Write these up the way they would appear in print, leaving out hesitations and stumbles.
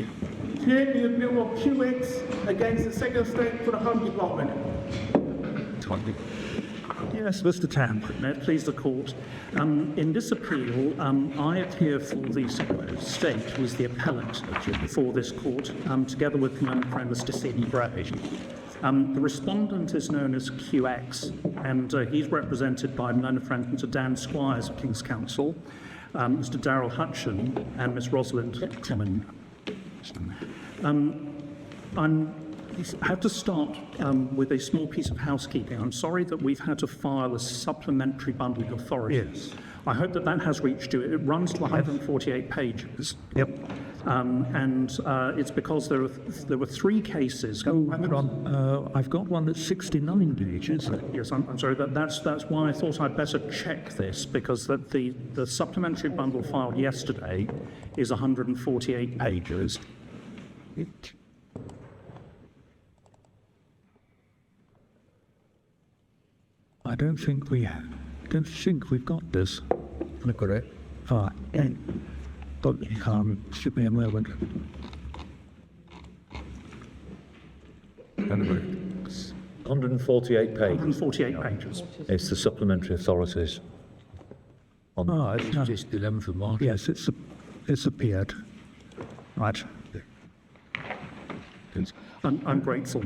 Hear the appeal of QX against the Secretary of State for the Home Department. Yes, Mr. Tam. May it please the court. In this appeal, I appear for the Secretary of State, who is the appellant for this court, together with my friend Mr. Sidney Bray. The respondent is known as QX, and he's represented by my friend Mr. Dan Squires of King's Counsel, Mr. Darrell Hutchin, and Miss Rosalind Clement. I have to start with a small piece of housekeeping. I'm sorry that we've had to file a supplementary bundle of authorities. Yes. I hope that that has reached you. It runs to 148 pages. Yep. And it's because there were three cases. Oh, hang on. I've got one that's 69 pages. Yes, I'm sorry. That's why I thought I'd better check this, because the supplementary bundle filed yesterday is 148 pages. I don't think we've got this. Look at it. But should be a moment. 148 pages. 148 pages. It's the supplementary authorities. It's Just the 11th of March. yes, it's appeared. Right. I'm grateful.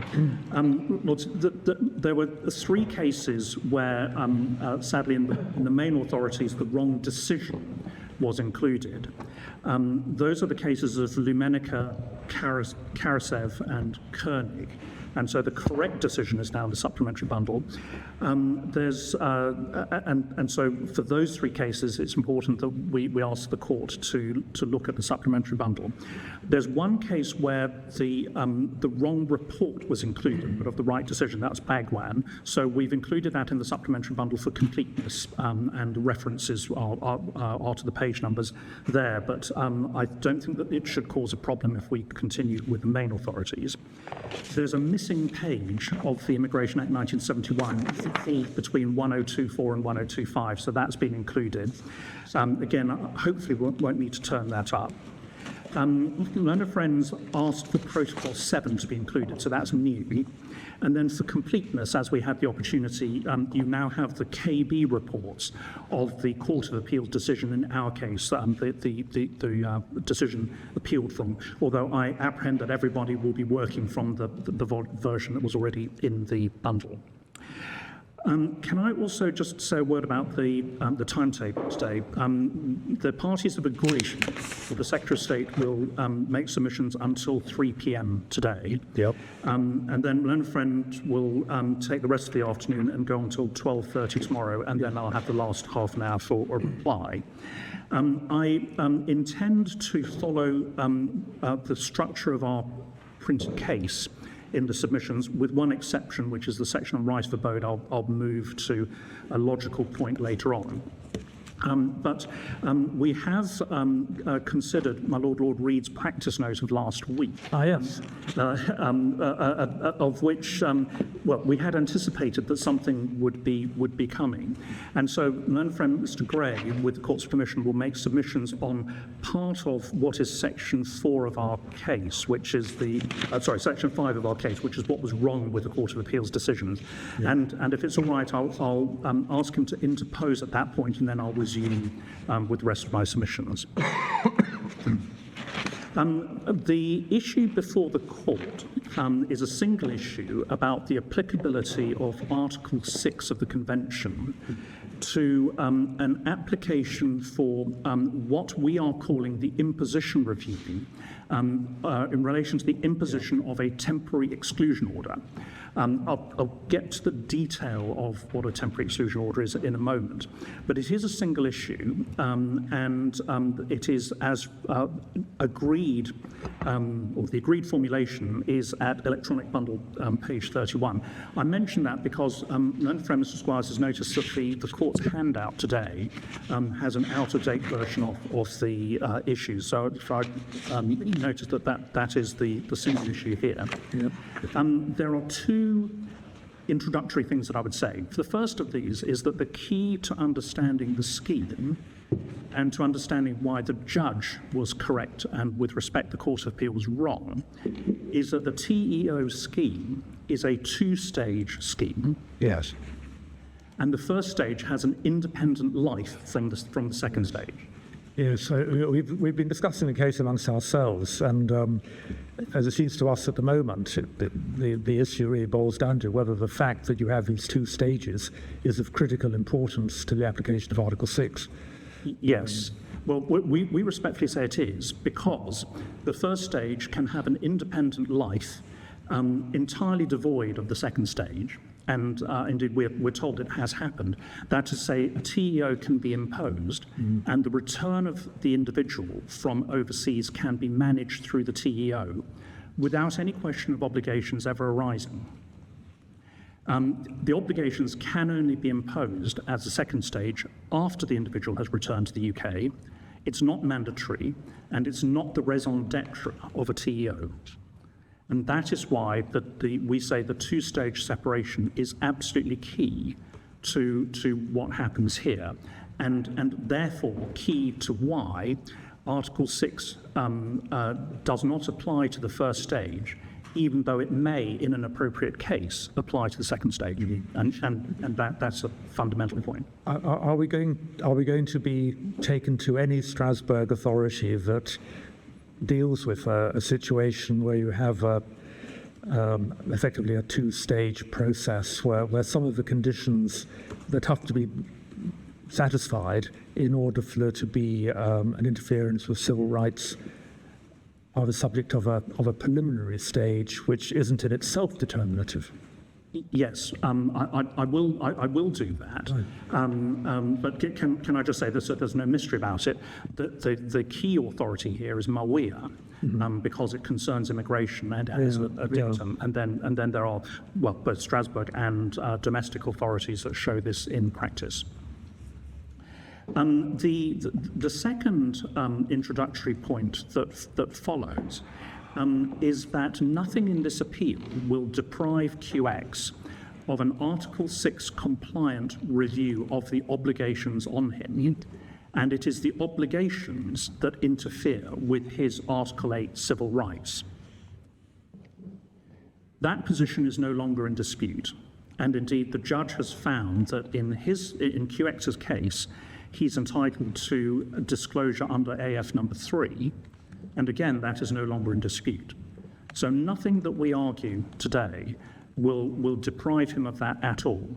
There were three cases where, sadly, in the main authorities, the wrong decision was included. Those are the cases of Lumenica, Karasev, and Koenig. And so the correct decision is now in the supplementary bundle. And so for those three cases, it's important that we ask the court to look at the supplementary bundle. There's one case where the wrong report was included, but of the right decision. That's Bhagwan. So we've included that in the supplementary bundle for completeness, and the references are to the page numbers there. But I don't think that it should cause a problem if we continue with the main authorities. There's a missing page of the Immigration Act 1971 between 1024 and 1025, so that's been included. Again, hopefully we won't need to turn that up. Learner Friends asked for Protocol 7 to be included, so that's new. And then for completeness, as we had the opportunity, you now have the KB reports of the Court of Appeals decision in our case, the decision appealed from, although I apprehend that everybody will be working from the version that was already in the bundle. Can I also just say a word about the timetable today? The parties have agreed that the Secretary of State will make submissions until 3 p.m. today. Yep. And then Learner Friend will take the rest of the afternoon and go until 12:30 tomorrow, and then I'll have the last half an hour for a reply. I intend to follow the structure of our printed case in the submissions, with one exception, which is the section on right of abode. I'll move to a logical point later on. But we have considered my Lord Reed's practice note of last week. Yes. Of which, well, we had anticipated that something would be coming. And so learned friend Mr. Gray, with the court's permission, will make submissions on part of what is section 4 of our case, which is section 5 of our case, which is what was wrong with the Court of Appeals decisions. Yeah. And if it's all right, I'll ask him to interpose at that point, and then I'll resume with the rest of my submissions. The issue before the court is a single issue about the applicability of Article 6 of the Convention to an application for what we are calling the imposition review in relation to the imposition of a temporary exclusion order. I'll get to the detail of what a temporary exclusion order is in a moment, but it is a single issue, and it is as agreed, or the agreed formulation is at electronic bundle page 31. I mention that because learned friend Mr. Squires has noticed that the court's handout today has an out-of-date version of the issue, so I noticed that is the single issue here. Yep. There are two introductory things that I would say. The first of these is that the key to understanding the scheme and to understanding why the judge was correct and with respect the Court of Appeal was wrong is that the TEO scheme is a two-stage scheme. Yes. And the first stage has an independent life from the second stage. Yes, so we've been discussing the case amongst ourselves, and as it seems to us at the moment, the issue really boils down to whether the fact that you have these two stages is of critical importance to the application of Article 6. Yes. Well, we respectfully say it is, because the first stage can have an independent life entirely devoid of the second stage. And indeed, we're told it has happened. That is to say, a TEO can be imposed, and the return of the individual from overseas can be managed through the TEO without any question of obligations ever arising. The obligations can only be imposed as a second stage after the individual has returned to the UK. It's not mandatory, and it's not the raison d'etre of a TEO. And that is why we say the two-stage separation is absolutely key to what happens here, and therefore key to why Article 6 does not apply to the first stage, even though it may, in an appropriate case, apply to the second stage. And that's a fundamental point. Are we going to be taken to any Strasbourg authority that deals with a situation where you have effectively a two-stage process where some of the conditions that have to be satisfied in order for there to be an interference with civil rights are the subject of a preliminary stage which isn't in itself determinative? Yes, I will do that. But can I just say this, so there's no mystery about it? The key authority here is Mawia, because it concerns immigration and has a victim. And then there are, well, both Strasbourg and domestic authorities that show this in practice. The second introductory point that follows is that nothing in this appeal will deprive QX of an Article 6 compliant review of the obligations on him, and it is the obligations that interfere with his Article 8 civil rights. That position is no longer in dispute, and indeed the judge has found that in QX's case, he's entitled to disclosure under AF number 3, and again, that is no longer in dispute. So nothing that we argue today will deprive him of that at all.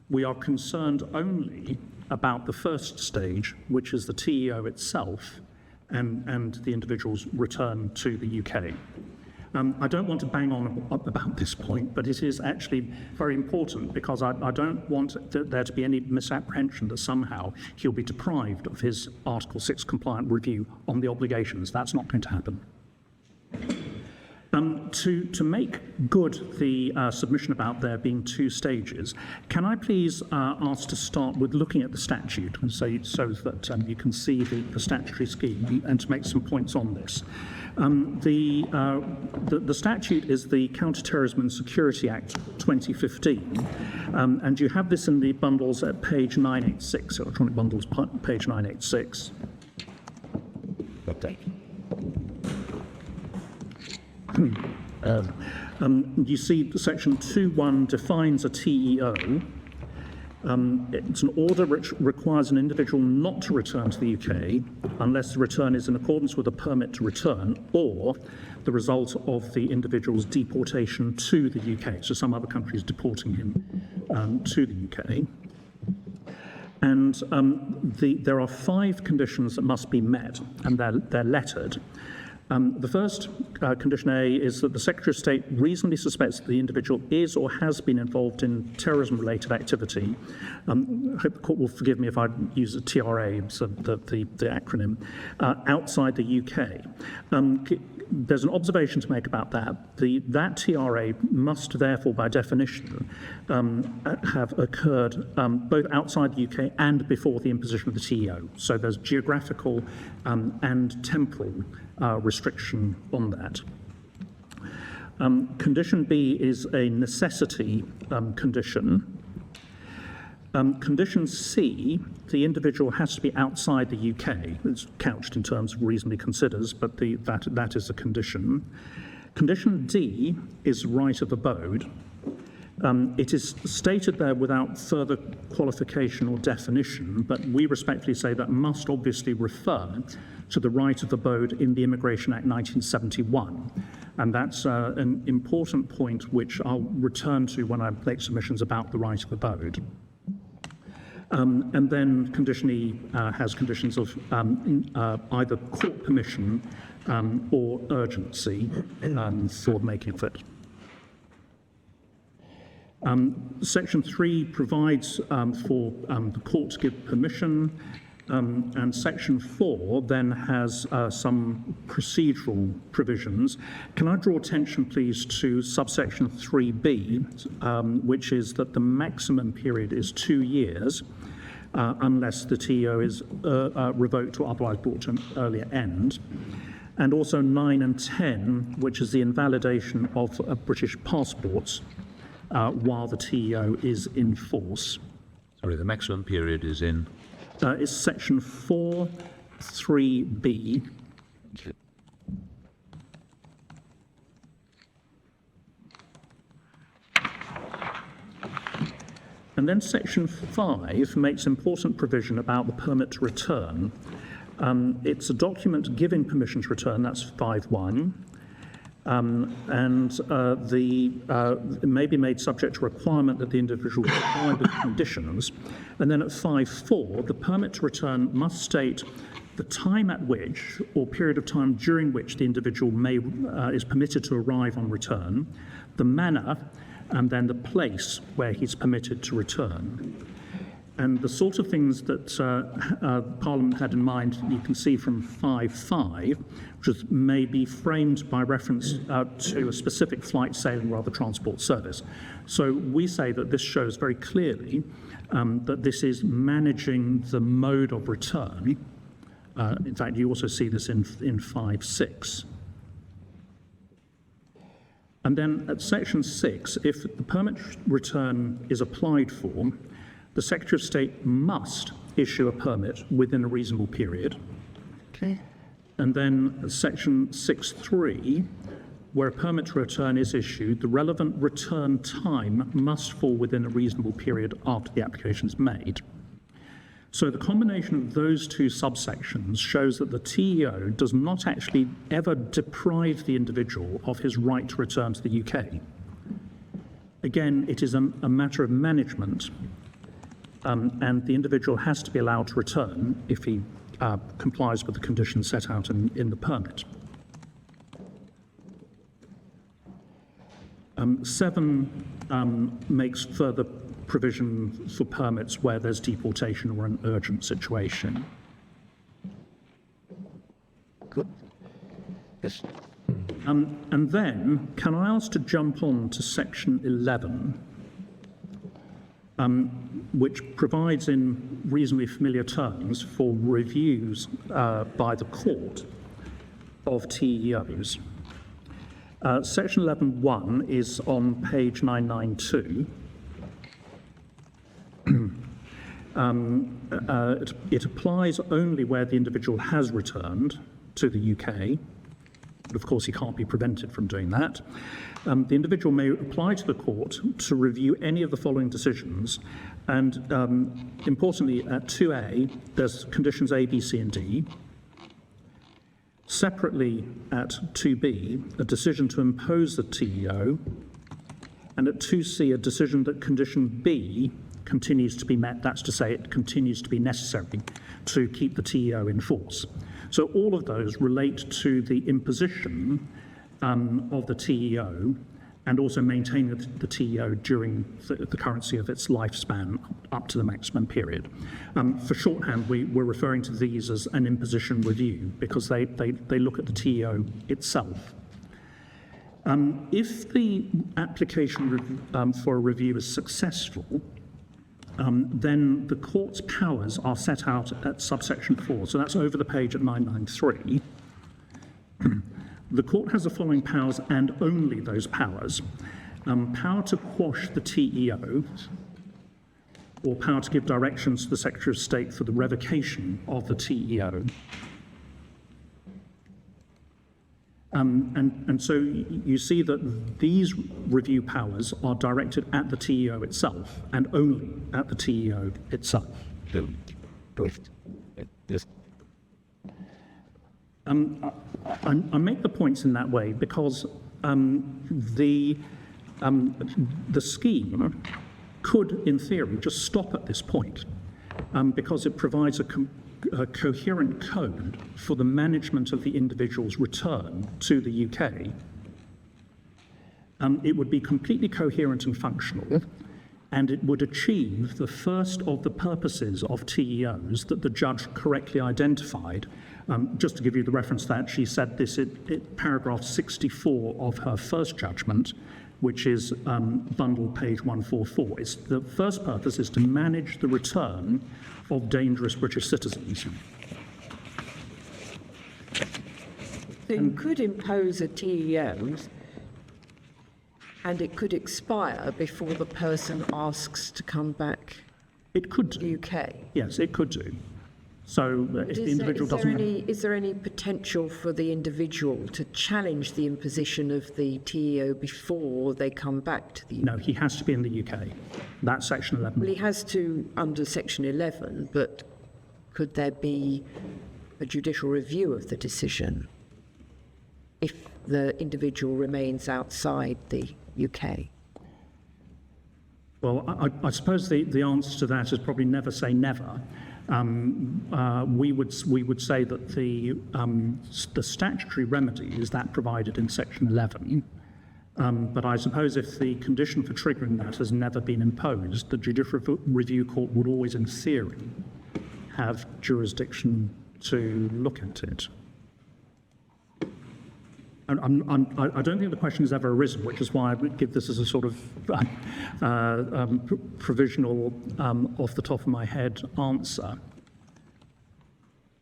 We are concerned only about the first stage, which is the TEO itself and the individual's return to the UK. I don't want to bang on about this point, but it is actually very important because I don't want there to be any misapprehension that somehow he'll be deprived of his Article 6 compliant review on the obligations. That's not going to happen. To make good the submission about there being two stages, can I please ask to start with looking at the statute and so that you can see the statutory scheme and to make some points on this. The statute is the Counter-Terrorism and Security Act 2015, and you have this in the bundles at page 986, electronic bundles, page 986. Update. You see section 2.1 defines a TEO. It's an order which requires an individual not to return to the UK unless the return is in accordance with a permit to return or the result of the individual's deportation to the UK. So some other country is deporting him to the UK. And there are 5 conditions that must be met, and they're lettered. The first, condition A, is that the Secretary of State reasonably suspects that the individual is or has been involved in terrorism-related activity. I hope the court will forgive me if I use a TRA, so the acronym, outside the UK. There's an observation to make about that. That TRA must therefore, by definition, have occurred both outside the UK and before the imposition of the TEO. So there's geographical and temporal restriction on that. Condition B is a necessity condition. Condition C, the individual has to be outside the UK. It's couched in terms of reasonably considers, but that is a condition. Condition D is right of abode. It is stated there without further qualification or definition, but we respectfully say that must obviously refer to the right of abode in the Immigration Act 1971. And that's an important point which I'll return to when I make submissions about the right of abode. And then condition E has conditions of either court permission or urgency for making of it. Section 3 provides for the court to give permission, and Section 4 then has some procedural provisions. Can I draw attention, please, to subsection 3b, which is that the maximum period is 2 years, unless the TEO is revoked or otherwise brought to an earlier end. And also 9 and 10, which is the invalidation of British passports while the TEO is in force. Sorry, the maximum period is in? It's section 4, 3b. And then section 5 makes important provision about the permit to return. It's a document giving permission to return, that's 5.1. It may be made subject to requirement that the individual comply with conditions. And then at 5.4, the permit to return must state the time at which, or period of time during which, the individual is permitted to arrive on return, the manner, and then the place where he's permitted to return. And the sort of things that Parliament had in mind, you can see from 5.5, which may be framed by reference to a specific flight, sailing, or other transport service. So we say that this shows very clearly that this is managing the mode of return. In fact, you also see this in 5.6. And then at section 6, if the permit return is applied for, the Secretary of State must issue a permit within a reasonable period. Okay. And then section 6.3, where a permit to return is issued, the relevant return time must fall within a reasonable period after the application is made. So the combination of those two subsections shows that the TEO does not actually ever deprive the individual of his right to return to the UK. Again, it is a matter of management, and the individual has to be allowed to return if he complies with the conditions set out in the permit. 7 makes further provision for permits where there's deportation or an urgent situation. Good. Yes. And then, can I ask to jump on to section 11, which provides in reasonably familiar terms for reviews by the court of TEOs. Section 11.1 is on page 992. It applies only where the individual has returned to the UK, but of course he can't be prevented from doing that. The individual may apply to the court to review any of the following decisions, and importantly at 2A there's conditions A, B, C and D. Separately at 2B, a decision to impose the TEO, and at 2C a decision that condition B continues to be met, that's to say it continues to be necessary to keep the TEO in force. So all of those relate to the imposition of the TEO and also maintaining the TEO during the currency of its lifespan up to the maximum period. For shorthand, we're referring to these as an imposition review because they look at the TEO itself. If the application for a review is successful, then the court's powers are set out at subsection 4. So that's over the page at 993. The court has the following powers and only those powers. Power to quash the TEO, or power to give directions to the Secretary of State for the revocation of the TEO. And so you see that these review powers are directed at the TEO itself and only at the TEO itself. Yes. I make the points in that way because the scheme could, in theory, just stop at this point because it provides a coherent code for the management of the individual's return to the UK. It would be completely coherent and functional, and it would achieve the first of the purposes of TEOs that the judge correctly identified. Just to give you the reference to that, she said this in paragraph 64 of her first judgment, which is bundle page 144. The first purpose is to manage the return of dangerous British citizens. So you could impose a TEO and it could expire before the person asks to come back It could to do. the UK. Yes, it could do. So if the individual doesn't... Is there any potential for the individual to challenge the imposition of the TEO before they come back to the UK? No, he has to be in the UK. That's Section 11. Well, he has to under Section 11, but could there be a judicial review of the decision if the individual remains outside the UK? Well, I suppose the answer to that is probably never say never. We would say that the statutory remedy is that provided in Section 11. But I suppose if the condition for triggering that has never been imposed, the Judicial Review Court would always, in theory, have jurisdiction to look at it. I don't think the question has ever arisen, which is why I would give this as a sort of provisional, off the top of my head answer.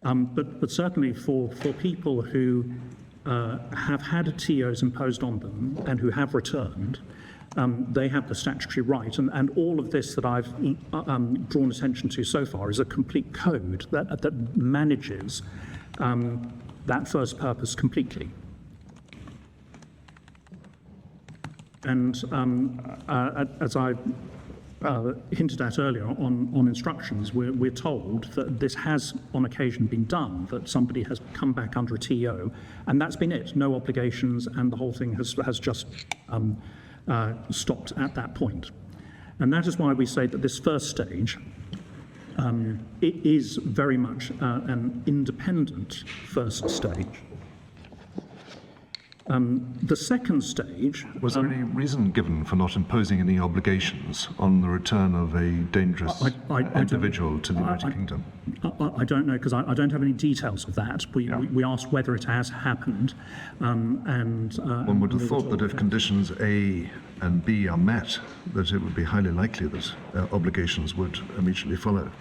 But certainly for people who have had TEOs imposed on them and who have returned, they have the statutory right. And all of this that I've drawn attention to so far is a complete code that manages that first purpose completely. And as I hinted at earlier on instructions, we're told that this has on occasion been done, that somebody has come back under a TEO, and that's been it, no obligations, and the whole thing has just stopped at that point. And that is why we say that this first stage, it is very much an independent first stage. The second stage... Was there any reason given for not imposing any obligations on the return of a dangerous individual to the United Kingdom? I don't know, because I don't have any details of that. We asked whether it has happened. One would have thought that if conditions A and B are met, that it would be highly likely that obligations would immediately follow.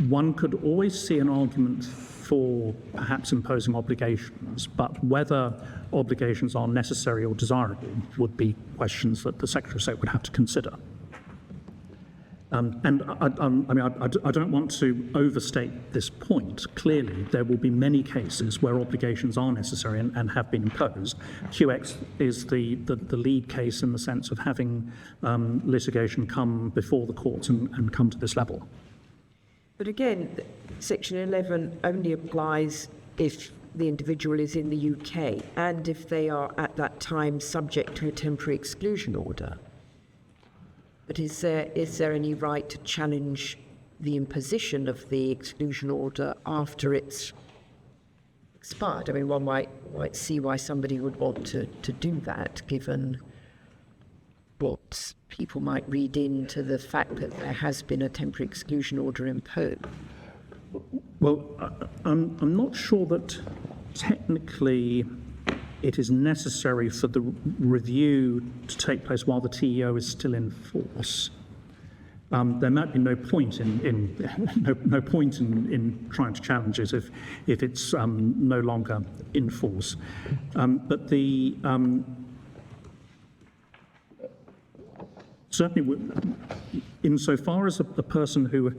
One could always see an argument for perhaps imposing obligations, but whether obligations are necessary or desirable would be questions that the Secretary of State would have to consider. I don't want to overstate this point. Clearly, there will be many cases where obligations are necessary and have been imposed. QX is the lead case in the sense of having litigation come before the courts and come to this level. But again, Section 11 only applies if the individual is in the UK and if they are at that time subject to a temporary exclusion order. But is there any right to challenge the imposition of the exclusion order after it's expired? I mean, one might see why somebody would want to do that, given what people might read into the fact that there has been a temporary exclusion order imposed. Well, I'm not sure that technically it is necessary for the review to take place while the TEO is still in force. there might be no point no point in trying to challenge it if it's no longer in force. But the certainly, insofar as the person who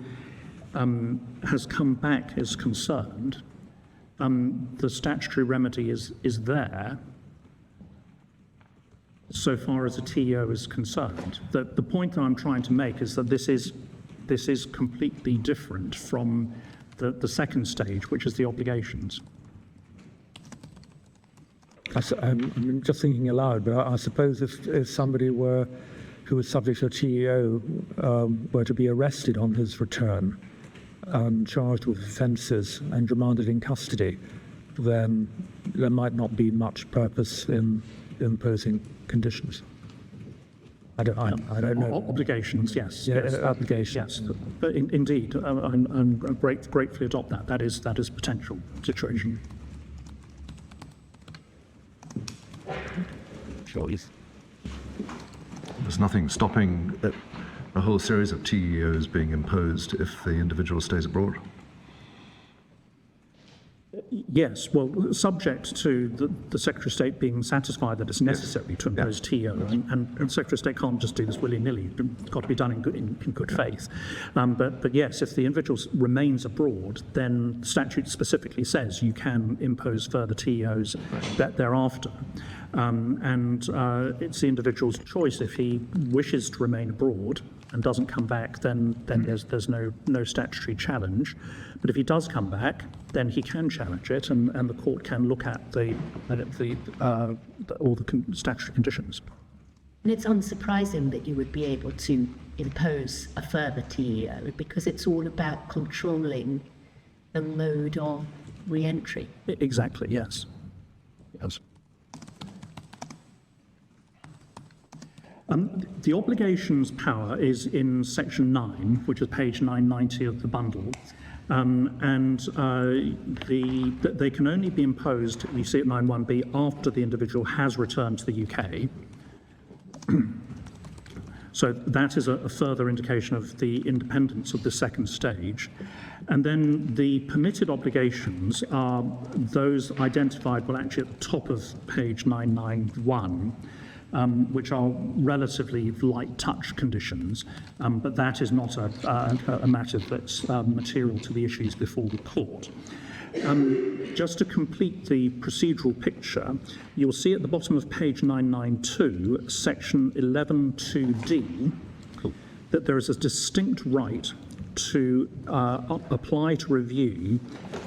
has come back is concerned, the statutory remedy is there. So far as the TEO is concerned, the point that I'm trying to make is that this is completely different from the second stage, which is the obligations. I'm just thinking aloud, but I suppose if somebody who was subject to a TEO were to be arrested on his return, charged with offences and remanded in custody, then there might not be much purpose in imposing conditions. I don't know. Obligations, yes. Yeah, yes. obligations. Yes, but indeed, I'm gratefully adopt that. That is potential situation. Sure. There's nothing stopping a whole series of TEOs being imposed if the individual stays abroad. Yes, well, subject to the Secretary of State being satisfied that it's necessary to impose TEO, and the Secretary of State can't just do this willy-nilly. It's got to be done in good faith. But yes, if the individual remains abroad, then the statute specifically says you can impose further TEOs thereafter. And it's the individual's choice. If he wishes to remain abroad and doesn't come back, then there's no statutory challenge. But if he does come back, then he can challenge it, and the court can look at all the statutory conditions. And it's unsurprising that you would be able to impose a further TEO because it's all about controlling the mode of re-entry. Exactly, yes. Yes. The obligations power is in section 9, which is page 990 of the bundle. They can only be imposed, you see at 9.1b, after the individual has returned to the UK. So that is a further indication of the independence of the second stage. And then the permitted obligations are those identified, well, actually at the top of page 991, which are relatively light touch conditions, but that is not a matter that's material to the issues before the court. Just to complete the procedural picture, you'll see at the bottom of page 992, section 11.2d, that there is a distinct right to apply to review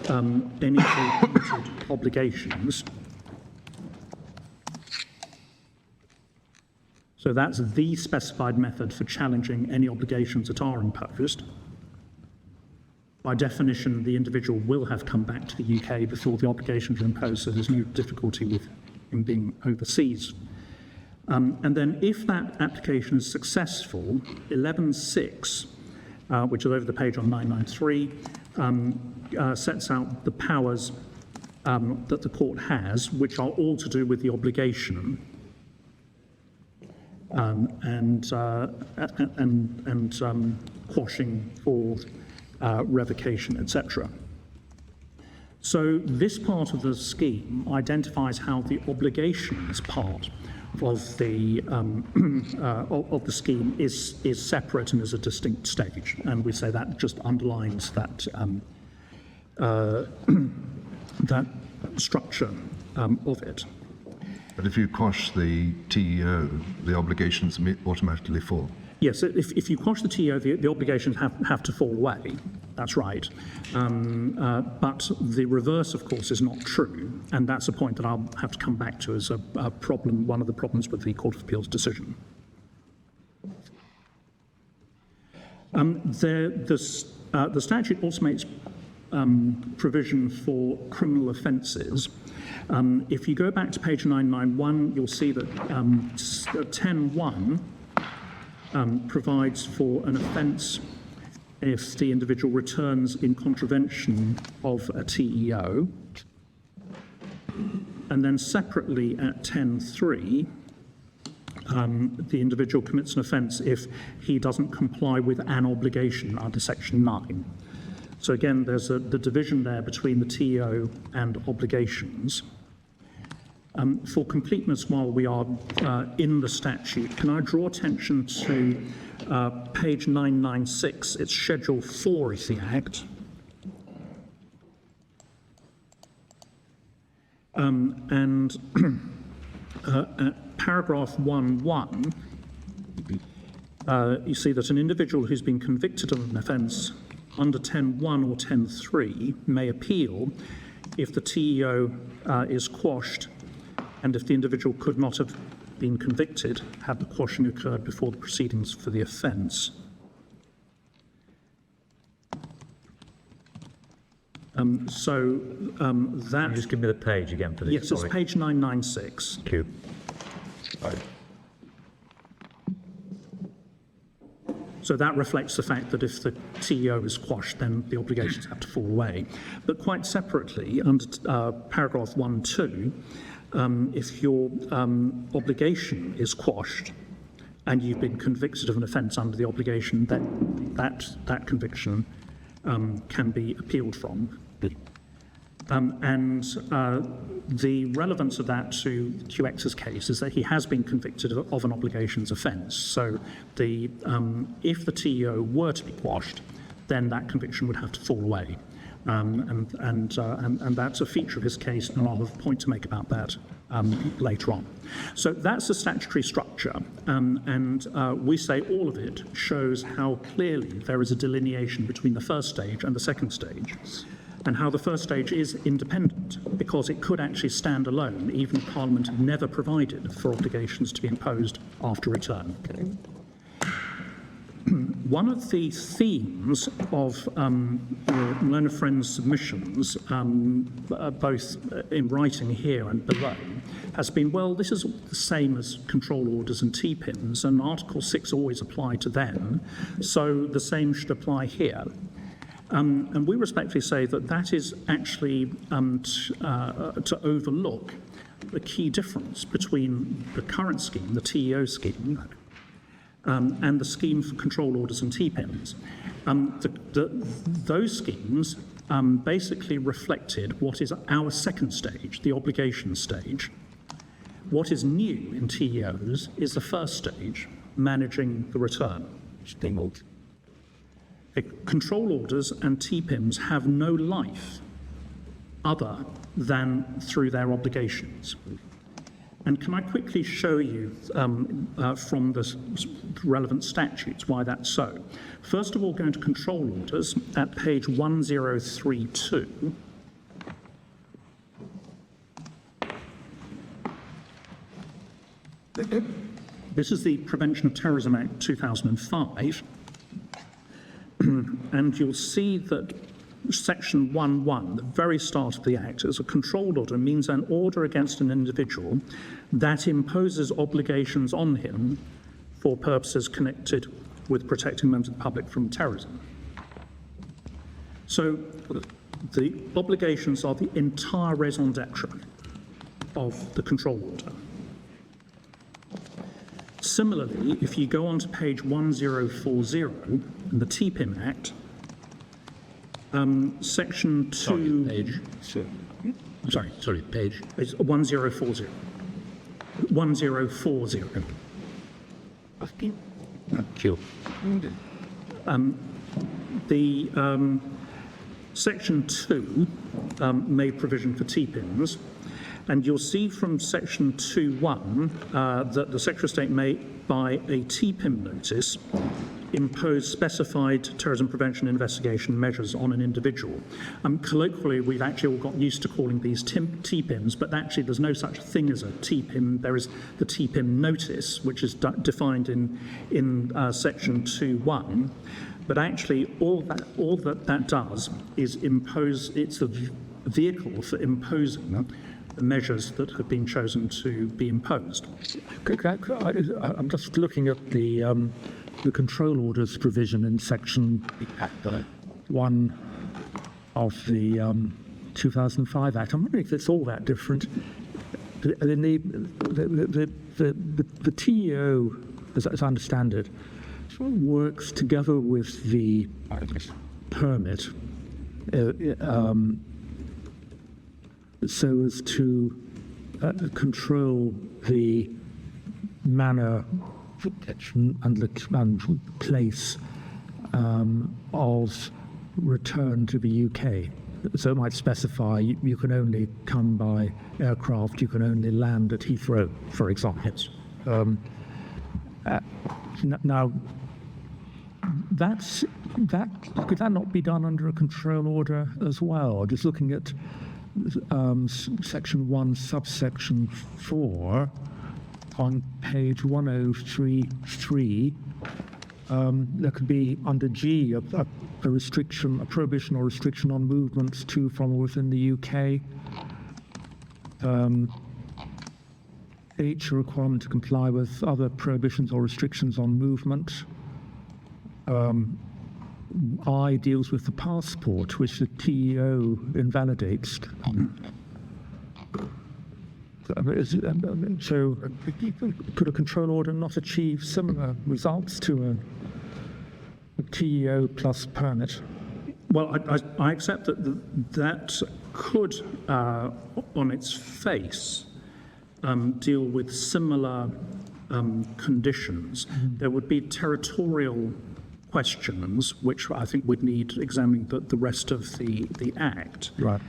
any permitted obligations. So that's the specified method for challenging any obligations that are imposed. By definition, the individual will have come back to the UK before the obligations are imposed, so there's no difficulty with him being overseas. And then if that application is successful, 11.6, which is over the page on 993, sets out the powers that the court has, which are all to do with the obligation. And quashing or revocation, etc. So this part of the scheme identifies how the obligations part of the scheme is separate and is a distinct stage, and we say that just underlines that that structure of it. But if you quash the TEO, the obligations automatically fall. Yes, if you quash the TEO, the obligations have to fall away. That's right. But the reverse, of course, is not true, and that's a point that I'll have to come back to as a problem, one of the problems with the Court of Appeal's decision. The statute also makes provision for criminal offences. If you go back to page 991, you'll see that 10.1 provides for an offence if the individual returns in contravention of a TEO. And then separately at 10.3, the individual commits an offence if he doesn't comply with an obligation under Section 9. So again, there's the division there between the TEO and obligations. For completeness, while we are in the statute, can I draw attention to page 996? It's Schedule 4 of the Act. And paragraph 1.1, you see that an individual who's been convicted of an offence under 10.1 or 10.3 may appeal if the TEO is quashed and if the individual could not have been convicted had the quashing occurred before the proceedings for the offence. That... Just give me the page again for this. Yes, it's page 996. Thank you. So that reflects the fact that if the TEO is quashed, then the obligations have to fall away. But quite separately, under paragraph 1.2, if your obligation is quashed and you've been convicted of an offence under the obligation, that conviction can be appealed from. The relevance of that to QX's case is that he has been convicted of an obligations offence. So if the TEO were to be quashed, then that conviction would have to fall away. And that's a feature of his case, and I'll have a point to make about that later on. So that's the statutory structure, and we say all of it shows how clearly there is a delineation between the first stage and the second stage, and how the first stage is independent, because it could actually stand alone, even if Parliament had never provided for obligations to be imposed after return. One of the themes of Learned Friends' submissions, both in writing here and below, has been, well, this is the same as control orders and TPIMs, and Article 6 always applied to them, so the same should apply here. And we respectfully say that that is actually to overlook the key difference between the current scheme, the TEO scheme, and the scheme for control orders and TPIMs. Those schemes basically reflected what is our second stage, the obligation stage. What is new in TEOs is the first stage, managing the return. Control orders and TPIMs have no life other than through their obligations. And can I quickly show you from the relevant statutes why that's so? First of all, going to control orders at page 1032. This is the Prevention of Terrorism Act 2005. And you'll see that Section 1.1, the very start of the Act, as a control order means an order against an individual that imposes obligations on him for purposes connected with protecting members of the public from terrorism. So the obligations are the entire raison d'etre of the control order. Similarly, if you go on to page 1040 in the TPIM Act, Section 2... Page. Sorry, page. It's 1040. 1040. Thank you. The Section 2 made provision for TPIMs, and you'll see from Section 2.1 that the Secretary of State may, by a TPIM notice, impose specified terrorism prevention investigation measures on an individual. Colloquially, we've actually all got used to calling these TPIMs, but actually there's no such thing as a TPIM. There is the TPIM notice, which is defined in Section 2.1. But actually, all that does is impose. It's the vehicle for imposing the measures that have been chosen to be imposed. I'm just looking at the control orders provision in Section 1 of the 2005 Act. I'm wondering if it's all that different. The the TEO, as I understand it, sort of works together with the permit so as to control the manner and place of return to the UK. So it might specify you can only come by aircraft, you can only land at Heathrow, for example. Now, could that not be done under a control order as well? Just looking at section 1, subsection 4, on page 1033, there could be under G a restriction, a prohibition or restriction on movements to, from, or within the UK. H, a requirement to comply with other prohibitions or restrictions on movement. I deals with the passport, which the TEO invalidates. So could a control order not achieve similar results to a TEO plus permit? Well, I accept that could, on its face, deal with similar conditions. There would be territorial questions, which I think would need examining the rest of the Act. Right.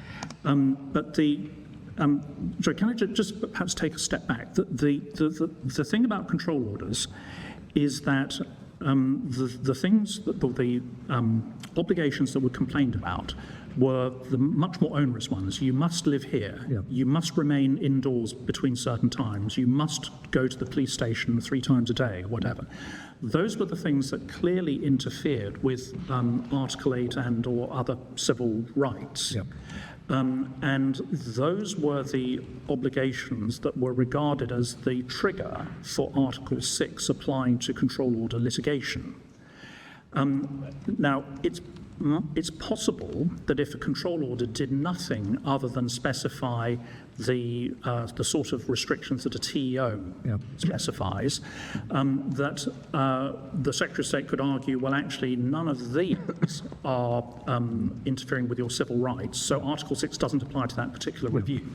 But sorry, can I just perhaps take a step back? The thing about control orders is that the things that the obligations that were complained about were the much more onerous ones. You must live here. Yeah. You must remain indoors between certain times. You must go to the police station 3 times a day, whatever. Those were the things that clearly interfered with Article 8 and or other civil rights. Yeah. And those were the obligations that were regarded as the trigger for Article 6 applying to control order litigation. Now, it's possible that if a control order did nothing other than specify the sort of restrictions that a TEO specifies, that the Secretary of State could argue, well, actually, none of these are interfering with your civil rights, so Article 6 doesn't apply to that particular review.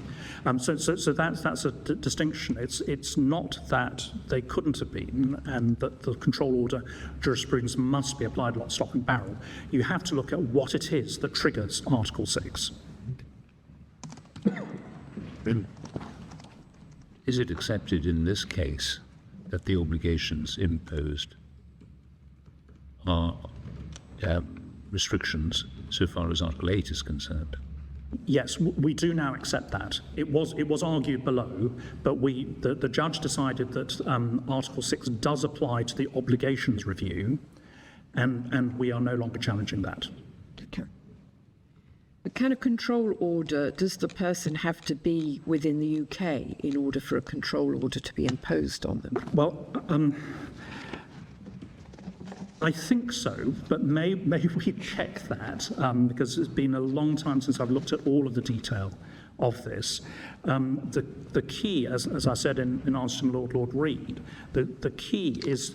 So that's a distinction. It's not that they couldn't have been, and that the control order jurisprudence must be applied lock, stock, and barrel. You have to look at what it is that triggers Article 6. Is it accepted in this case that the obligations imposed are restrictions so far as Article 8 is concerned? Yes, we do now accept that. It was argued below, but the judge decided that Article 6 does apply to the obligations review, and we are no longer challenging that. Okay. But can a control order, does the person have to be within the UK in order for a control order to be imposed on them? Well, I think so, but may we check that, because it's been a long time since I've looked at all of the detail of this. The key, as I said in answer to Lord Reed, the key is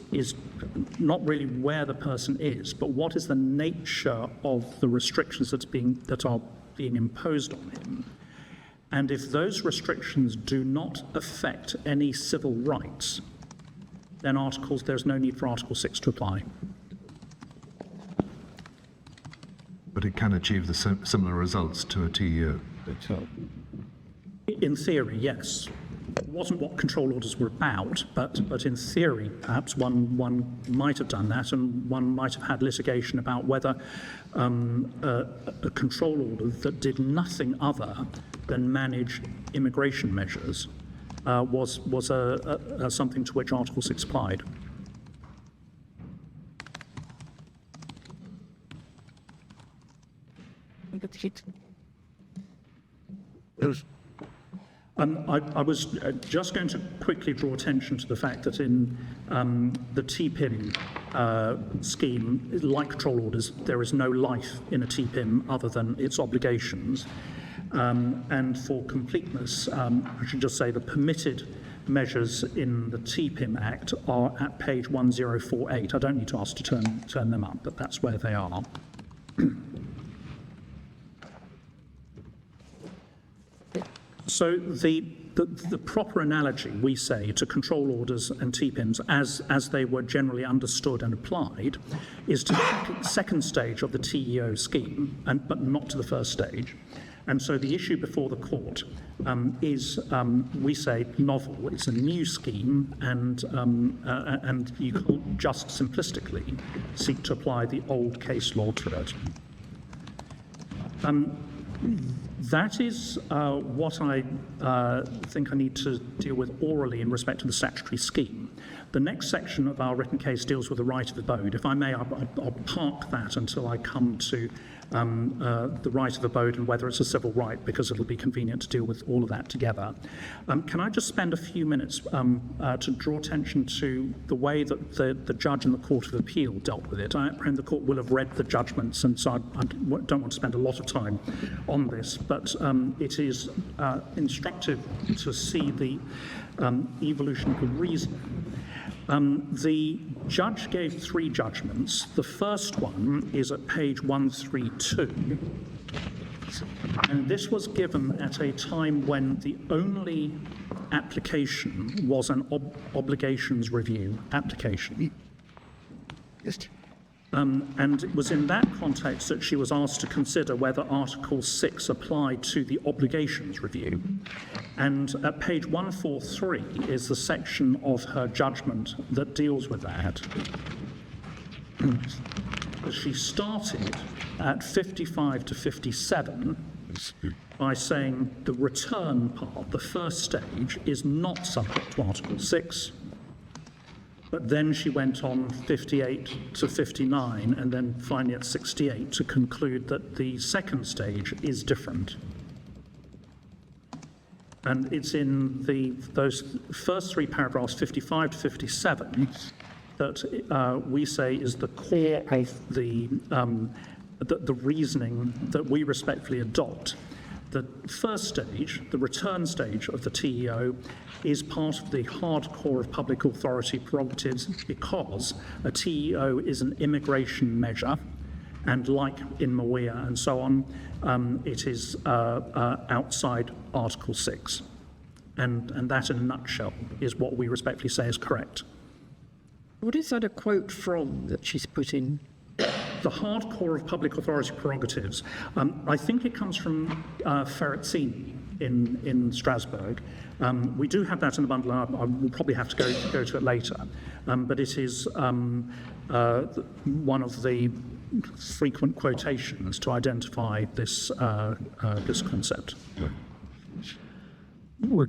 not really where the person is, but what is the nature of the restrictions that are being imposed on him. And if those restrictions do not affect any civil rights, then there's no need for Article 6 to apply. But it can achieve the similar results to a TEO. In theory, yes. It wasn't what control orders were about, but in theory, perhaps one might have done that, and one might have had litigation about whether a control order that did nothing other than manage immigration measures was something to which Article 6 applied. I was just going to quickly draw attention to the fact that in the TPIM scheme, like control orders, there is no life in a TPIM other than its obligations. And for completeness, I should just say the permitted measures in the TPIM Act are at page 1048. I don't need to ask to turn them up, but that's where they are. So the proper analogy, we say, to control orders and TPIMs as they were generally understood and applied is to the second stage of the TEO scheme, but not to the first stage. And so the issue before the court is, we say, novel. It's a new scheme, and you can't just simplistically seek to apply the old case law to it. That is what I think I need to deal with orally in respect to the statutory scheme. The next section of our written case deals with the right of abode. If I may, I'll park that until I come to the right of abode and whether it's a civil right, because it'll be convenient to deal with all of that together. Can I just spend a few minutes to draw attention to the way that the judge in the Court of Appeal dealt with it? I apprehend the court will have read the judgments, and so I don't want to spend a lot of time on this, but it is instructive to see the evolution of the reasoning. The judge gave 3 judgments. The first one is at page 132, and this was given at a time when the only application was an obligations review application. Just And it was in that context that she was asked to consider whether Article 6 applied to the obligations review. And at page 143 is the section of her judgment that deals with that. She started at 55 to 57 by saying the return part, the first stage, is not subject to Article 6. But then she went on 58 to 59 and then finally at 68 to conclude that the second stage is different. And it's in those first 3 paragraphs, 55 to 57, that we say is the core of the reasoning that we respectfully adopt. The first stage, the return stage of the TEO, is part of the hardcore of public authority prerogatives because a TEO is an immigration measure, and like in Mawia and so on, it is outside Article 6. And that, in a nutshell, is what we respectfully say is correct. What is that a quote from that she's put in? The hardcore of public authority prerogatives. I think it comes from Ferretzini in Strasbourg. We do have that in the bundle. I will probably have to go to it later. But it is one of the frequent quotations to identify this concept. Well,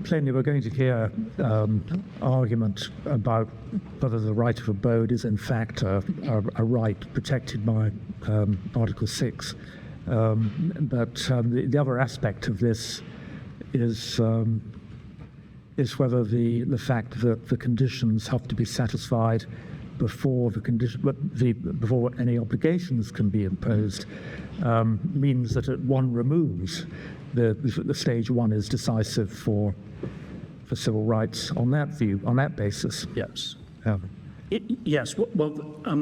plainly, we're going to hear argument about whether the right of abode is in fact a right protected by Article 6. But the other aspect of this is whether the fact that the conditions have to be satisfied before before any obligations can be imposed means that at one removes the stage 1 is decisive for civil rights on that view, on that basis. Yes. Yes. Well, I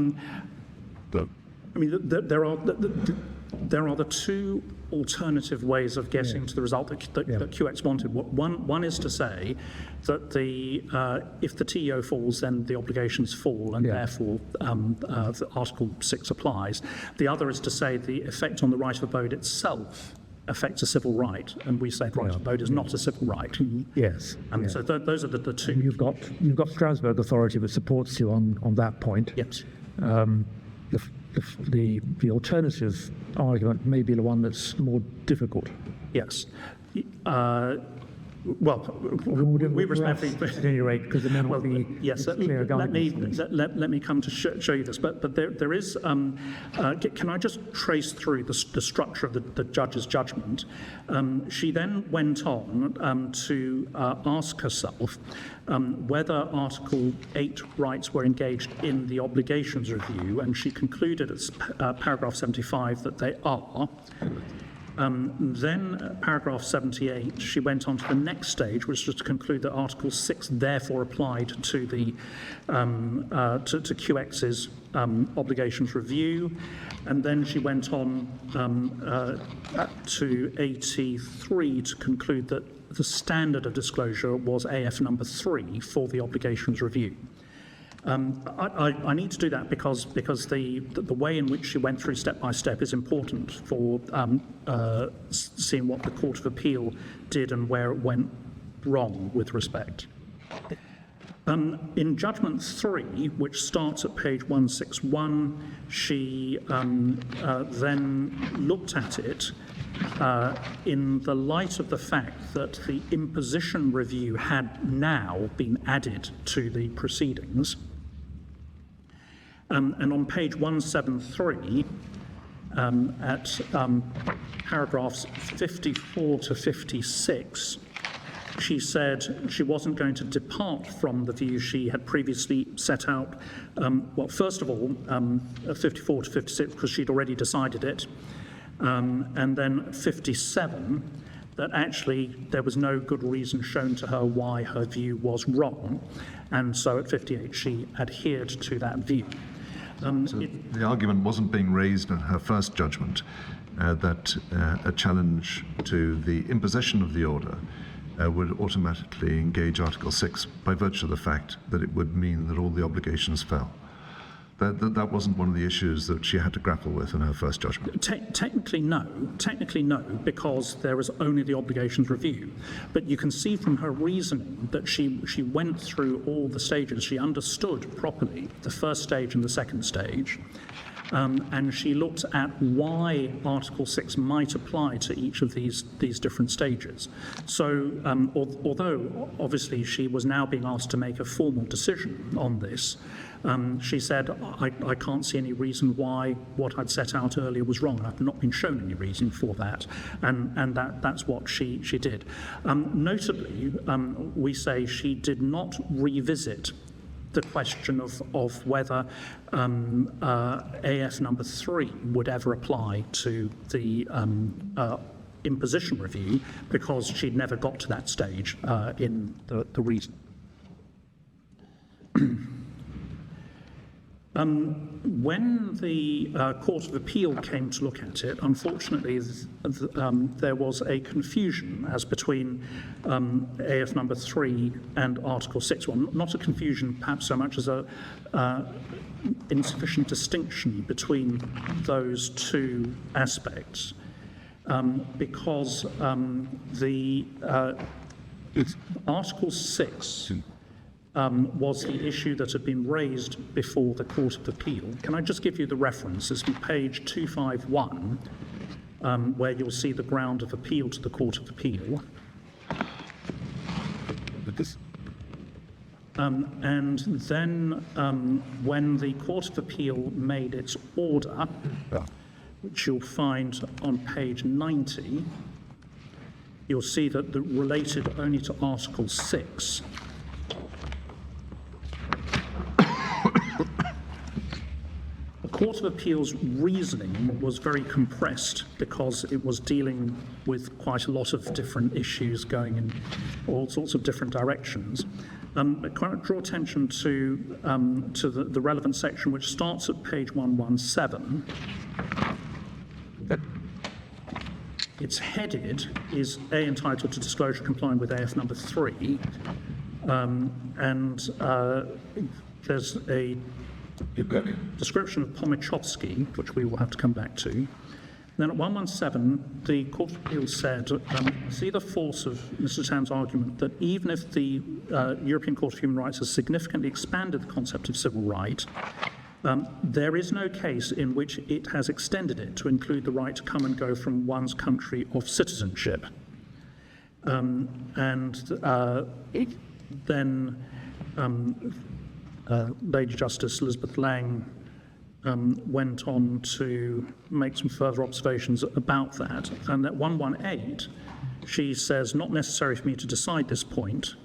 mean, there are the 2 alternative ways of getting to the result that QX wanted. One is to say that if the TEO falls, then the obligations fall, and therefore the Article 6 applies. The other is to say the effect on the right of abode itself affects a civil right, and we say the right of abode is not a civil right. Yes. And so those are the 2. And you've got Strasbourg authority that supports you on that point. Yes. The alternative argument may be the one that's more difficult. Yes. Well, we respectfully, at any rate, because then will be yes. clear guidance. Let me come to show you this. But there is. Can I just trace through the structure of the judge's judgment? She then went on to ask herself whether Article 8 rights were engaged in the obligations review, and she concluded at paragraph 75 that they are. Then, paragraph 78, she went on to the next stage, which was to conclude that Article 6 therefore applied to the to QX's obligations review, and then she went on to 83 to conclude that the standard of disclosure was AF number 3 for the obligations review. I need to do that because the way in which she went through step by step is important for seeing what the Court of Appeal did and where it went wrong with respect. In Judgment 3, which starts at page 161, she then looked at it in the light of the fact that the imposition review had now been added to the proceedings. And on page 173, at paragraphs 54 to 56, she said she wasn't going to depart from the view she had previously set out. Well, first of all, 54 to 56, because she'd already decided it, and then 57, that actually there was no good reason shown to her why her view was wrong, and so at 58 she adhered to that view. So the argument wasn't being raised in her first judgment that a challenge to the imposition of the order would automatically engage Article 6 by virtue of the fact that it would mean that all the obligations fell. That wasn't one of the issues that she had to grapple with in her first judgment. Technically no, because there was only the obligations review. But you can see from her reasoning that she went through all the stages. She understood properly the first stage and the second stage. And she looked at why Article 6 might apply to each of these different stages. So although obviously she was now being asked to make a formal decision on this, she said, I can't see any reason why what I'd set out earlier was wrong. I've not been shown any reason for that. And that's what she did. Notably, we say she did not revisit the question of whether AF number 3 would ever apply to the imposition review, because she'd never got to that stage in the reason. When the Court of Appeal came to look at it, unfortunately, there was a confusion as between AF number 3 and Article 6. Well, not a confusion perhaps so much as a insufficient distinction between those two aspects, because the Article 6 was the issue that had been raised before the Court of Appeal. Can I just give you the reference? It's on page 251, where you'll see the ground of appeal to the Court of Appeal. And then when the Court of Appeal made its order, which you'll find on page 90, you'll see that it related only to Article 6. The Court of Appeal's reasoning was very compressed because it was dealing with quite a lot of different issues going in all sorts of different directions. I draw attention to the relevant section, which starts at page 117. It's headed, is A, entitled to disclosure complying with AF number 3, and there's a description of Pomachowski, which we will have to come back to. Then at 117, the Court of Appeal said, see the force of Mr. Tan's argument that even if the European Court of Human Rights has significantly expanded the concept of civil right, there is no case in which it has extended it to include the right to come and go from one's country of citizenship. Lady Justice Elizabeth Lang went on to make some further observations about that. And at 118, she says, not necessary for me to decide this point.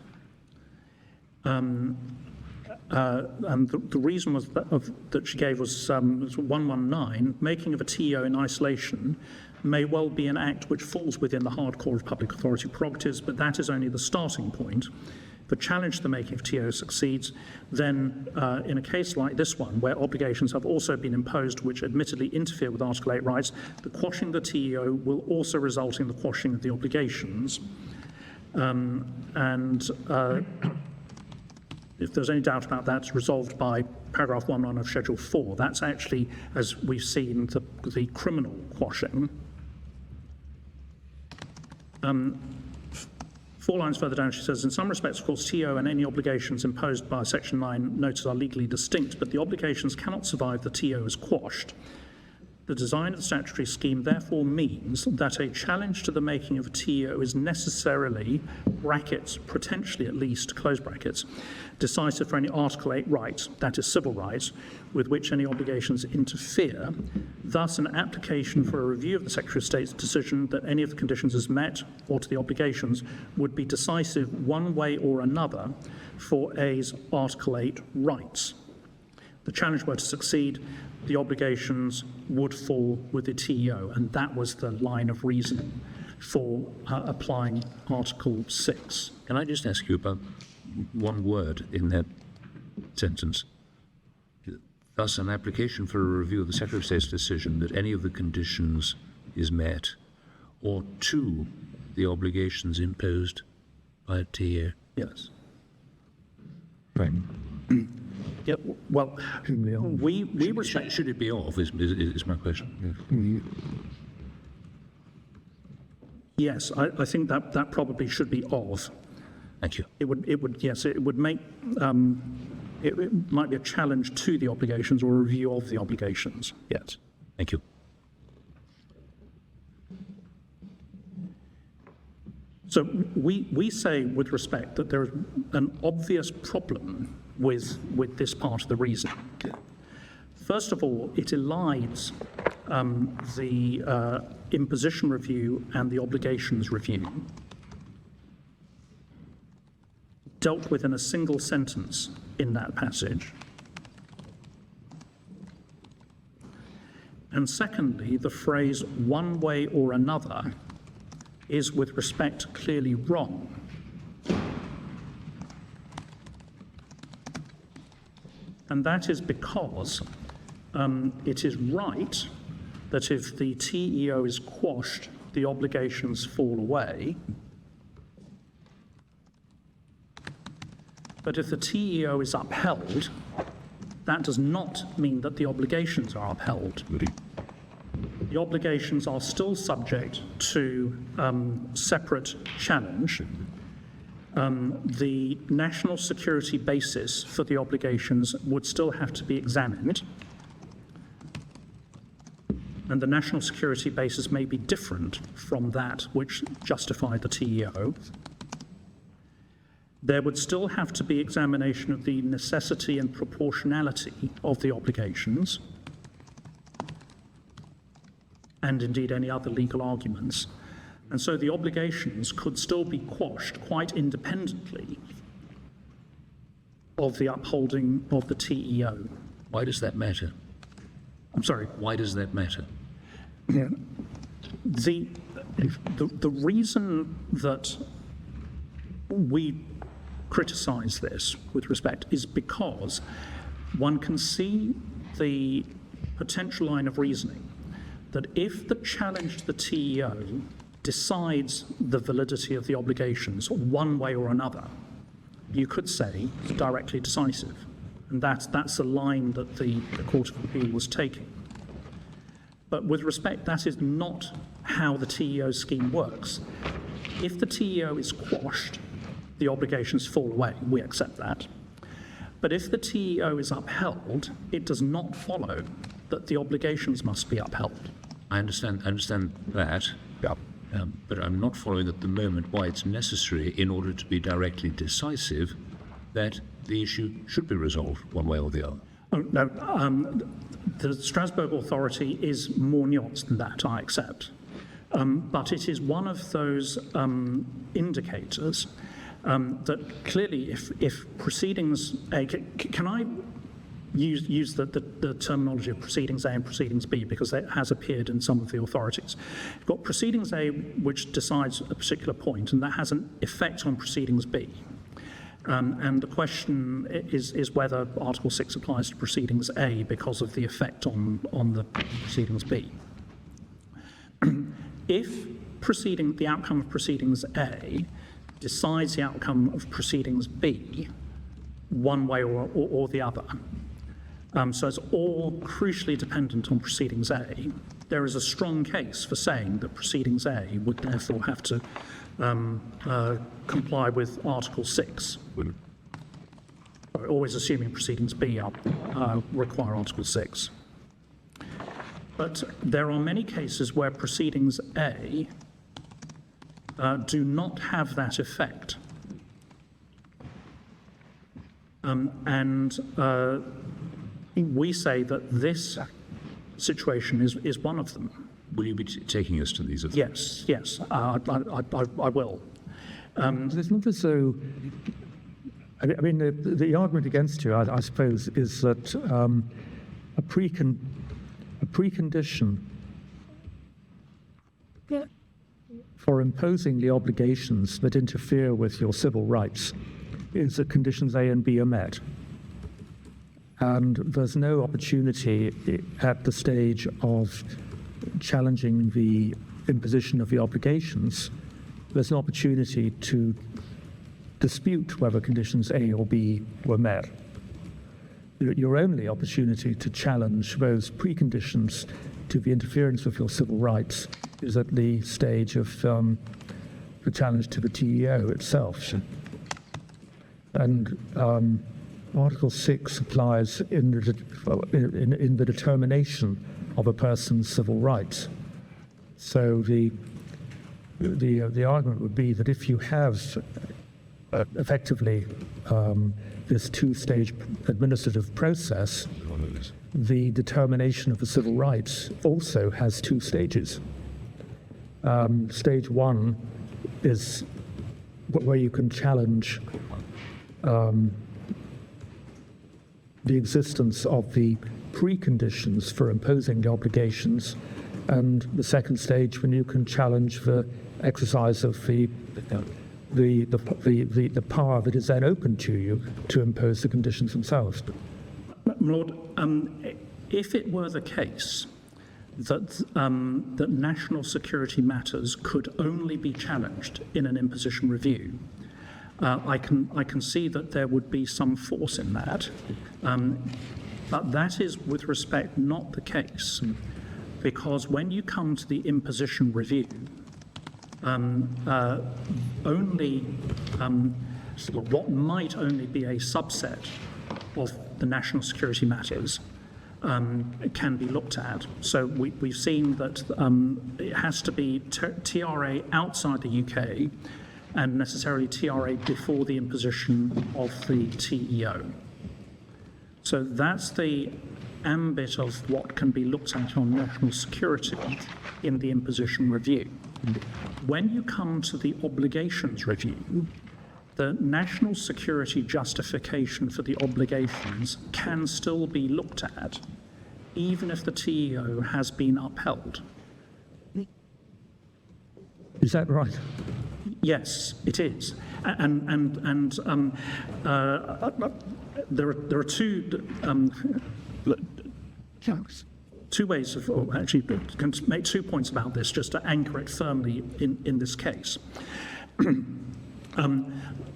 And the reason was that she gave was 119, making of a TEO in isolation may well be an act which falls within the hardcore of public authority prerogatives, but that is only the starting point. If a challenge to the making of TEO succeeds, then in a case like this one, where obligations have also been imposed which admittedly interfere with Article 8 rights, the quashing of the TEO will also result in the quashing of the obligations. If there's any doubt about that, it's resolved by paragraph 1.1 of Schedule 4. That's actually, as we've seen, the criminal quashing. 4 lines further down, she says, in some respects, of course, TEO and any obligations imposed by Section 9 notice are legally distinct, but the obligations cannot survive the TEO as quashed. The design of the statutory scheme therefore means that a challenge to the making of a TEO is necessarily, brackets, potentially at least, close brackets, decisive for any Article 8 right, that is civil rights, with which any obligations interfere. Thus, an application for a review of the Secretary of State's decision that any of the conditions is met or to the obligations would be decisive one way or another for A's Article 8 rights. The challenge were to succeed, the obligations would fall with the TEO, and that was the line of reasoning for applying Article 6. Can I just ask you about one word in that sentence? Thus, an application for a review of the Secretary of State's decision that any of the conditions is met, or to the obligations imposed by a TEO. Yes. Right. Yep. Well, we respect. Should it be off, is my question. Yes, I think that probably should be of. Thank you. It would make, it might be a challenge to the obligations or a review of the obligations. Yes. Thank you. So we say with respect that there is an obvious problem with this part of the reasoning. First of all, it elides the imposition review and the obligations review, dealt with in a single sentence in that passage. And secondly, the phrase one way or another is with respect clearly wrong. And that is because it is right that if the TEO is quashed, the obligations fall away. But if the TEO is upheld, that does not mean that the obligations are upheld. The obligations are still subject to separate challenge. The national security basis for the obligations would still have to be examined. And the national security basis may be different from that which justified the TEO. There would still have to be examination of the necessity and proportionality of the obligations, and indeed any other legal arguments. And so the obligations could still be quashed quite independently of the upholding of the TEO. Why does that matter? I'm sorry. Why does that matter? The reason that we criticize this with respect is because one can see the potential line of reasoning that if the challenge to the TEO decides the validity of the obligations one way or another, you could say directly decisive. And that's the line that the Court of Appeal was taking. But with respect, that is not how the TEO scheme works. If the TEO is quashed, the obligations fall away. We accept that. But if the TEO is upheld, it does not follow that the obligations must be upheld. I understand that. Yeah. But I'm not following at the moment why it's necessary, in order to be directly decisive, that the issue should be resolved one way or the other. Oh, no, the Strasbourg Authority is more nuanced than that, I accept. But it is one of those indicators that clearly if proceedings A, can I use the terminology of proceedings A and proceedings B because it has appeared in some of the authorities. You've got proceedings A which decides a particular point and that has an effect on proceedings B. And the question is whether Article 6 applies to proceedings A because of the effect on the proceedings B. If the outcome of proceedings A decides the outcome of proceedings B, one way or the other, so it's all crucially dependent on proceedings A, there is a strong case for saying that proceedings A would therefore have to comply with Article 6. Always assuming proceedings B require Article 6. But there are many cases where proceedings A do not have that effect. We say that this situation is one of them. Will you be taking us to these? Yes, I will. There's not as though. I mean, the argument against you, I suppose, is that a precondition for imposing the obligations that interfere with your civil rights is that conditions A and B are met. And there's no opportunity at the stage of challenging the imposition of the obligations. There's an opportunity to dispute whether conditions A or B were met. Your only opportunity to challenge those preconditions to the interference with your civil rights is at the stage of the challenge to the TEO itself. And Article 6 applies in the determination of a person's civil rights. So the argument would be that if you have effectively this two-stage administrative process, the determination of the civil rights also has two stages. Stage one is where you can challenge the existence of the preconditions for imposing the obligations, and the second stage when you can challenge the exercise of the power that is then open to you to impose the conditions themselves. Lord, if it were the case that that national security matters could only be challenged in an imposition review, I can see that there would be some force in that, but that is, with respect, not the case, because when you come to the imposition review, only what might only be a subset of the national security matters can be looked at. So we've seen that it has to be TRA outside the UK and necessarily TRA before the imposition of the TEO. So that's the ambit of what can be looked at on national security in the imposition review. When you come to the obligations review, the national security justification for the obligations can still be looked at, even if the TEO has been upheld. Is that right? Yes, it is, and there are two ways of, or actually, can make 2 points about this just to anchor it firmly in this case.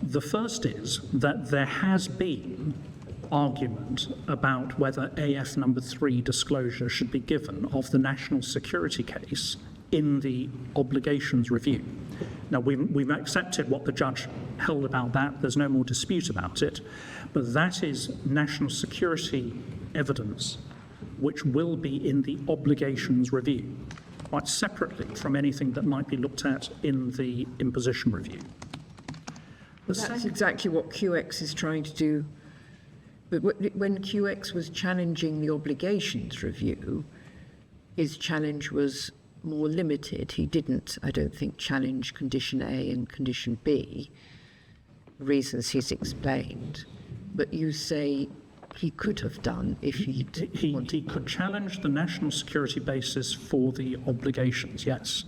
The first is that there has been argument about whether AF number 3 disclosure should be given of the national security case in the obligations review. Now, we've accepted what the judge held about that. There's no more dispute about it. But that is national security evidence which will be in the obligations review, quite separately from anything that might be looked at in the imposition review. That's exactly what QX is trying to do. But when QX was challenging the obligations review, his challenge was more limited. He didn't, I don't think, challenge condition A and condition B. reasons he's explained, but you say he could have done if he'd wanted. He could challenge the national security basis for the obligations, yes.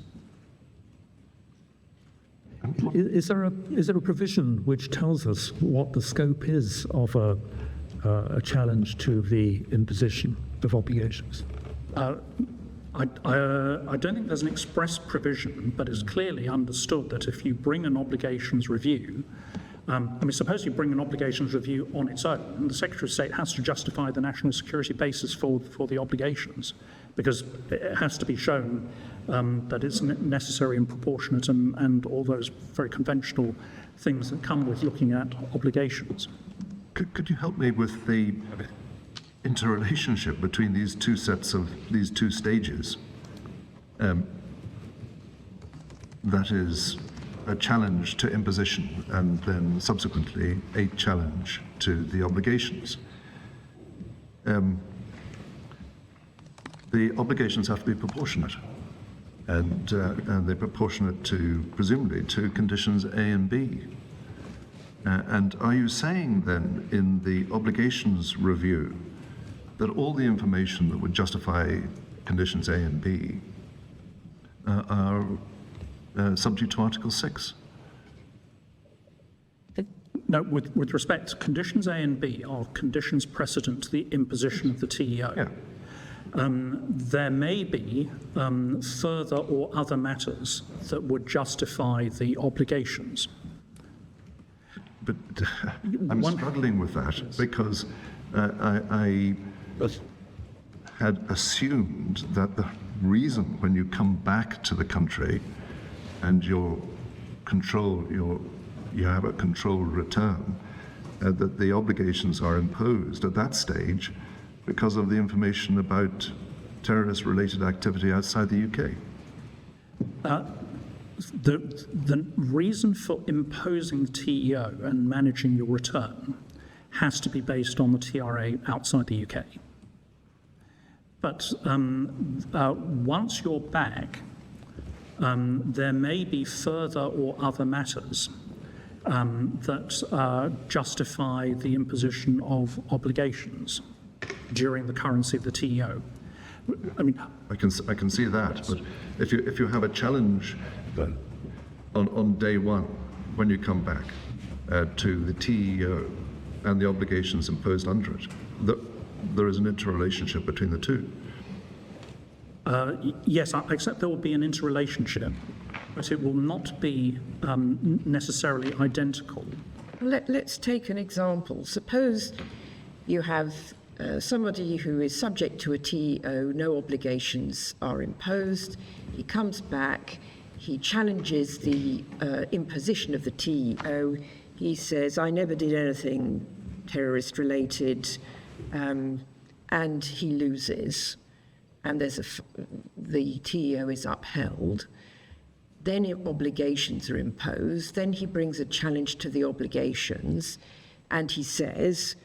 Is there a provision which tells us what the scope is of a challenge to the imposition of obligations? I don't think there's an express provision, but it's clearly understood that if you bring an obligations review, suppose you bring an obligations review on its own, the Secretary of State has to justify the national security basis for the obligations, because it has to be shown that it's necessary and proportionate and all those very conventional things that come with looking at obligations. Could you help me with the interrelationship between these two stages? That is a challenge to imposition and then subsequently a challenge to the obligations. The obligations have to be proportionate, and they're proportionate to, presumably, to conditions A and B. And are you saying then in the obligations review that all the information that would justify conditions A and B are subject to Article 6? No, with respect, conditions A and B are conditions precedent to the imposition of the TEO. Yeah. There may be further or other matters that would justify the obligations. But I'm struggling with that because I had assumed that the reason when you come back to the country and you have a controlled return, that the obligations are imposed at that stage because of the information about terrorist-related activity outside the UK. The reason for imposing TEO and managing your return has to be based on the TRA outside the UK. But once you're back, there may be further or other matters that justify the imposition of obligations during the currency of the TEO. I can see that, but if you have a challenge on day one when you come back to the TEO and the obligations imposed under it, there is an interrelationship between the two. Yes, I accept there will be an interrelationship, but it will not be necessarily identical. Let's take an example. Suppose you have somebody who is subject to a TEO, no obligations are imposed. He comes back, he challenges the imposition of the TEO. He says, I never did anything terrorist related, and he loses. And the TEO is upheld. Then obligations are imposed. Then he brings a challenge to the obligations, and he says,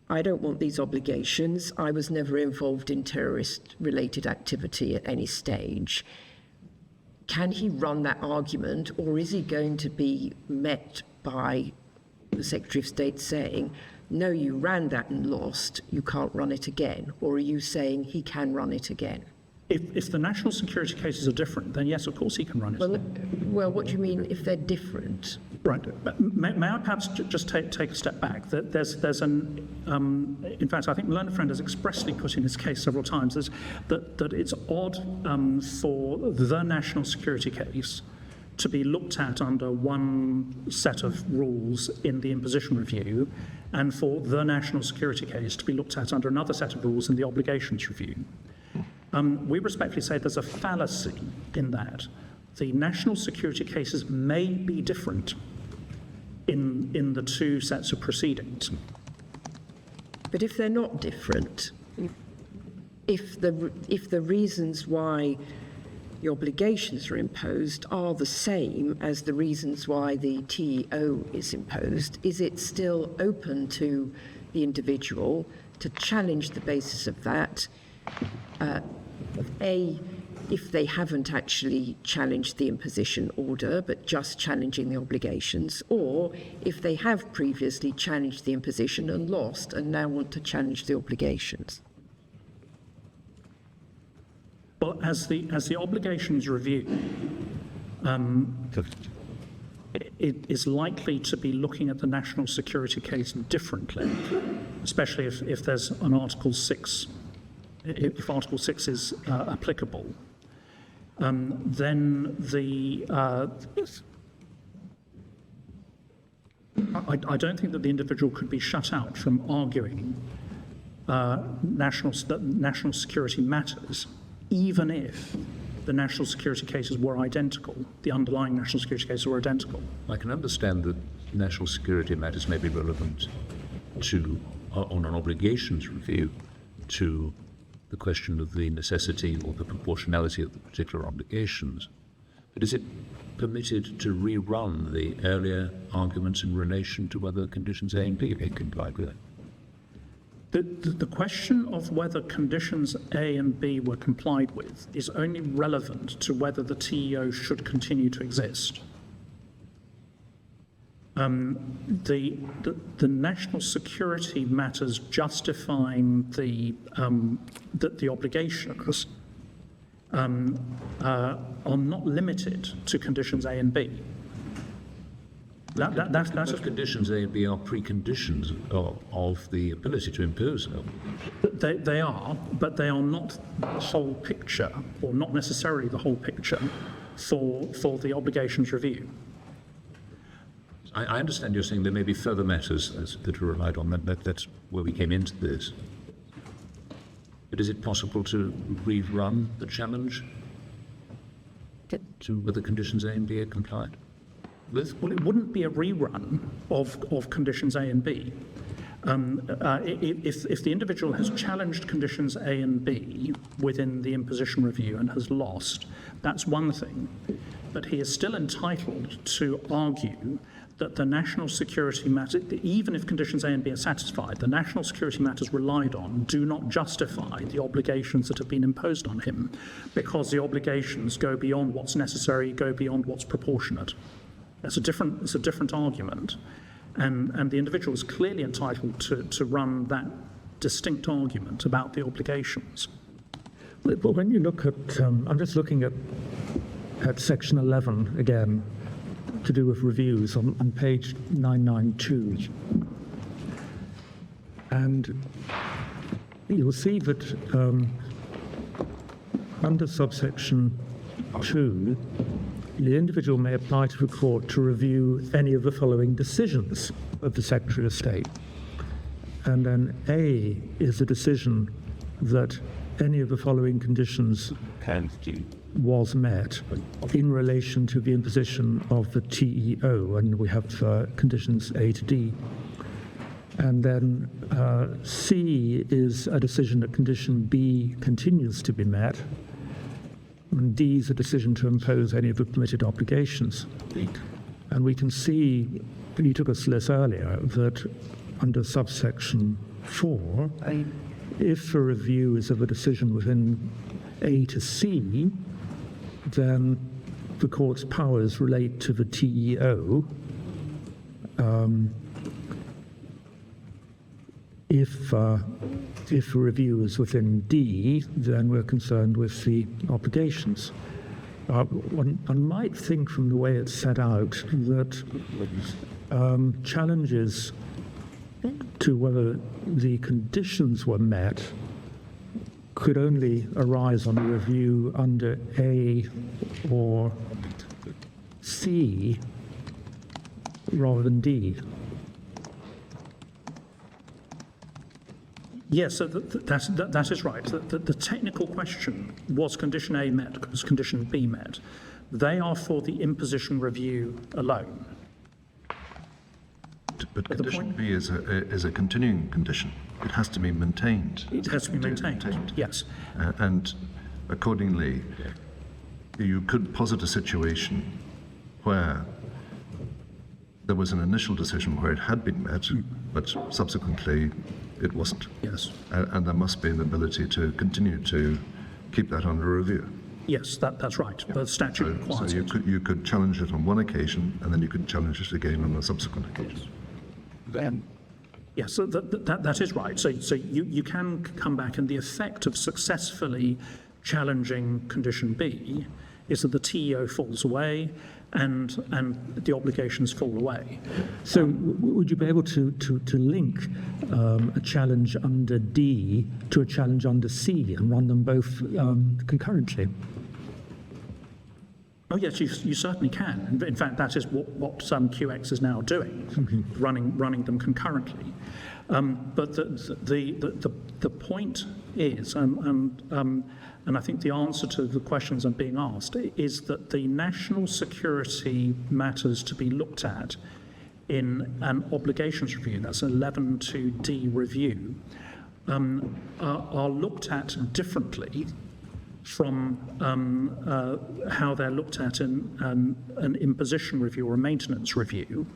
I don't want these obligations. I was never involved in terrorist-related activity at any stage. Can he run that argument, or is he going to be met by the Secretary of State saying, no, you ran that and lost, you can't run it again? Or are you saying he can run it again? If the national security cases are different, then yes, of course he can run it. Well, what do you mean if they're different? Right. But may I perhaps just take a step back? That there's an in fact, I think Learned Friend has expressly put in his case several times that it's odd for the national security case to be looked at under one set of rules in the imposition review, and for the national security case to be looked at under another set of rules in the obligations review. We respectfully say there's a fallacy in that. The national security cases may be different in the two sets of proceedings. But if they're not different, if the reasons why the obligations are imposed are the same as the reasons why the TEO is imposed, is it still open to the individual to challenge the basis of that? if they haven't actually challenged the imposition order but just challenging the obligations, or if they have previously challenged the imposition and lost and now want to challenge the obligations. Well, as the obligations review, it is likely to be looking at the national security case differently, especially if there's an Article 6, if Article 6 is applicable. Then I don't think that the individual could be shut out from arguing national security matters, even if the national security cases were identical, the underlying national security cases were identical. I can understand that national security matters may be relevant to, on an obligations review, to the question of the necessity or the proportionality of the particular obligations. But is it permitted to rerun the earlier arguments in relation to whether conditions A and B are complied with? The question of whether conditions A and B were complied with is only relevant to whether the TEO should continue to exist. The national security matters justifying the obligations are not limited to conditions A and B. That's But conditions A and B are preconditions of the ability to impose them. They are, but they are not the whole picture, or not necessarily the whole picture, for the obligations review. I understand you're saying there may be further matters that are relied on. That's where we came into this. But is it possible to rerun the challenge to whether conditions A and B are complied with? Well, it wouldn't be a rerun of conditions A and B. If the individual has challenged conditions A and B within the imposition review and has lost, that's one thing. But he is still entitled to argue that the national security matter, even if conditions A and B are satisfied, the national security matters relied on do not justify the obligations that have been imposed on him, because the obligations go beyond what's necessary, go beyond what's proportionate. It's a different argument, and the individual is clearly entitled to run that distinct argument about the obligations. But when you look at, I'm just looking at section 11 again, to do with reviews on page 992, and you'll see that under subsection 2, the individual may apply to the court to review any of the following decisions of the Secretary of State. And then A is a decision that any of the following conditions was met in relation to the imposition of the TEO, and we have conditions A to D. And then C is a decision that condition B continues to be met. And D is a decision to impose any of the permitted obligations. And we can see, you took us to this earlier, that under subsection 4, if a review is of a decision within A to C, then the court's powers relate to the TEO. If a review is within D, then we're concerned with the obligations. One might think from the way it's set out that challenges to whether the conditions were met could only arise on a review under A or C rather than D. Yes, so that is right. The technical question, was condition A met, was condition B met? They are for the imposition review alone. But condition B is a continuing condition. It has to be maintained. It has to be maintained, yes. And accordingly, you could posit a situation where there was an initial decision where it had been met, but subsequently it wasn't. Yes. And there must be an ability to continue to keep that under review. Yes, that's right. The statute requires So it. you could challenge it on one occasion, and then you could challenge it again on a subsequent occasion. Then, Yes, so that is right. So you can come back, and the effect of successfully challenging condition B is that the TEO falls away and the obligations fall away. So would you be able to link a challenge under D to a challenge under C and run them both concurrently? Oh yes, you certainly can. In fact, that is what some QX is now doing, running them concurrently. But the point is, and I think the answer to the questions I'm being asked is that the national security matters to be looked at in an obligations review, that's an 11.2D review, are looked at differently from how they're looked at in an imposition review or a maintenance review,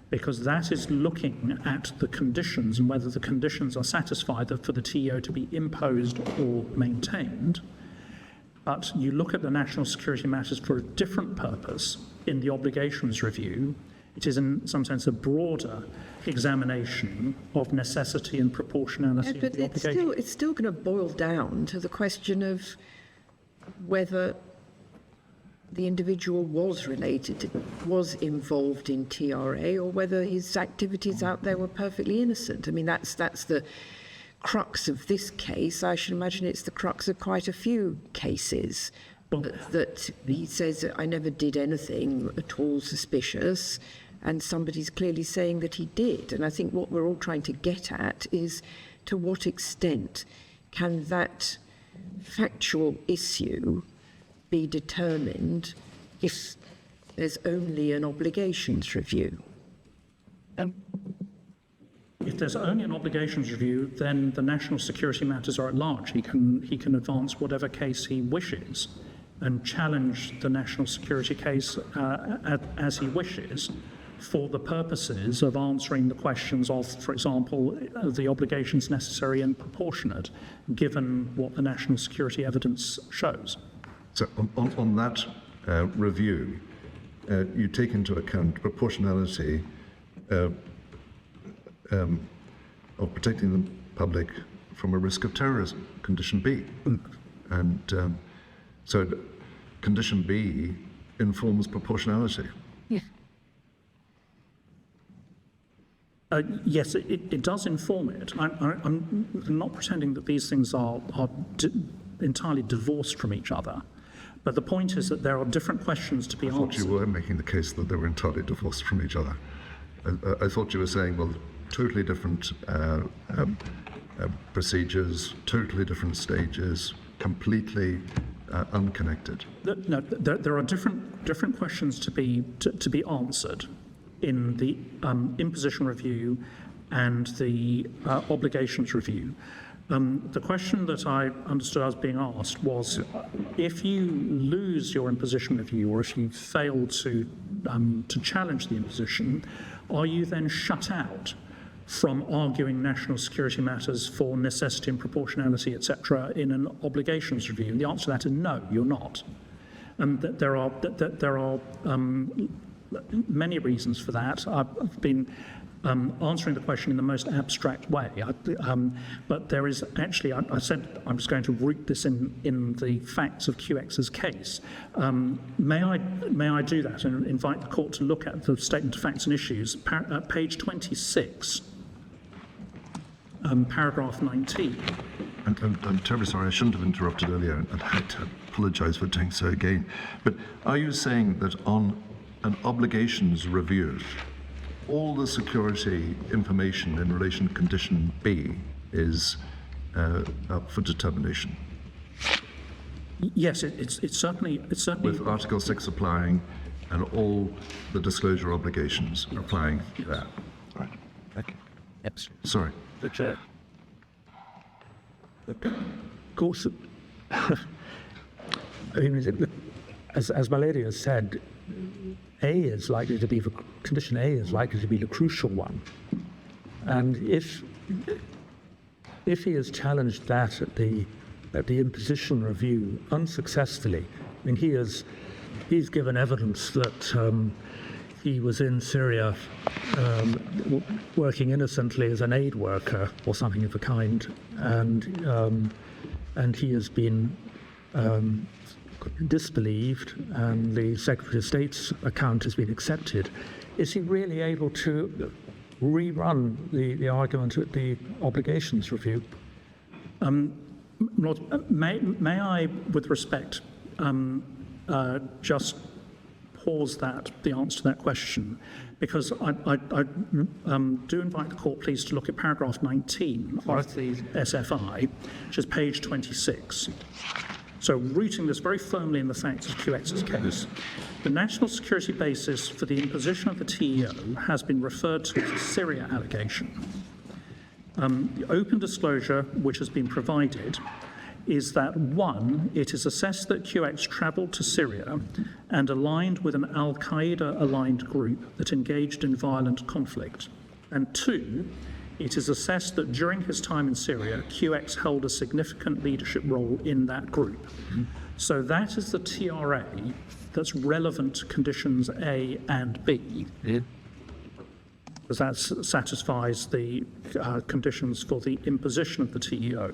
because that is looking at the conditions and whether the conditions are satisfied for the TEO to be imposed or maintained. But you look at the national security matters for a different purpose in the obligations review. It is in some sense a broader examination of necessity and proportionality But of the obligation. it's still going to boil down to the question of whether the individual was involved in TRA, or whether his activities out there were perfectly innocent. I mean, that's the crux of this case. I should imagine it's the crux of quite a few cases, that he says, I never did anything at all suspicious, and somebody's clearly saying that he did. And I think what we're all trying to get at is, to what extent can that factual issue be determined if there's only an obligations review? If there's only an obligations review, then the national security matters are at large. He can advance whatever case he wishes and challenge the national security case as he wishes, for the purposes of answering the questions of, for example, the obligations necessary and proportionate, given what the national security evidence shows. So on that review, you take into account proportionality of protecting the public from a risk of terrorism, condition B. And so condition B informs proportionality. Yes, it does inform it. I'm not pretending that these things are entirely divorced from each other. But the point is that there are different questions to be answered. I thought you were making the case that they were entirely divorced from each other. I thought you were saying, well, totally different procedures, totally different stages, completely unconnected. No, there are different questions to be answered in the imposition review and the obligations review. The question that I understood I was being asked was, if you lose your imposition review, or if you fail to challenge the imposition, are you then shut out from arguing national security matters for necessity and proportionality, etc., in an obligations review? And the answer to that is no, you're not. And there are many reasons for that. I've been answering the question in the most abstract way, but there is actually, I said I was going to root this in the facts of QX's case. May I do that and invite the court to look at the statement of facts and issues, page 26, paragraph 19. I'm terribly sorry, I shouldn't have interrupted earlier, and I had to apologise for doing so again. But are you saying that on an obligations review, all the security information in relation to condition B is up for determination? Yes, it's certainly. With Article 6 applying and all the disclosure obligations applying there. right. Okay. Absolutely. Sorry. The chair. Of course, I mean, as Valeria said, condition A is likely to be the crucial one. And if he has challenged that at the at the imposition review unsuccessfully. I mean, he's given evidence that he was in Syria working innocently as an aid worker or something of the kind, and he has been disbelieved, and the Secretary of State's account has been accepted. Is he really able to rerun the argument at the obligations review? Lord, may I, with respect, just pause the answer to that question, because I do invite the court please to look at paragraph 19 of the SFI, which is page 26. So rooting this very firmly in the facts of QX's case, the national security basis for the imposition of the TEO has been referred to as a Syria allegation. The open disclosure which has been provided is that, one, it is assessed that QX travelled to Syria and aligned with an al-Qaeda-aligned group that engaged in violent conflict. And two, it is assessed that during his time in Syria, QX held a significant leadership role in that group. So that is the TRA that's relevant to conditions A and B. Because that satisfies the conditions for the imposition of the TEO.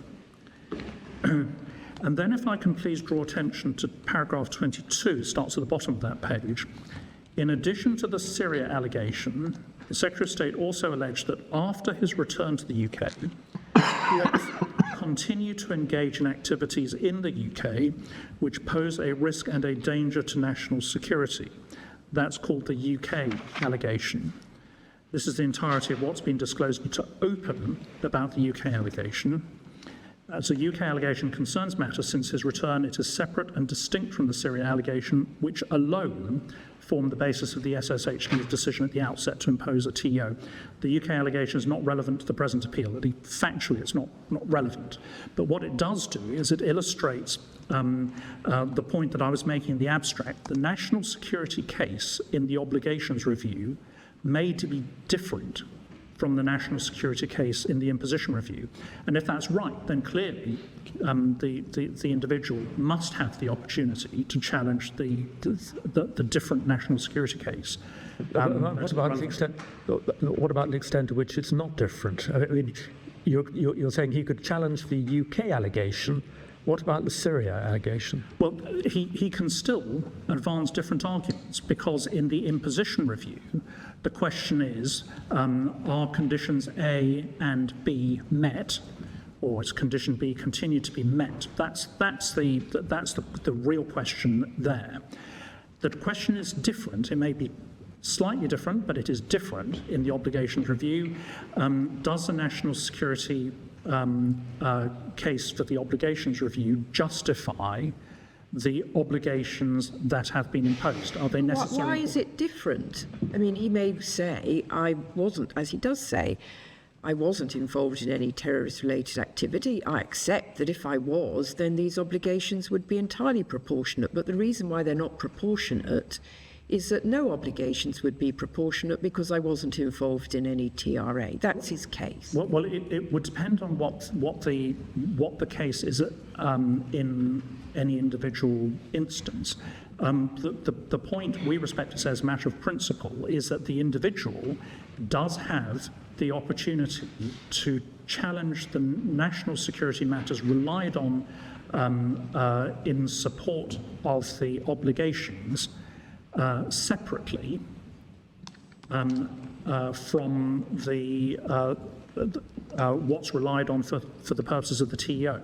And then if I can please draw attention to paragraph 22, starts at the bottom of that page. In addition to the Syria allegation, the Secretary of State also alleged that after his return to the UK, QX continued to engage in activities in the UK which pose a risk and a danger to national security. That's called the UK allegation. This is the entirety of what's been disclosed to open about the UK allegation. As a UK allegation concerns matters since his return, it is separate and distinct from the Syria allegation, which alone formed the basis of the SSHD's decision at the outset to impose a TEO. The UK allegation is not relevant to the present appeal. Factually, it's not relevant. But what it does do is it illustrates the point that I was making in the abstract. The national security case in the obligations review made to be different from the national security case in the imposition review. And if that's right, then clearly the individual must have the opportunity to challenge the different national security case. What about the extent to which it's not different? I mean, you're saying he could challenge the UK allegation. What about the Syria allegation? Well, he can still advance different arguments, because in the imposition review, the question is, are conditions A and B met, or is condition B continue to be met? That's the real question there. The question is different. It may be slightly different, but it is different in the obligations review. Does the national security case for the obligations review justify the obligations that have been imposed? Are they necessary? Why is it different? I mean, he may say, I wasn't, as he does say, I wasn't involved in any terrorist-related activity. I accept that if I was, then these obligations would be entirely proportionate. But the reason why they're not proportionate is that no obligations would be proportionate because I wasn't involved in any TRA. That's his case. Well, it would depend on what the case is in any individual instance. The point we respect to say as a matter of principle is that the individual does have the opportunity to challenge the national security matters relied on in support of the obligations separately from what's relied on for the purposes of the TEO.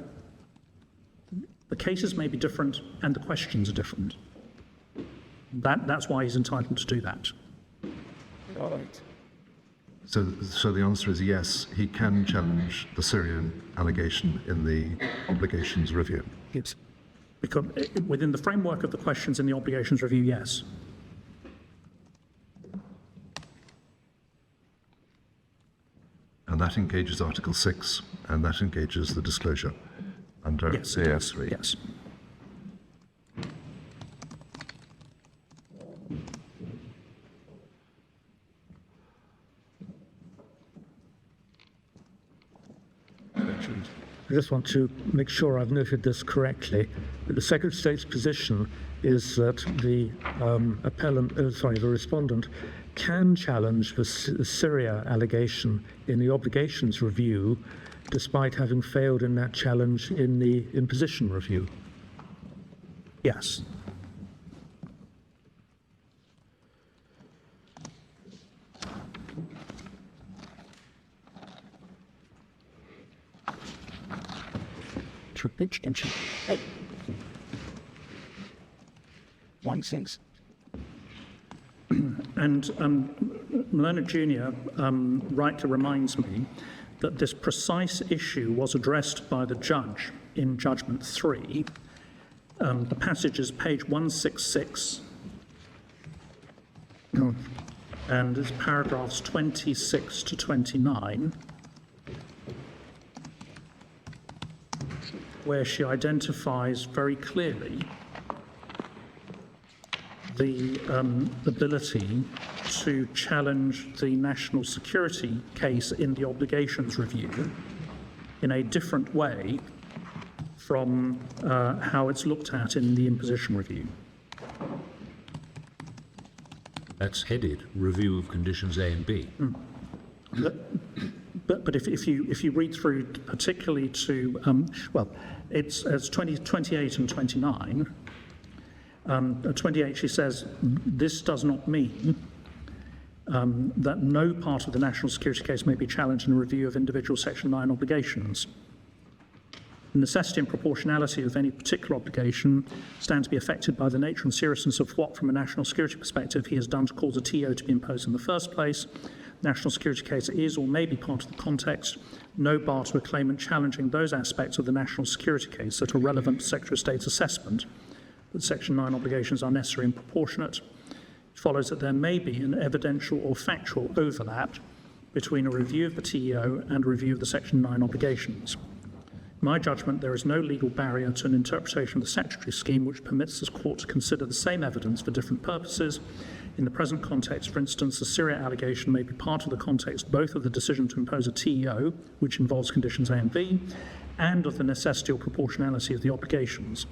The cases may be different and the questions are different. That's why he's entitled to do that. All right. So the answer is yes, he can challenge the Syrian allegation in the obligations review. Yes. Because within the framework of the questions in the obligations review, yes. And that engages Article 6, and that engages the disclosure under Yes. AS3. Yes. just want to make sure I've noted this correctly. The Secretary of State's position is that the the respondent can challenge the Syria allegation in the obligations review, despite having failed in that challenge in the imposition review. Yes. One six. And Leonard Jr. Rightly reminds me that this precise issue was addressed by the judge in Judgment 3. The passage is page 166, and it's paragraphs 26 to 29, where she identifies very clearly the ability to challenge the national security case in the obligations review in a different way from how it's looked at in the imposition review. That's headed Review of Conditions A and B. But if you read through particularly to, it's 28 and 29. At 28, she says, this does not mean that no part of the national security case may be challenged in a review of individual Section 9 obligations. The necessity and proportionality of any particular obligation stand to be affected by the nature and seriousness of what, from a national security perspective, he has done to cause a TO to be imposed in the first place. National security case is or may be part of the context. No bar to a claimant challenging those aspects of the national security case that are relevant to Secretary of State's assessment that Section 9 obligations are necessary and proportionate. It follows that there may be an evidential or factual overlap between a review of the TEO and a review of the Section 9 obligations. In my judgment, there is no legal barrier to an interpretation of the statutory scheme which permits this court to consider the same evidence for different purposes. In the present context, for instance, the Syria allegation may be part of the context both of the decision to impose a TEO, which involves conditions A and B, and of the necessity or proportionality of the obligations.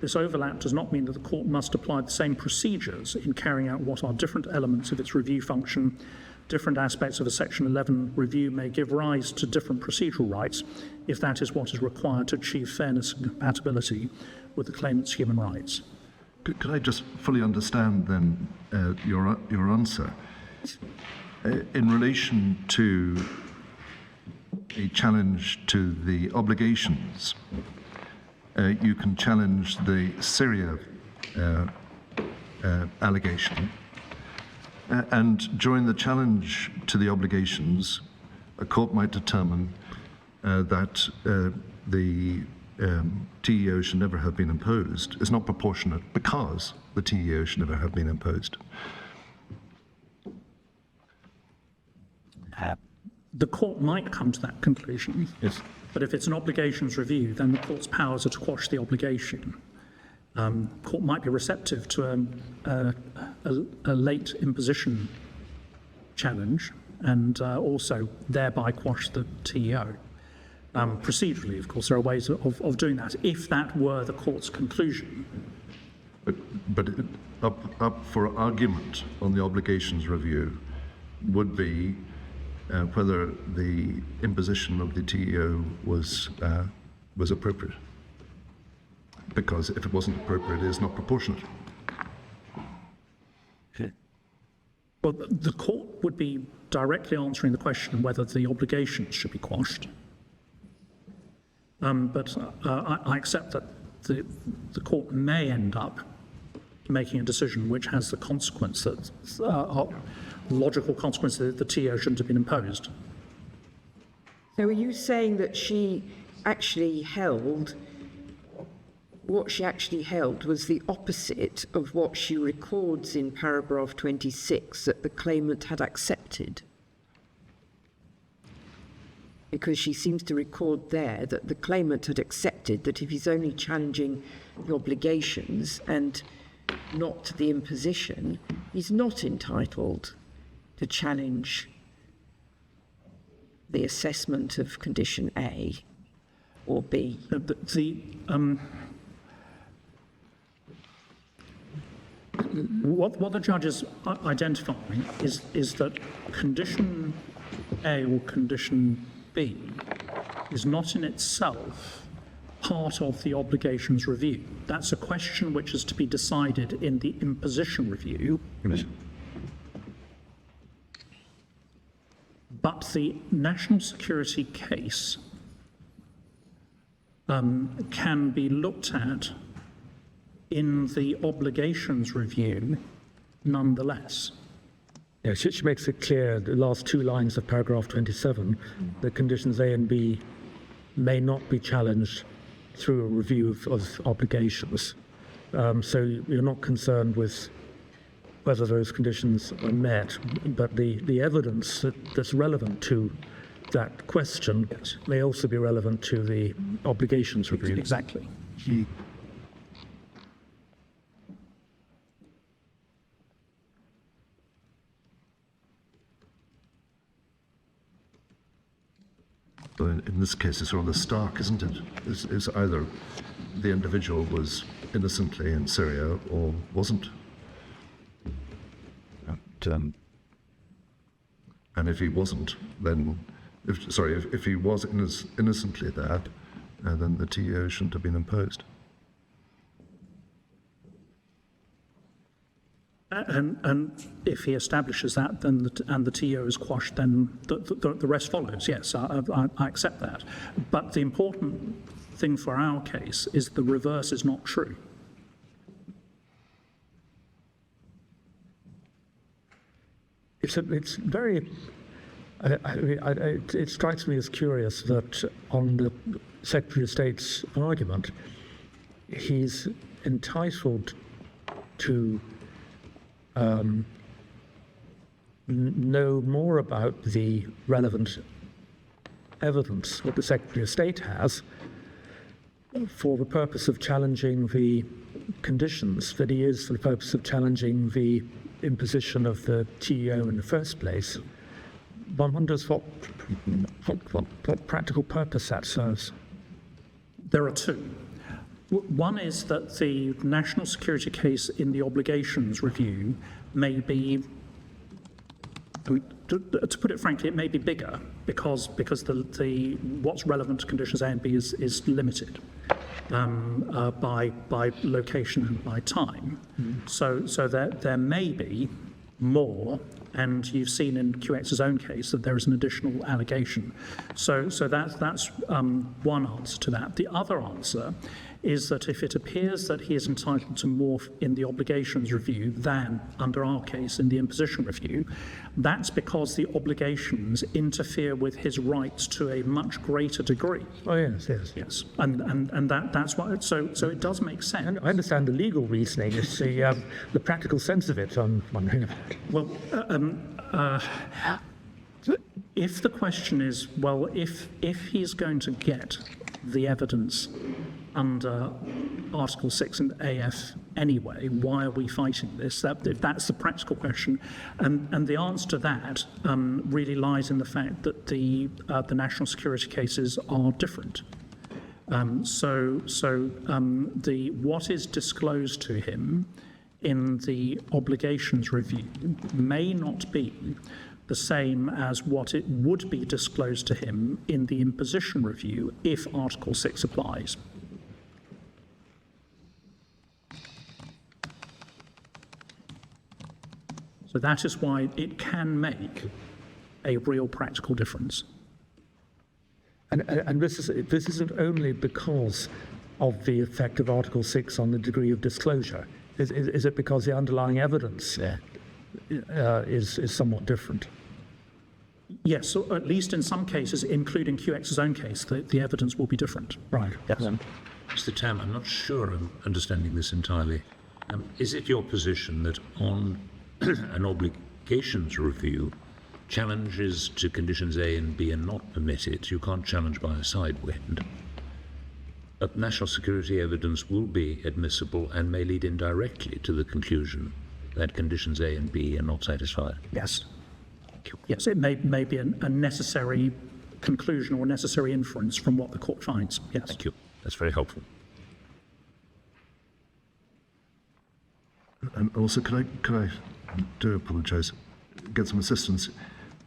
This overlap does not mean that the court must apply the same procedures in carrying out what are different elements of its review function. Different aspects of a Section 11 review may give rise to different procedural rights if that is what is required to achieve fairness and compatibility with the claimant's human rights. Could I just fully understand then your answer? In relation to a challenge to the obligations, you can challenge the Syria allegation, and during the challenge to the obligations, a court might determine that the TEO should never have been imposed is not proportionate because the TEO should never have been imposed. The court might come to that conclusion, Yes. but if it's an obligations review, then the court's powers are to quash the obligation. Court might be receptive to a late imposition challenge and also thereby quash the TEO. Procedurally, of course, there are ways of doing that, if that were the court's conclusion. But up for argument on the obligations review would be whether the imposition of the TEO was appropriate. Because if it wasn't appropriate, it is not proportionate. Well, the court would be directly answering the question whether the obligations should be quashed. But I accept that the court may end up making a decision which has the consequence that logical consequence that the TO shouldn't have been imposed. So are you saying that she actually held, what she actually held was the opposite of what she records in paragraph 26 that the claimant had accepted? Because she seems to record there that the claimant had accepted that if he's only challenging the obligations and not the imposition, he's not entitled to challenge the assessment of condition A. or B? What the judge is identifying is that condition A or condition B is not in itself part of the obligations review. That's a question which is to be decided in the imposition review. But the national security case can be looked at in the obligations review nonetheless. Yeah, she makes it clear, the last two lines of paragraph 27, that conditions A and B may not be challenged through a review of obligations. So you're not concerned with whether those conditions are met, but the evidence that's relevant to that question may also be relevant to the obligations review. Exactly. So in this case, it's rather stark, isn't it? It's either the individual was innocently in Syria or wasn't. And if he wasn't, then, if he was innocently there, then the TO shouldn't have been imposed. And if he establishes that, then the TO is quashed, then the rest follows. Yes, I accept that. But the important thing for our case is the reverse is not true. It's very. It strikes me as curious that on the Secretary of State's argument, he's entitled to know more about the relevant evidence that the Secretary of State has for the purpose of challenging the conditions that he is for the purpose of challenging the imposition of the TEO in the first place. One wonders what practical purpose that serves. There are two. One is that the national security case in the obligations review may be, to put it frankly, it may be bigger because the what's relevant to conditions A and B is limited by location and by time. So there may be more, and you've seen in QX's own case that there is an additional allegation. So that's one answer to that. The other answer is that if it appears that he is entitled to more in the obligations review than, under our case, in the imposition review, that's because the obligations interfere with his rights to a much greater degree. Oh, yes. Yes, and that's why. So it does make sense. I understand the legal reasoning. It's the practical sense of it. I'm wondering about. Well, if the question is, well, if he's going to get the evidence under Article 6 and AF anyway, why are we fighting this? If that's the practical question. And the answer to that really lies in the fact that the national security cases are different. What is disclosed to him in the obligations review may not be the same as what it would be disclosed to him in the imposition review if Article 6 applies. So that is why it can make a real practical difference. And this isn't only because of the effect of Article 6 on the degree of disclosure. Is it because the underlying evidence is somewhat different? Yes, so at least in some cases, including QX's own case, the evidence will be different. Right. Yes. Mr. Tam, I'm not sure I'm understanding this entirely. Is it your position that on an obligations review, challenges to conditions A and B are not permitted? You can't challenge by a side wind. But national security evidence will be admissible and may lead indirectly to the conclusion that conditions A and B are not satisfied. Yes. Yes, it may be a necessary conclusion or necessary inference from what the court finds. Yes. Thank you. That's very helpful. And also, could I do apologise, get some assistance?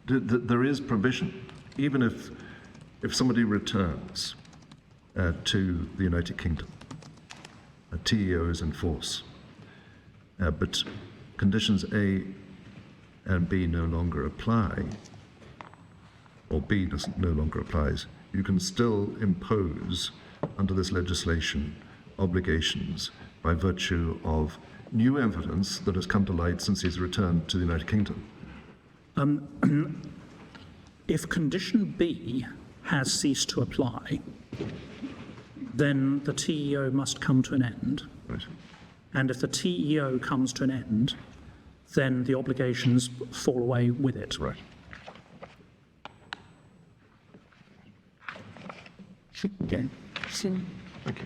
There is provision, even if somebody returns to the United Kingdom, a TEO is in force, but conditions A and B no longer apply, or B no longer applies, you can still impose, under this legislation, obligations by virtue of new evidence that has come to light since he's returned to the United Kingdom. If condition B has ceased to apply, then the TEO must come to an end. Right. And if the TEO comes to an end, then the obligations fall away with it. Right. Okay. Thank you.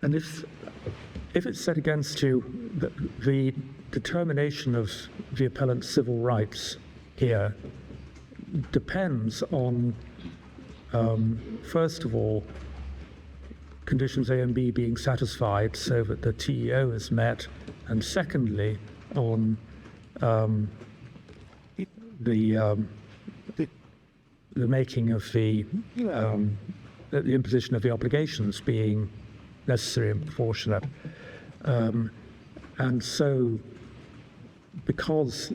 And if it's set against you, the determination of the appellant's civil rights here depends on, first of all, conditions A and B being satisfied so that the TEO is met, and secondly, on the making of the imposition of the obligations being necessary and proportionate. And so, because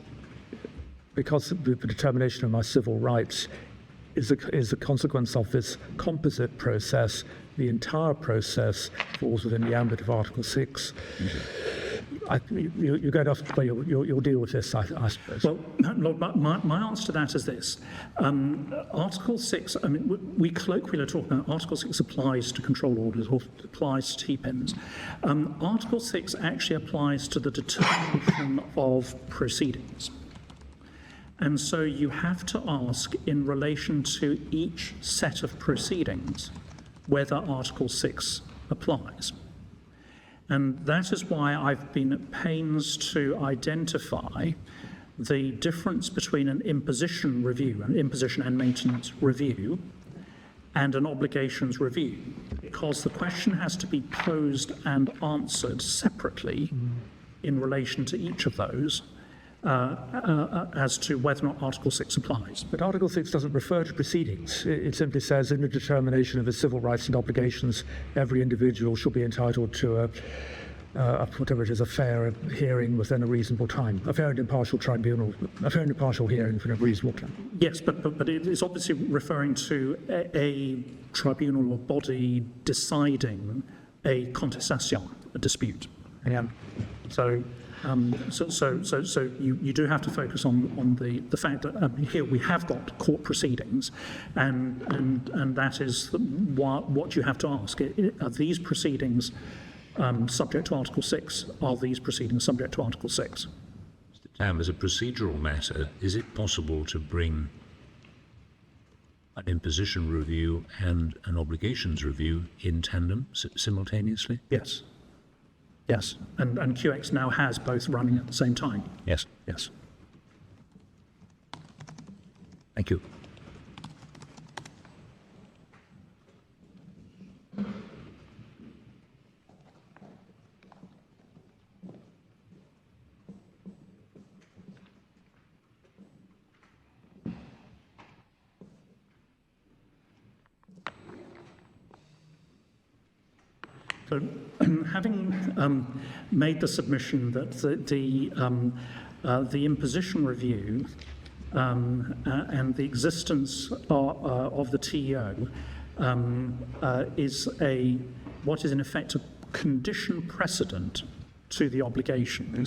the determination of my civil rights is a consequence of this composite process, the entire process falls within the ambit of Article 6. You're going off, but you'll deal with this, I suppose. Well, Lord, my answer to that is this. Article 6, I mean, we colloquially talk about Article 6 applies to control orders or applies to T-pins. Article 6 actually applies to the determination of proceedings. And so you have to ask, in relation to each set of proceedings, whether Article 6 applies. And that is why I've been at pains to identify the difference between an imposition review, an imposition and maintenance review, and an obligations review, because the question has to be posed and answered separately in relation to each of those as to whether or not Article 6 applies. But Article 6 doesn't refer to proceedings. It simply says, in the determination of his civil rights and obligations, every individual shall be entitled to whatever it is, a fair hearing within a reasonable time, a fair and impartial tribunal, a fair and impartial hearing within a reasonable time. Yes, but it is obviously referring to a tribunal or body deciding a contestation, a dispute. Yeah. So you do have to focus on the fact that here we have got court proceedings, and that is what you have to ask. Are these proceedings subject to Article 6? Are these proceedings subject to Article 6? Mr. Tam, as a procedural matter, is it possible to bring an imposition review and an obligations review in tandem simultaneously? Yes. Yes, and QX now has both running at the same time. Yes. Yes. Thank you. So, having made the submission that the imposition review and the existence of the TEO is what is in effect a condition precedent to the obligation,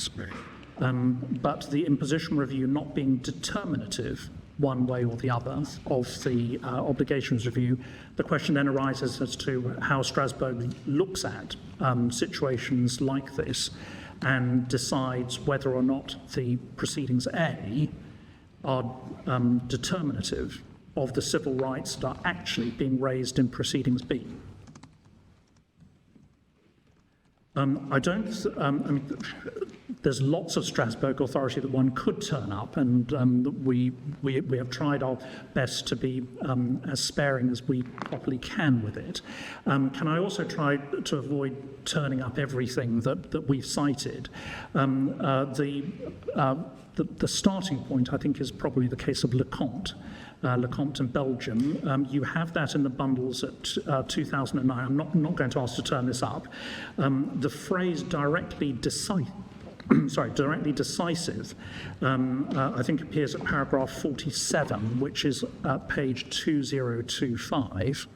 but the imposition review not being determinative one way or the other of the obligations review, the question then arises as to how Strasbourg looks at situations like this and decides whether or not the proceedings A are determinative of the civil rights that are actually being raised in proceedings B. I don't. I mean, there's lots of Strasbourg authority that one could turn up, and we have tried our best to be as sparing as we properly can with it. Can I also try to avoid turning up everything that we've cited? The starting point, I think, is probably the case of Lecomte. Lecomte in Belgium. You have that in the bundles at 2009. I'm not going to ask to turn this up. The phrase directly decisive, I think appears at paragraph 47, which is at page 2025.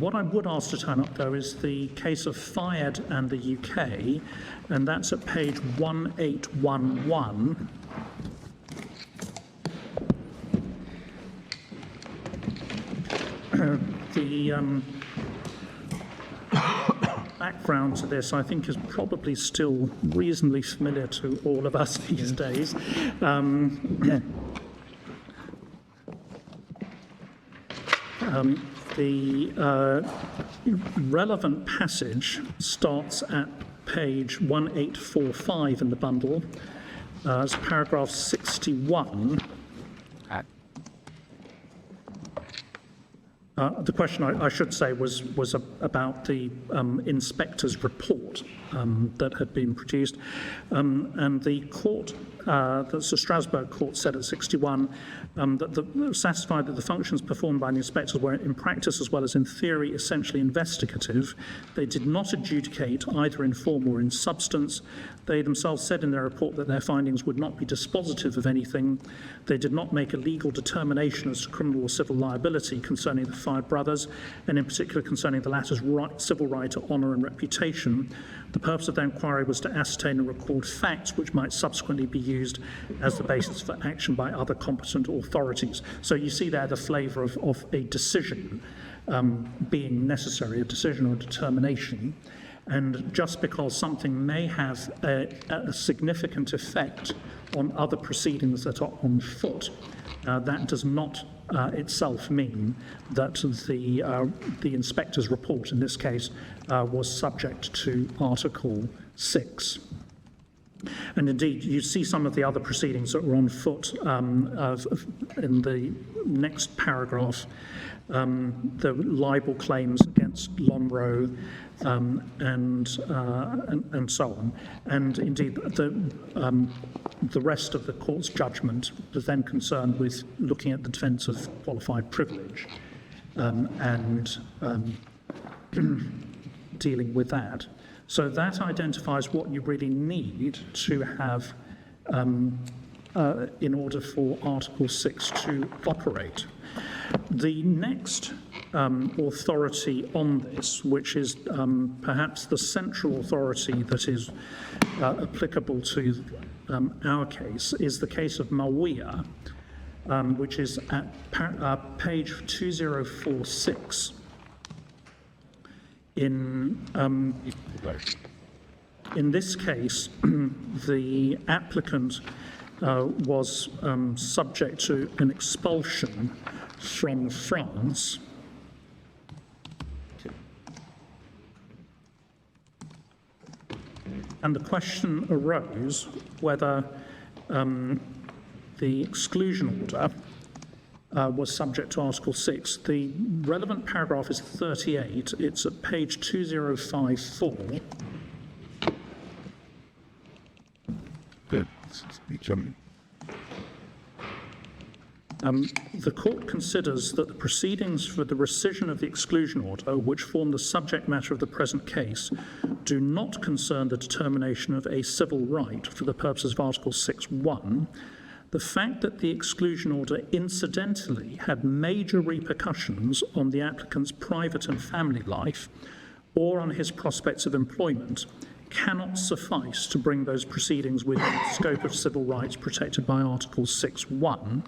What I would ask to turn up, though, is the case of Fayed and the UK, and that's at page 1811. The background to this, I think, is probably still reasonably familiar to all of us these days. The relevant passage starts at page 1845 in the bundle. It's paragraph 61. The question, I should say, was about the inspector's report that had been produced. And the court, the Strasbourg court, said at 61 that satisfied that the functions performed by the inspectors were in practice as well as in theory essentially investigative. They did not adjudicate either in form or in substance. They themselves said in their report that their findings would not be dispositive of anything. They did not make a legal determination as to criminal or civil liability concerning the five brothers, and in particular concerning the latter's civil right to honour and reputation. The purpose of their inquiry was to ascertain and record facts which might subsequently be used as the basis for action by other competent authorities. So you see there the flavour of a decision being necessary, a decision or a determination. And just because something may have a significant effect on other proceedings that are on foot, that does not itself mean that the inspector's report in this case was subject to Article 6. And indeed, you see some of the other proceedings that were on foot in the next paragraph. The libel claims against Lonro and so on. And indeed, the rest of the court's judgment was then concerned with looking at the defence of qualified privilege and dealing with that. So that identifies what you really need to have in order for Article 6 to operate. The next authority on this, which is perhaps the central authority that is applicable to our case, is the case of Mawia, which is at page 2046. In this case, the applicant was subject to an expulsion from France. And the question arose whether the exclusion order was subject to Article 6. The relevant paragraph is 38. It's at page 2054. The court considers that the proceedings for the rescission of the exclusion order, which form the subject matter of the present case, do not concern the determination of a civil right for the purposes of Article 6.1. The fact that the exclusion order incidentally had major repercussions on the applicant's private and family life or on his prospects of employment cannot suffice to bring those proceedings within the scope of civil rights protected by Article 6.1.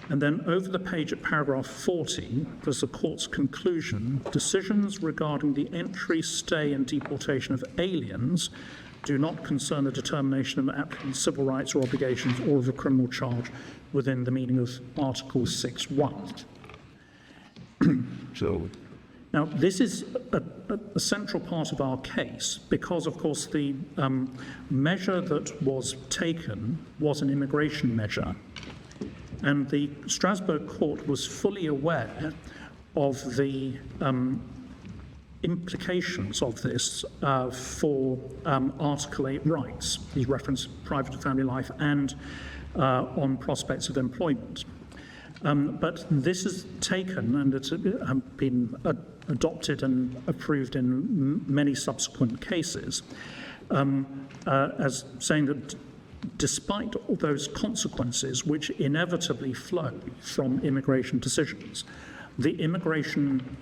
And then over the page at paragraph 40, there's the court's conclusion: decisions regarding the entry, stay and deportation of aliens do not concern the determination of an applicant's civil rights or obligations or of a criminal charge within the meaning of Article 6.1. Now, this is a central part of our case because, of course, the measure that was taken was an immigration measure. And the Strasbourg court was fully aware of the implications of this for Article 8 rights. He referenced private and family life and on prospects of employment. But this is taken, and it's been adopted and approved in many subsequent cases, as saying that despite all those consequences which inevitably flow from immigration decisions, the immigration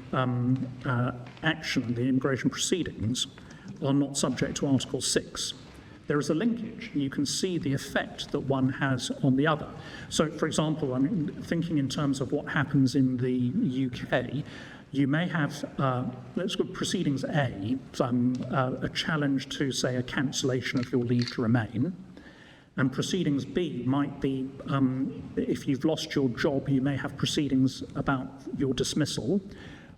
action, the immigration proceedings, are not subject to Article 6. There is a linkage. You can see the effect that one has on the other. So, for example, I mean, thinking in terms of what happens in the UK, you may have, let's go proceedings A, a challenge to, say, a cancellation of your leave to remain. And proceedings B might be, if you've lost your job, you may have proceedings about your dismissal.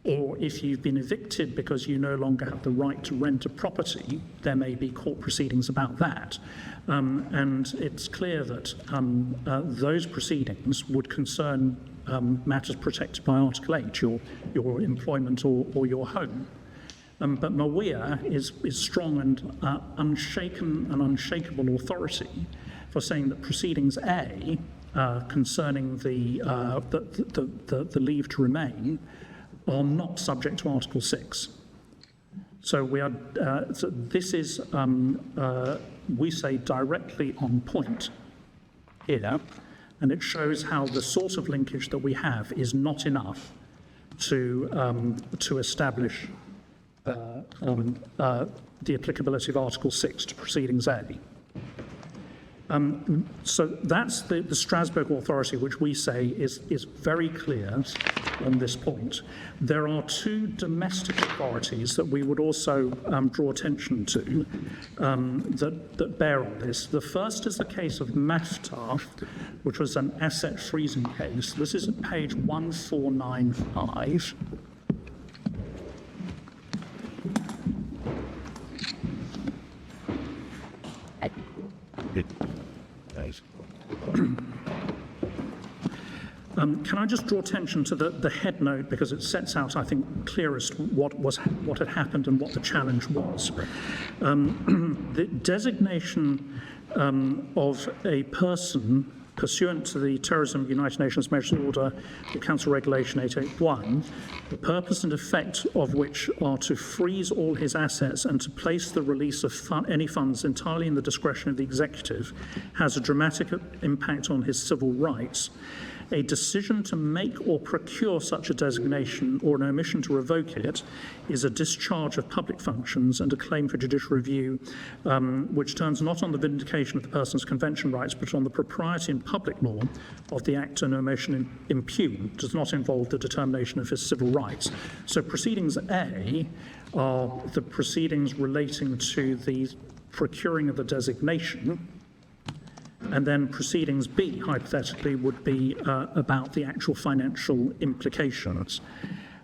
Or if you've been evicted because you no longer have the right to rent a property, there may be court proceedings about that. And it's clear that those proceedings would concern matters protected by Article 8, your employment or your home. But Mawia is strong and unshaken and unshakable authority for saying that proceedings A, concerning the leave to remain, are not subject to Article 6. So we are. So this is, we say, directly on point here, and it shows how the sort of linkage that we have is not enough to establish the applicability of Article 6 to proceedings A. So that's the Strasbourg authority, which we say is very clear on this point. There are two domestic authorities that we would also draw attention to that bear on this. The first is the case of Maftar, which was an asset freezing case. This is at page 1495. Can I just draw attention to the head note, because it sets out, I think, clearest what had happened and what the challenge was. The designation of a person pursuant to the Terrorism United Nations Measures Order or Council Regulation 881, the purpose and effect of which are to freeze all his assets and to place the release of any funds entirely in the discretion of the executive, has a dramatic impact on his civil rights. A decision to make or procure such a designation or an omission to revoke it is a discharge of public functions and a claim for judicial review, which turns not on the vindication of the person's convention rights, but on the propriety and public law of the act an omission impugned, does not involve the determination of his civil rights. So proceedings A are the proceedings relating to the procuring of the designation, and then proceedings B, hypothetically, would be about the actual financial implications.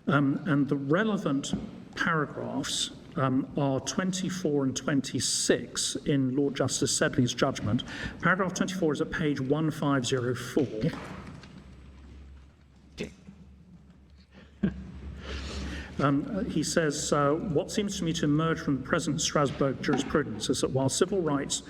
And the relevant paragraphs are 24 and 26 in Lord Justice Sedley's judgment. Paragraph 24 is at page 1504. He says, what seems to me to emerge from the present Strasbourg jurisprudence is that while civil rights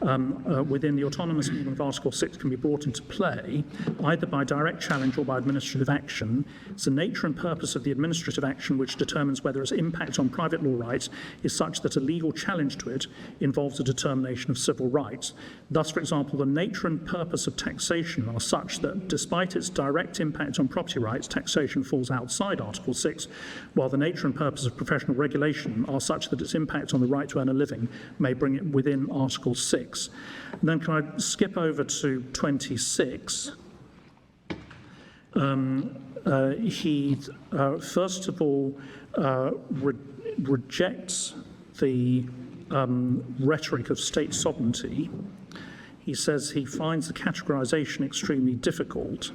within the autonomous meaning of Article 6 can be brought into play, either by direct challenge or by administrative action, it's the nature and purpose of the administrative action which determines whether its impact on private law rights is such that a legal challenge to it involves a determination of civil rights. Thus, for example, the nature and purpose of taxation are such that despite its direct impact on property rights, taxation falls outside Article 6, while the nature and purpose of professional regulation are such that its impact on the right to earn a living may bring it within Article 6. And then can I skip over to 26? He, first of all, rejects the rhetoric of state sovereignty. He says he finds the categorization extremely difficult.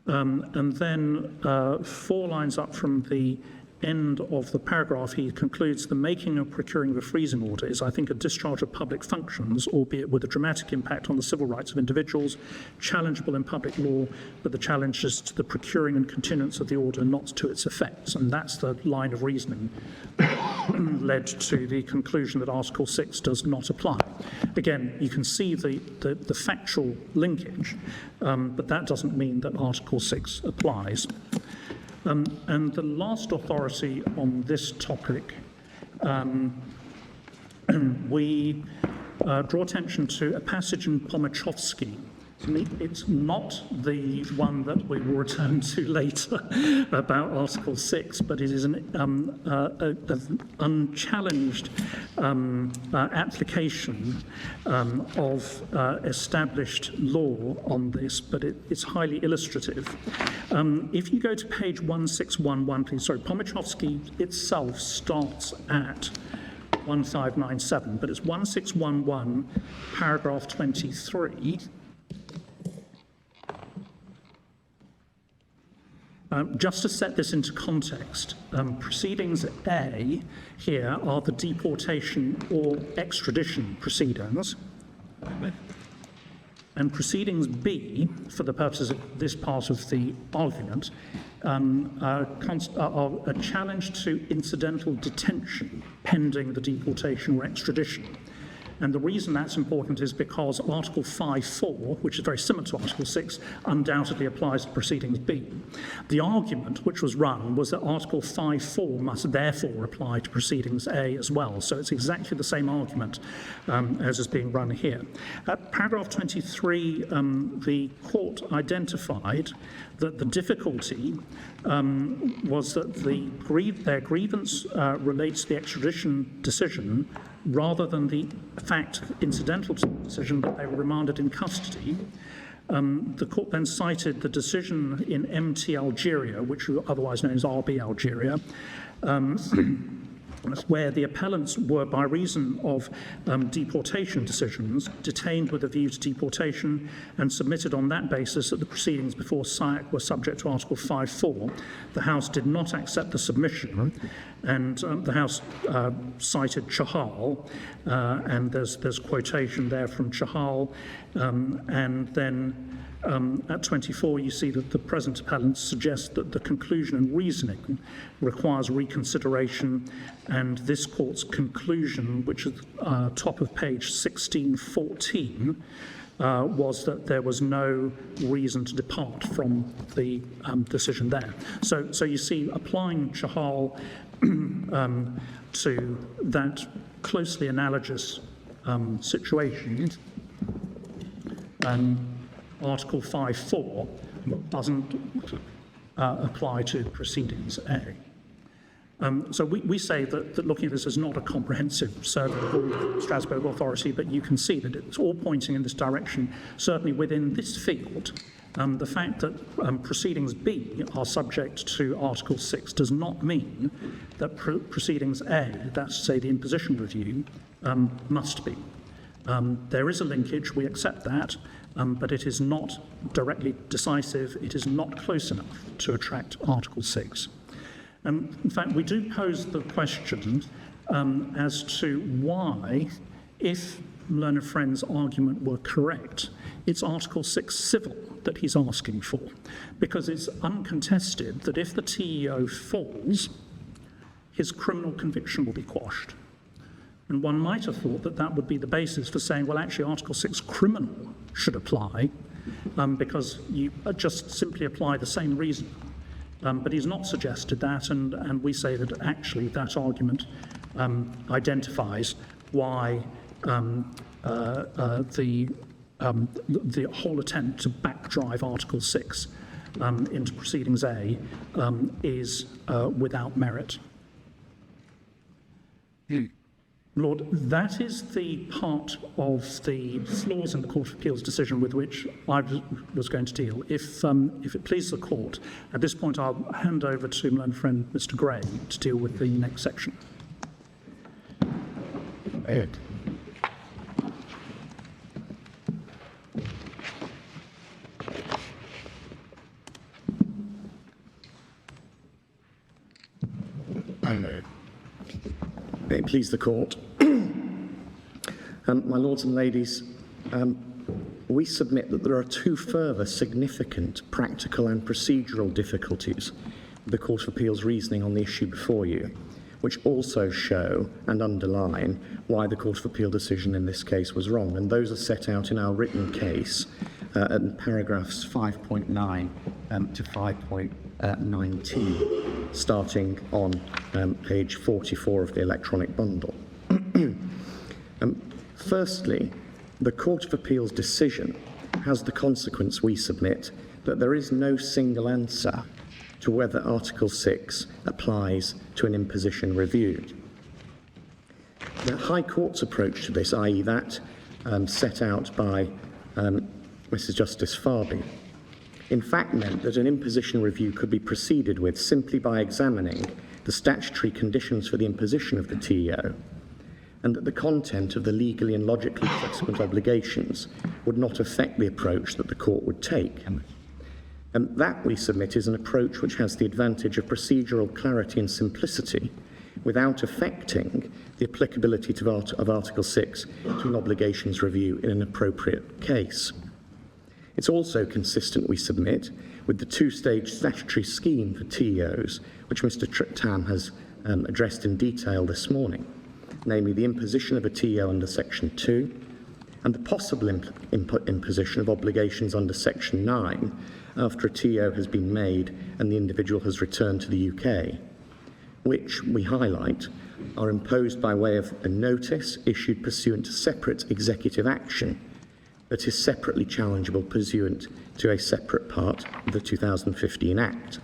And then 4 lines up from the end of the paragraph, he concludes the making or procuring of a freezing order is, I think, a discharge of public functions, albeit with a dramatic impact on the civil rights of individuals, challengeable in public law, but the challenge is to the procuring and continuance of the order, not to its effects. And that's the line of reasoning led to the conclusion that Article 6 does not apply. Again, you can see the factual linkage, but that doesn't mean that Article 6 applies. And the last authority on this topic, we draw attention to a passage in Pomachowski. It's not the one that we will return to later about Article 6, but it is an unchallenged application of established law on this, but it's highly illustrative. If you go to page 1611, please, sorry, Pomachowski itself starts at 1597, but it's 1611, paragraph 23. Just to set this into context, proceedings A here are the deportation or extradition proceedings. And proceedings B, for the purposes of this part of the argument, are a challenge to incidental detention pending the deportation or extradition. And the reason that's important is because Article 5.4, which is very similar to Article 6, undoubtedly applies to Proceedings B. The argument which was run was that Article 5.4 must therefore apply to Proceedings A as well. So it's exactly the same argument as is being run here. At paragraph 23, the court identified that the difficulty was that their grievance relates to the extradition decision rather than the fact incidental to the decision that they were remanded in custody. The court then cited the decision in MT Algeria, which was otherwise known as RB Algeria, where the appellants were, by reason of deportation decisions, detained with a view to deportation and submitted on that basis that the proceedings before SIAC were subject to Article 5.4. The House did not accept the submission, and the House cited Chahal, and there's quotation there from Chahal, and then at 24, you see that the present appellant suggests that the conclusion and reasoning requires reconsideration, and this court's conclusion, which is top of page 1614, was that there was no reason to depart from the decision there. So you see, applying Chahal to that closely analogous situation, Article 5.4 doesn't apply to Proceedings A. So we say that looking at this is not a comprehensive survey of all Strasbourg authority, but you can see that it's all pointing in this direction, certainly within this field. The fact that Proceedings B are subject to Article 6 does not mean that Proceedings A, that's to say the imposition review, must be. There is a linkage, we accept that, but it is not directly decisive, it is not close enough to attract Article 6. In fact, we do pose the question as to why, if Learned Friend's argument were correct, it's Article 6 civil that he's asking for, because it's uncontested that if the TEO falls, his criminal conviction will be quashed. And one might have thought that that would be the basis for saying, well, actually, Article 6 criminal should apply, because you just simply apply the same reason. But he's not suggested that, and we say that actually that argument identifies why the whole attempt to backdrive Article 6 into Proceedings A is without merit. Lord, that is the part of the flaws in the Court of Appeal's decision with which I was going to deal. If it pleases the Court, at this point I'll hand over to my learned friend Mr. Gray to deal with the next section. Ed. May it please the court. My lords and ladies, we submit that there are two further significant practical and procedural difficulties with the Court of Appeal's reasoning on the issue before you, which also show and underline why the Court of Appeal decision in this case was wrong. And those are set out in our written case in paragraphs 5.9 to 5.19, starting on page 44 of the electronic bundle. Firstly, the Court of Appeal's decision has the consequence, we submit, that there is no single answer to whether Article 6 applies to an imposition review. The High Court's approach to this, i.e. that set out by Mrs. Justice Farby, in fact meant that an imposition review could be proceeded with simply by examining the statutory conditions for the imposition of the TEO, and that the content of the legally and logically subsequent obligations would not affect the approach that the court would take. And that, we submit, is an approach which has the advantage of procedural clarity and simplicity without affecting the applicability of Article 6 to an obligations review in an appropriate case. It's also consistent, we submit, with the two-stage statutory scheme for TEOs, which Mr. Tam has addressed in detail this morning, namely the imposition of a TEO under Section 2 and the possible imposition of obligations under Section 9 after a TEO has been made and the individual has returned to the UK, which, we highlight, are imposed by way of a notice issued pursuant to separate executive action that is separately challengeable pursuant to a separate part of the 2015 Act.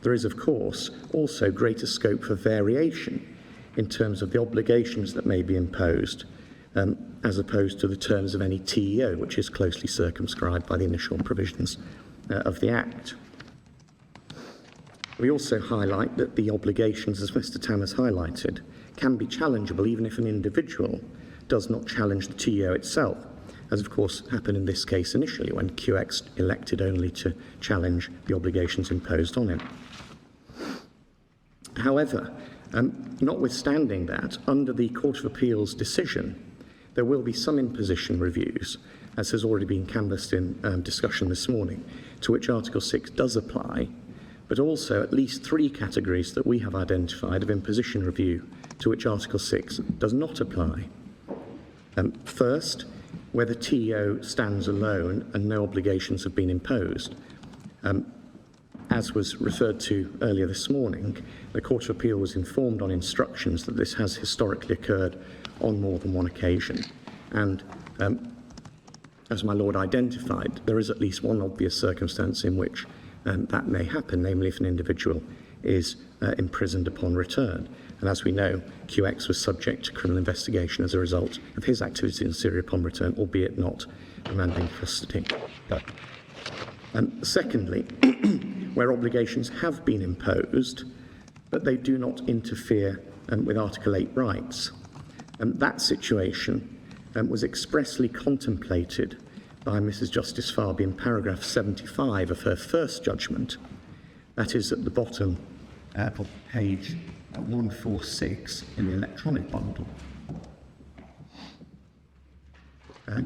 There is, of course, also greater scope for variation in terms of the obligations that may be imposed, as opposed to the terms of any TEO, which is closely circumscribed by the initial provisions of the Act. We also highlight that the obligations, as Mr. Tam has highlighted, can be challengeable even if an individual does not challenge the TEO itself, as of course happened in this case initially when QX elected only to challenge the obligations imposed on him. However, notwithstanding that, under the Court of Appeal's decision, there will be some imposition reviews, as has already been canvassed in discussion this morning, to which Article 6 does apply, but also at least three categories that we have identified of imposition review to which Article 6 does not apply. First, where the TEO stands alone and no obligations have been imposed. As was referred to earlier this morning, the Court of Appeal was informed on instructions that this has historically occurred on more than one occasion. And as my Lord identified, there is at least one obvious circumstance in which that may happen, namely if an individual is imprisoned upon return. And as we know, QX was subject to criminal investigation as a result of his activity in Syria upon return, albeit not remanding custody. Secondly, where obligations have been imposed, but they do not interfere with Article 8 rights. That situation was expressly contemplated by Mrs. Justice Farby in paragraph 75 of her first judgment. That is at the bottom of page 146 in the electronic bundle.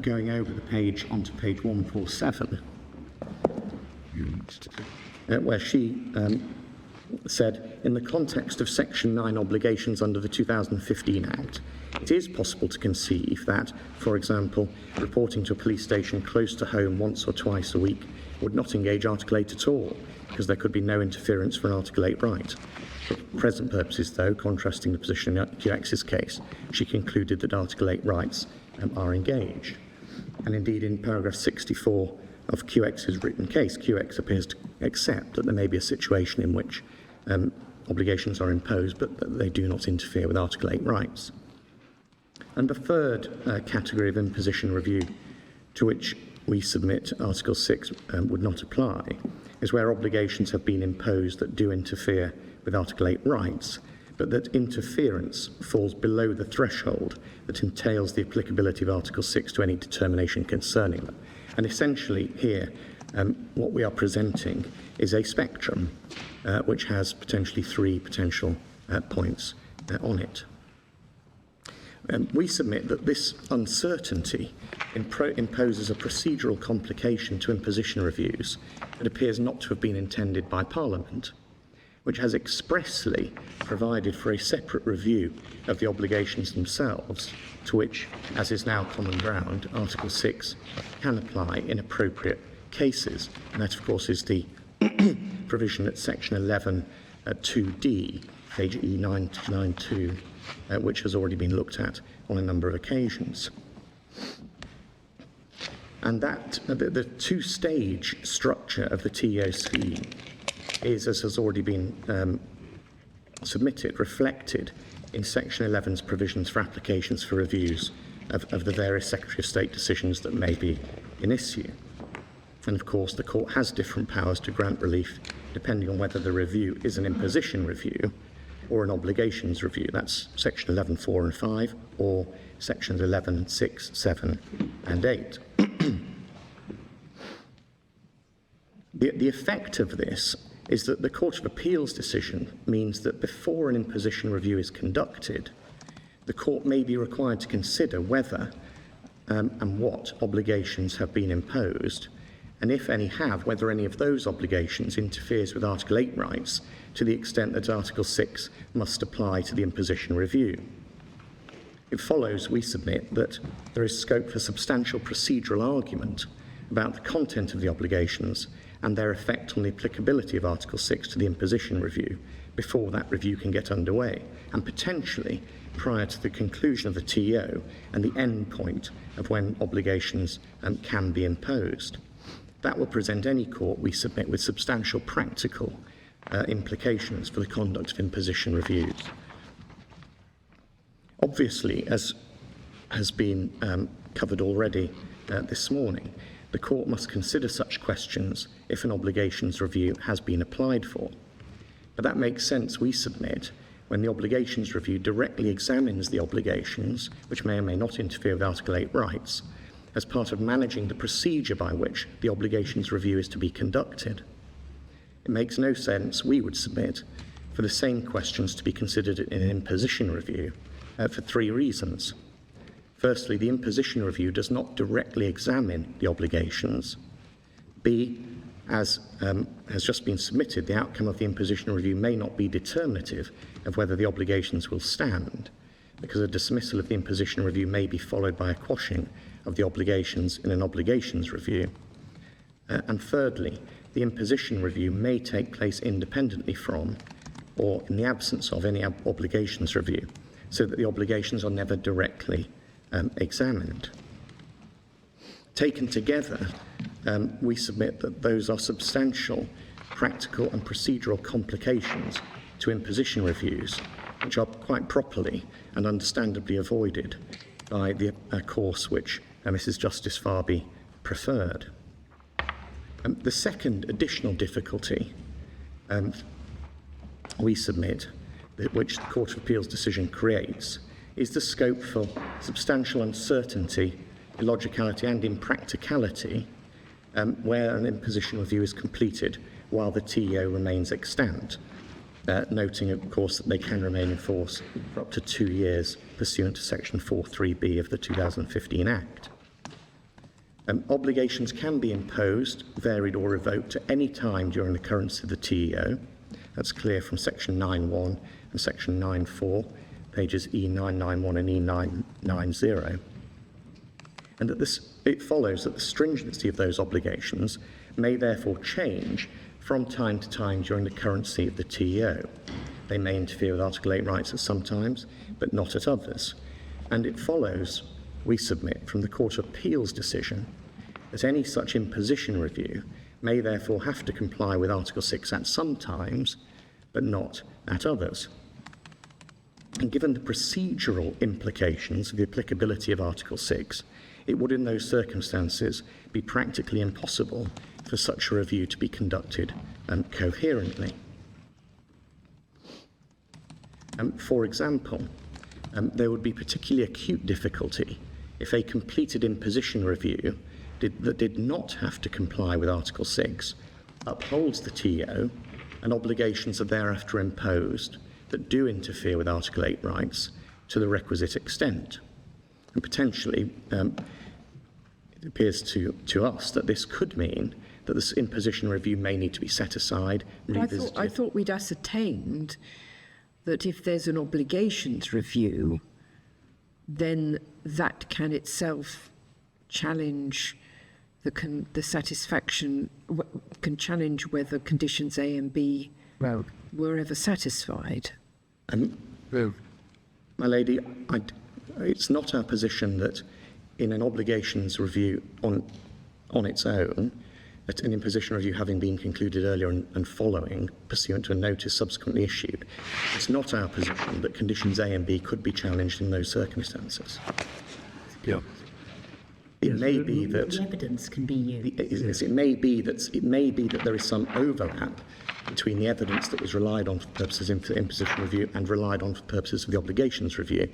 Going over the page onto page 147, where she said, in the context of Section 9 obligations under the 2015 Act, it is possible to conceive that, for example, reporting to a police station close to home once or twice a week would not engage Article 8 at all, because there could be no interference for an Article 8 right. For present purposes, though, contrasting the position in QX's case, she concluded that Article 8 rights are engaged. And indeed, in paragraph 64 of QX's written case, QX appears to accept that there may be a situation in which obligations are imposed, but that they do not interfere with Article 8 rights. And the third category of imposition review to which we submit Article 6 would not apply is where obligations have been imposed that do interfere with Article 8 rights, but that interference falls below the threshold that entails the applicability of Article 6 to any determination concerning them. And essentially here, what we are presenting is a spectrum which has potentially three potential points on it. We submit that this uncertainty imposes a procedural complication to imposition reviews that appears not to have been intended by Parliament, which has expressly provided for a separate review of the obligations themselves, to which, as is now common ground, Article 6 can apply in appropriate cases. And that, of course, is the provision at Section 11 2D, page E992, which has already been looked at on a number of occasions. And that the two-stage structure of the TEO scheme is, as has already been submitted, reflected in Section 11's provisions for applications for reviews of the various Secretary of State decisions that may be in issue. And of course, the Court has different powers to grant relief depending on whether the review is an imposition review or an obligations review. That's Section 11.4 and 5, or Sections 11.6, 7 and 8. The effect of this is that the Court of Appeal's decision means that before an imposition review is conducted, the Court may be required to consider whether and what obligations have been imposed, and if any have, whether any of those obligations interferes with Article 8 rights to the extent that Article 6 must apply to the imposition review. It follows, we submit, that there is scope for substantial procedural argument about the content of the obligations and their effect on the applicability of Article 6 to the imposition review before that review can get underway, and potentially prior to the conclusion of the TEO and the end point of when obligations can be imposed. That will present any court, we submit, with substantial practical implications for the conduct of imposition reviews. Obviously, as has been covered already this morning, the Court must consider such questions if an obligations review has been applied for. But that makes sense, we submit, when the obligations review directly examines the obligations, which may or may not interfere with Article 8 rights, as part of managing the procedure by which the obligations review is to be conducted. It makes no sense, we would submit, for the same questions to be considered in an imposition review for three reasons. Firstly, the imposition review does not directly examine the obligations. B, as has just been submitted, the outcome of the imposition review may not be determinative of whether the obligations will stand, because a dismissal of the imposition review may be followed by a quashing of the obligations in an obligations review. And thirdly, the imposition review may take place independently from, or in the absence of, any obligations review, so that the obligations are never directly examined. Taken together, we submit that those are substantial practical and procedural complications to imposition reviews, which are quite properly and understandably avoided by the course which Mrs. Justice Farby preferred. The second additional difficulty we submit, which the Court of Appeal's decision creates, is the scope for substantial uncertainty, illogicality and impracticality where an imposition review is completed while the TEO remains extant, noting, of course, that they can remain in force for up to 2 years pursuant to Section 4.3b of the 2015 Act. Obligations can be imposed, varied or revoked at any time during the currency of the TEO. That's clear from Section 9.1 and Section 9.4, pages E991 and E990. And that it follows that the stringency of those obligations may therefore change from time to time during the currency of the TEO. They may interfere with Article 8 rights at some times, but not at others. And it follows, we submit, from the Court of Appeal's decision that any such imposition review may therefore have to comply with Article 6 at some times, but not at others. And given the procedural implications of the applicability of Article 6, it would in those circumstances be practically impossible for such a review to be conducted coherently. For example, there would be particularly acute difficulty if a completed imposition review that did not have to comply with Article 6 upholds the TEO and obligations are thereafter imposed that do interfere with Article 8 rights to the requisite extent. And potentially, it appears to us that this could mean that this imposition review may need to be set aside, revisited. I thought we'd ascertained that if there's an obligations review, then that can itself challenge the satisfaction, can challenge whether conditions A and B were ever satisfied. My lady, it's not our position that in an obligations review on its own, that an imposition review having been concluded earlier and following, pursuant to a notice subsequently issued, it's not our position that conditions A and B could be challenged in those circumstances. Yeah. It may be that The evidence can be used. it may be that there is some overlap between the evidence that was relied on for purposes of imposition review and relied on for purposes of the obligations review,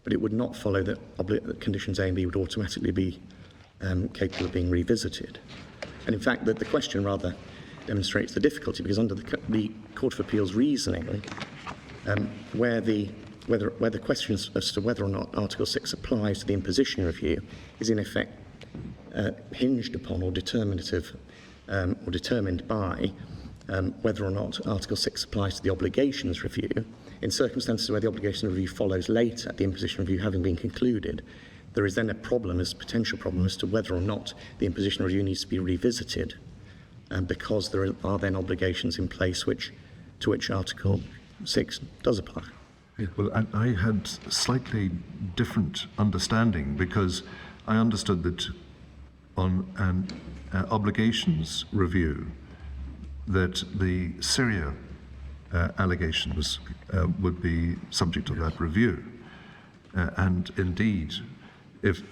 but it would not follow that conditions A and B would automatically be capable of being revisited. And in fact, the question rather demonstrates the difficulty, because under the Court of Appeal's reasoning, where the questions as to whether or not Article 6 applies to the imposition review is in effect hinged upon or determinative or determined by whether or not Article 6 applies to the obligations review. In circumstances where the obligations review follows later, the imposition review having been concluded, there is then a potential problem as to whether or not the imposition review needs to be revisited, because there are then obligations in place to which Article 6 does apply. Well, I had slightly different understanding, because I understood that on an obligations review that the Syria allegations would be subject to that review. And indeed, if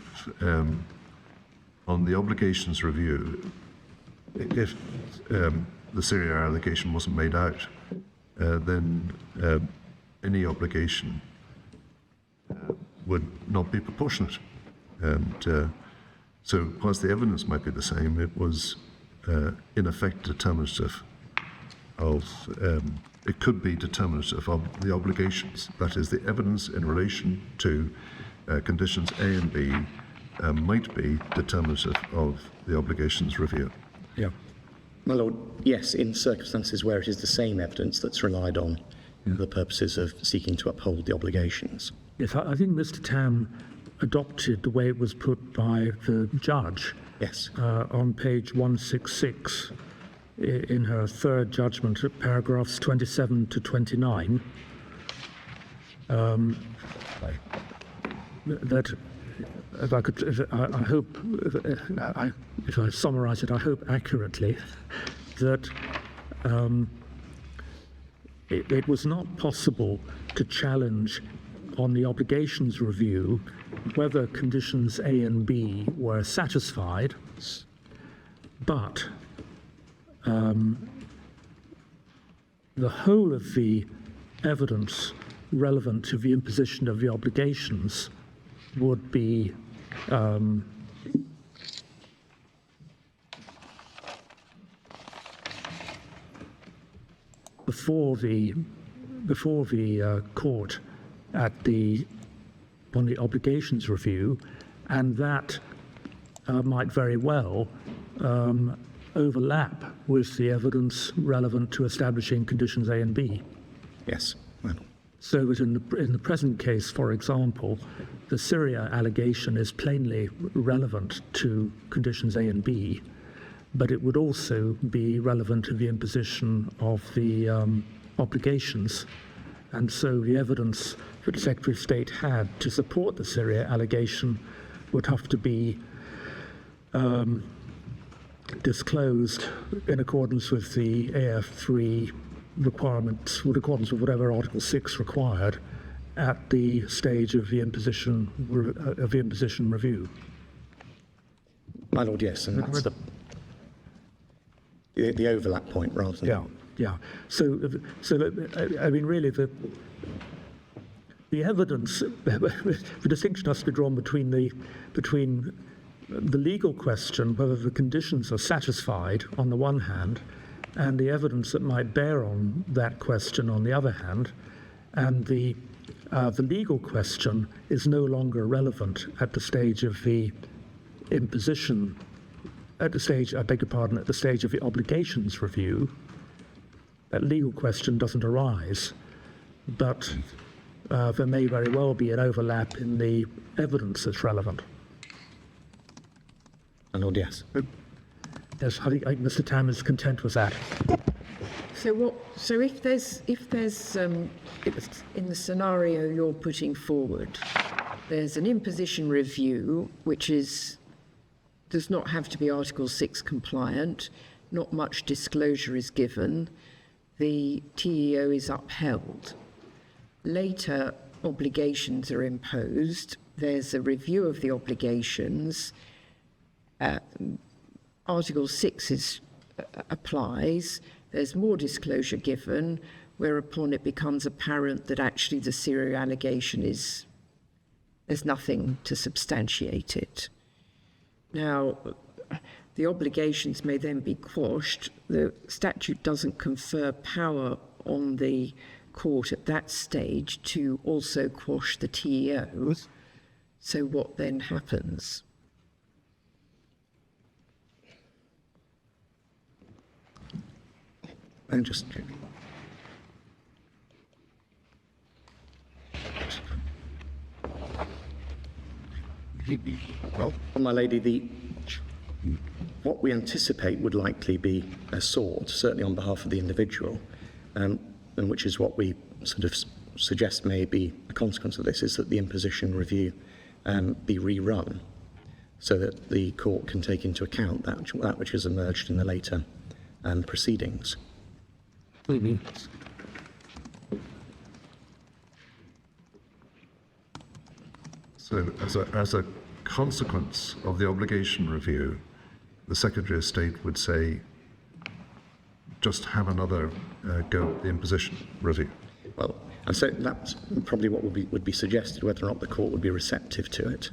on the obligations review, if the Syria allegation wasn't made out, then any obligation would not be proportionate. And so whilst the evidence might be the same, it was in effect determinative of, it could be determinative of the obligations. That is, the evidence in relation to conditions A and B might be determinative of the obligations review. Yeah. My Lord, yes, in circumstances where it is the same evidence that's relied on for the purposes of seeking to uphold the obligations. Yes, I think Mr. Tam adopted the way it was put by the judge. Yes. On page 166 in her third judgment at paragraphs 27 to 29. That, if I could, I hope, if I summarise it, I hope accurately, that it was not possible to challenge on the obligations review whether conditions A and B were satisfied, but the whole of the evidence relevant to the imposition of the obligations would be before the court on the obligations review, and that might very well overlap with the evidence relevant to establishing conditions A and B. Yes. Well, So that in the present case, for example, the Syria allegation is plainly relevant to conditions A and B, but it would also be relevant to the imposition of the obligations. And so the evidence that the Secretary of State had to support the Syria allegation would have to be disclosed in accordance with the AF3 requirements, in accordance with whatever Article 6 required at the stage of the imposition review. my Lord, yes, and that's the overlap point rather than... Yeah. So that, I mean, really, the evidence, the distinction has to be drawn between the legal question, whether the conditions are satisfied on the one hand, and the evidence that might bear on that question on the other hand. and the legal question is no longer relevant at the stage of the imposition, at the stage, I beg your pardon, at the stage of the obligations review. That legal question doesn't arise, but there may very well be an overlap in the evidence that's relevant. My Lord, yes. Yes, I think Mr. Tam is content with that. So if there's in the scenario you're putting forward, there's an imposition review which does not have to be Article 6 compliant, not much disclosure is given, the TEO is upheld. Later obligations are imposed, there's a review of the obligations, Article 6 applies, there's more disclosure given, whereupon it becomes apparent that actually the serial allegation there's nothing to substantiate it. Now, the obligations may then be quashed. The statute doesn't confer power on the court at that stage to also quash the TEOs. So what then happens? And just well, my lady, what we anticipate would likely be sought, certainly on behalf of the individual, and which is what we sort of suggest may be a consequence of this, is that the imposition review be rerun, so that the court can take into account that which has emerged in the later proceedings. So as a consequence of the obligation review, the Secretary of State would say, just have another go at the imposition review. Well, and so that's probably what would be suggested, whether or not the court would be receptive to it.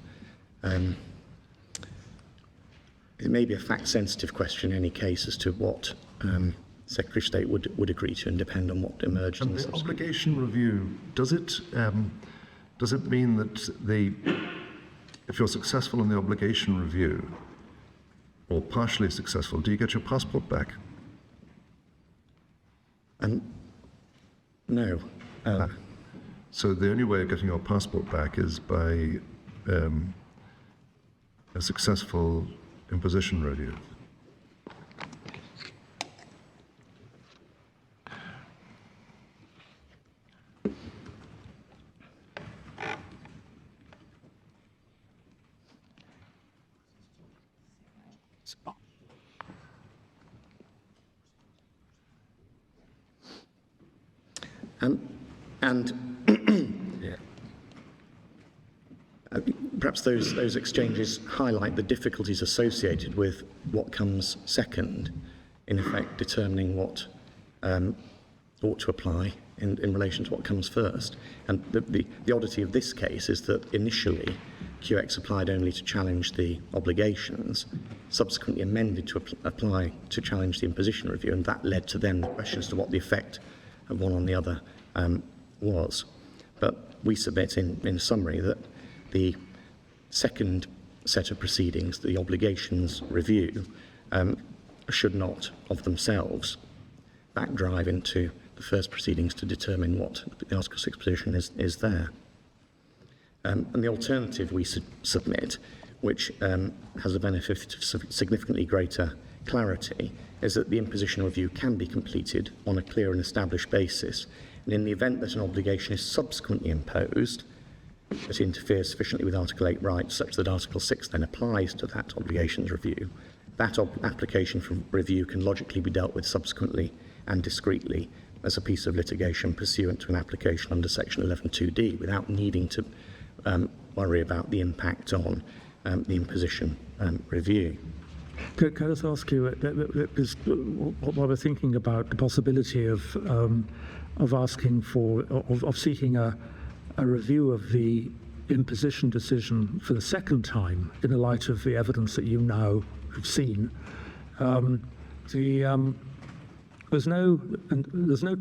It may be a fact-sensitive question in any case as to what Secretary of State would agree to, and depend on what emerged. And the obligation review, does it mean that if you're successful in the obligation review, or partially successful, do you get your passport back? No. So the only way of getting your passport back is by a successful imposition review. Perhaps those exchanges highlight the difficulties associated with what comes second, in effect determining what ought to apply in relation to what comes first. And the oddity of this case is that initially QX applied only to challenge the obligations, subsequently amended to apply to challenge the imposition review, and that led to then the question as to what the effect of one on the other was. But we submit in summary that the second set of proceedings, the obligations review, should not of themselves backdrive into the first proceedings to determine what the Article 6 position is there. And the alternative we submit, which has the benefit of significantly greater clarity, is that the imposition review can be completed on a clear and established basis, and in the event that an obligation is subsequently imposed that interferes sufficiently with Article 8 rights such that Article 6 then applies to that obligations review, that application for review can logically be dealt with subsequently and discreetly as a piece of litigation pursuant to an application under Section 11(2)(d) without needing to worry about the impact on the imposition review. Can I just ask you, while we're thinking about the possibility of asking for, of seeking a review of the imposition decision for the second time in the light of the evidence that you now have seen, There's no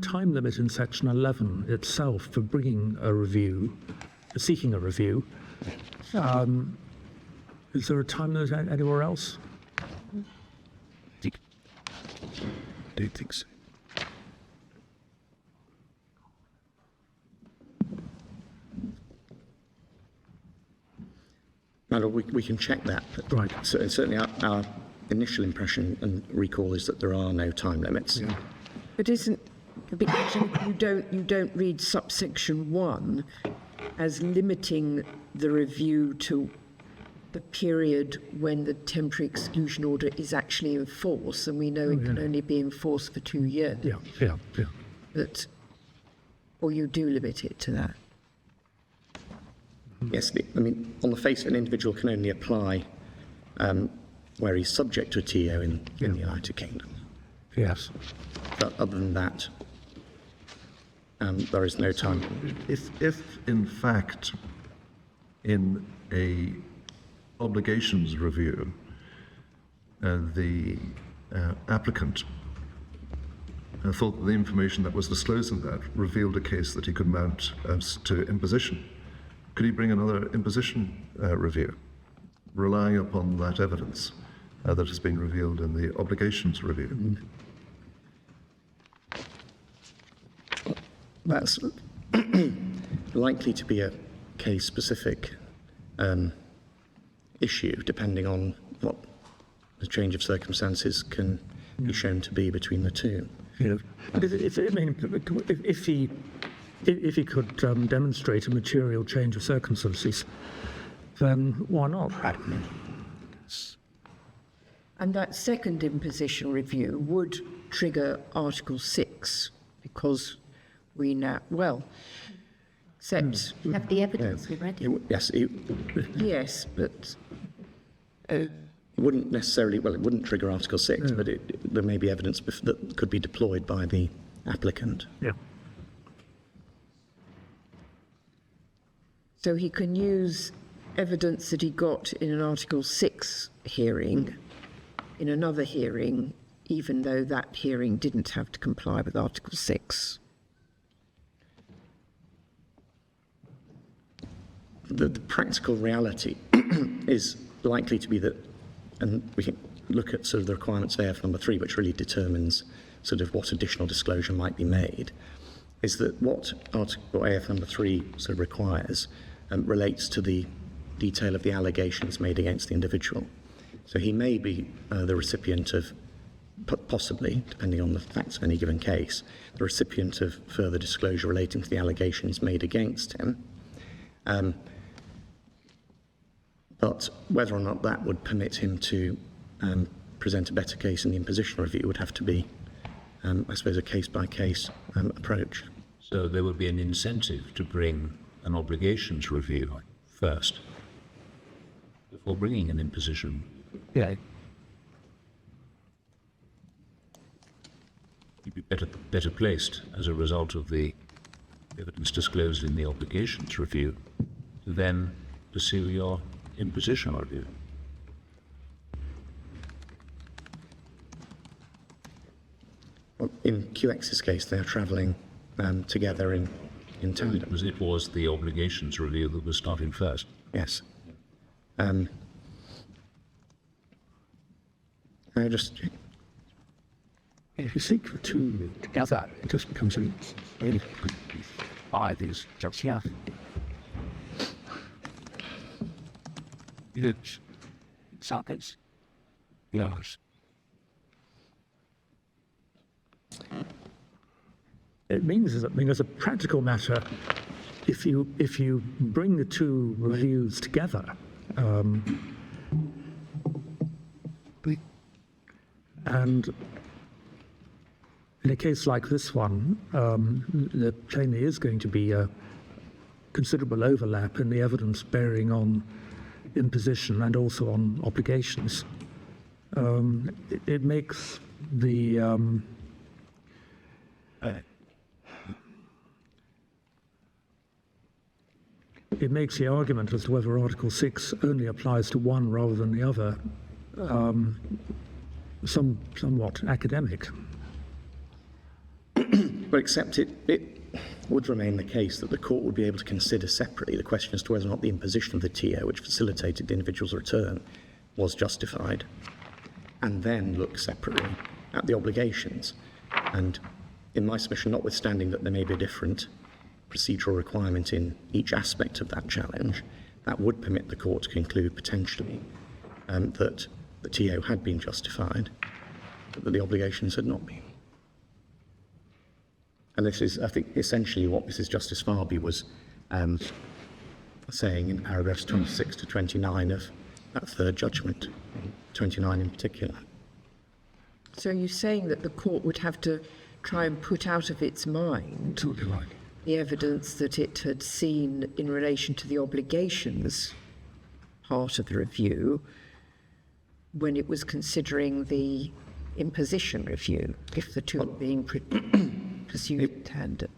time limit in section 11 itself for bringing a review, seeking a review. Is there a time limit anywhere else? Don't think so. Well, we can check that, but Right. certainly our initial impression and recall is that there are no time limits. Yeah. But because you don't read subsection 1 as limiting the review to the period when the temporary exclusion order is actually in force, and we know it can only be in force for 2 years. Yeah. But, or you do limit it to that. Yes, I mean, on the face of it, an individual can only apply where he's subject to a TO in the United Kingdom. Yes. But other than that, there is no time. If in fact, in a obligations review, the applicant thought that the information that was disclosed in that revealed a case that he could mount as to imposition, could he bring another imposition review, relying upon that evidence that has been revealed in the obligations review? That's likely to be a case-specific issue, depending on what the change of circumstances can be shown to be between the two. Yeah. But if he could demonstrate a material change of circumstances, then why not? And that second imposition review would trigger Article 6, because we now, except, We have the evidence already. yes, but It wouldn't necessarily, it wouldn't trigger Article 6, but there may be evidence that could be deployed by the applicant. Yeah. so he can use evidence that he got in an Article 6 hearing in another hearing, even though that hearing didn't have to comply with Article 6. The practical reality is likely to be that, and we can look at sort of the requirements of AF number 3, which really determines sort of what additional disclosure might be made, is that what AF number 3 sort of requires relates to the detail of the allegations made against the individual. So he may be the recipient of, possibly, depending on the facts of any given case, the recipient of further disclosure relating to the allegations made against him. But whether or not that would permit him to present a better case in the imposition review would have to be, I suppose, a case-by-case approach. So there would be an incentive to bring an obligations review first before bringing an imposition. Yeah. You'd be better placed as a result of the evidence disclosed in the obligations review to then pursue your imposition review. Well, in QX's case, they are travelling together in tandem. It was the obligations review that was starting first. Yes. I just If you seek for two together, it just becomes a really by these just here. It's something's yours. It means that, as a practical matter, if you bring the two reviews together, and in a case like this one, there plainly is going to be a considerable overlap in the evidence bearing on imposition and also on obligations. It makes the argument as to whether Article 6 only applies to one rather than the other somewhat academic. But except it would remain the case that the court would be able to consider separately the question as to whether or not the imposition of the TO, which facilitated the individual's return, was justified, and then look separately at the obligations. And in my submission, notwithstanding that there may be a different procedural requirement in each aspect of that challenge, that would permit the court to conclude potentially that the TO had been justified, but that the obligations had not been. And this is, I think, essentially what Mrs. Justice Farby was saying in paragraphs 26 to 29 of that third judgment, 29 in particular. So you're saying that the court would have to try and put out of its mind the evidence that it had seen in relation to the obligations part of the review when it was considering the imposition review, if the two are being pursued in tandem?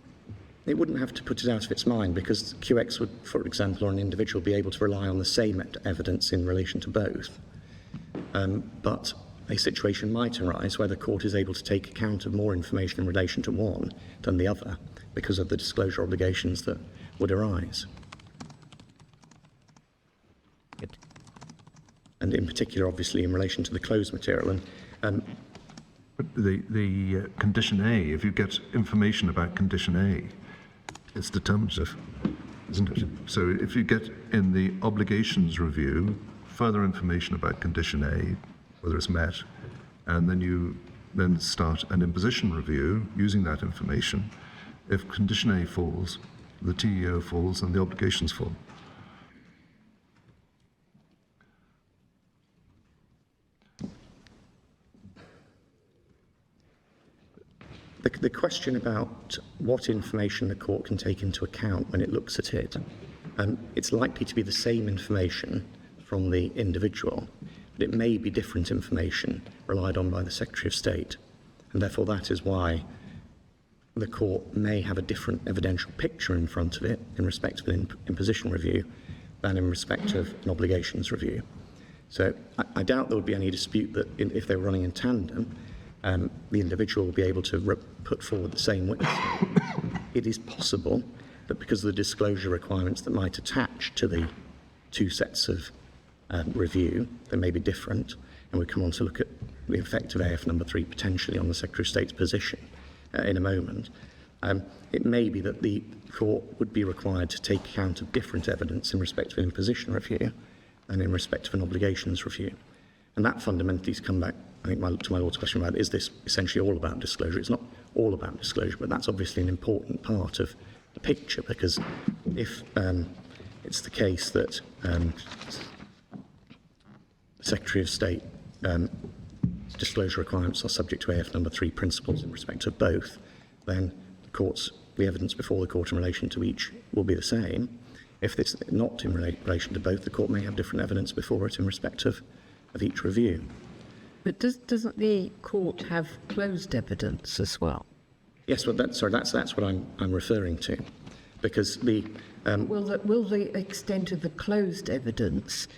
It wouldn't have to put it out of its mind because QX would, for example, or an individual be able to rely on the same evidence in relation to both. But a situation might arise where the court is able to take account of more information in relation to one than the other because of the disclosure obligations that would arise. Good. And in particular, obviously, in relation to the closed material. And The condition A, if you get information about condition A, it's determinative, isn't it? So if you get in the obligations review further information about condition A, whether it's met, and then you then start an imposition review using that information, if condition A falls, the TEO falls and the obligations fall. the question about what information the court can take into account when it looks at it, it's likely to be the same information from the individual, but it may be different information relied on by the Secretary of State. And therefore that is why the court may have a different evidential picture in front of it in respect of an imposition review than in respect of an obligations review. So I doubt there would be any dispute that if they were running in tandem, the individual will be able to put forward the same witness. It is possible that because of the disclosure requirements that might attach to the two sets of review, they may be different, and we come on to look at the effect of AF number 3 potentially on the Secretary of State's position in a moment. It may be that the court would be required to take account of different evidence in respect of an imposition review and in respect of an obligations review. And that fundamentally has come back, I think, to my Lord's question about, is this essentially all about disclosure? It's not all about disclosure, but that's obviously an important part of the picture, because if it's the case that the Secretary of State disclosure requirements are subject to AF number 3 principles in respect of both, then the evidence before the court in relation to each will be the same. If it's not in relation to both, the court may have different evidence before it in respect of each review. But doesn't the court have closed evidence as well? Yes, well, that's what I'm referring to, because the Will the extent of the closed evidence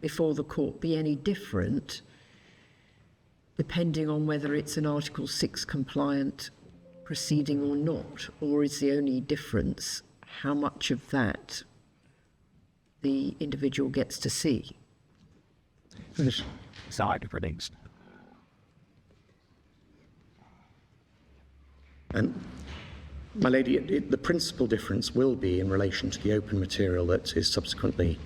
before the court be any different, depending on whether it's an Article 6 compliant proceeding or not, or is the only difference how much of that the individual gets to see? This side of things. My lady, the principal difference will be in relation to the open material that is subsequently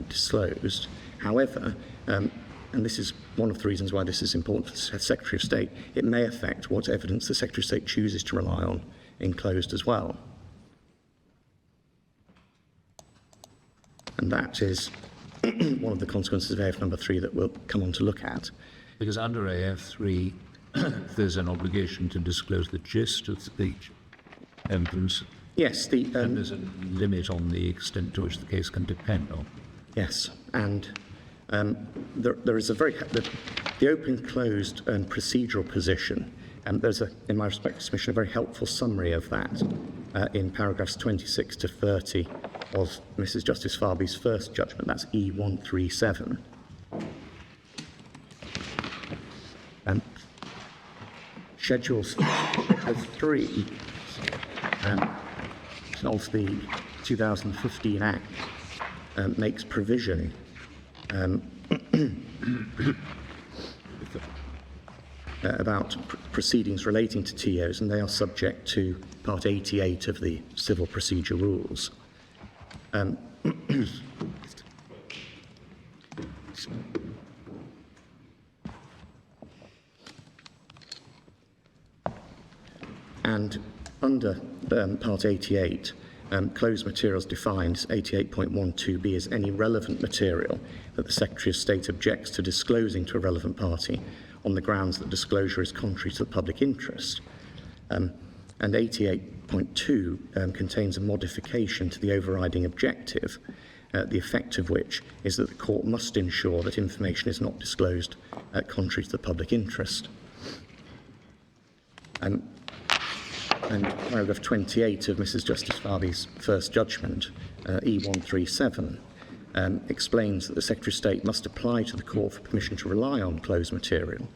disclosed. However, and this is one of the reasons why this is important for the Secretary of State, it may affect what evidence the Secretary of State chooses to rely on in closed as well. And that is one of the consequences of AF number 3 that we'll come on to look at. Because under AF3, there's an obligation to disclose the gist of speech evidence. Yes, and there's a limit on the extent to which the case can depend on. Yes, and there is the open, closed, and procedural position. And there's in my respective submission, a very helpful summary of that in paragraphs 26 to 30 of Mrs. Justice Farby's first judgment. That's E137. Schedule 3 of the 2015 Act makes provision about proceedings relating to TOs, and they are subject to Part 88 of the Civil Procedure Rules. And under Part 88, closed materials defines 88.12b as any relevant material that the Secretary of State objects to disclosing to a relevant party on the grounds that disclosure is contrary to the public interest. And 88.2 contains a modification to the overriding objective, the effect of which is that the court must ensure that information is not disclosed contrary to the public interest. And paragraph 28 of Mrs. Justice Farley's first judgment, E137, explains that the Secretary of State must apply to the court for permission to rely on closed material.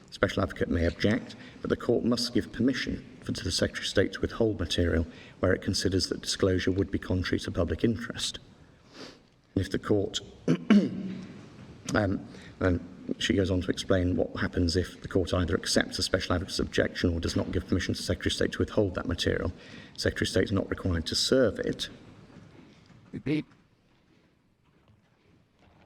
The Special Advocate may object, but the court must give permission to the Secretary of State to withhold material where it considers that disclosure would be contrary to public interest. And if the court, and she goes on to explain what happens if the court either accepts the Special Advocate's objection or does not give permission to the Secretary of State to withhold that material. The Secretary of State is not required to serve it.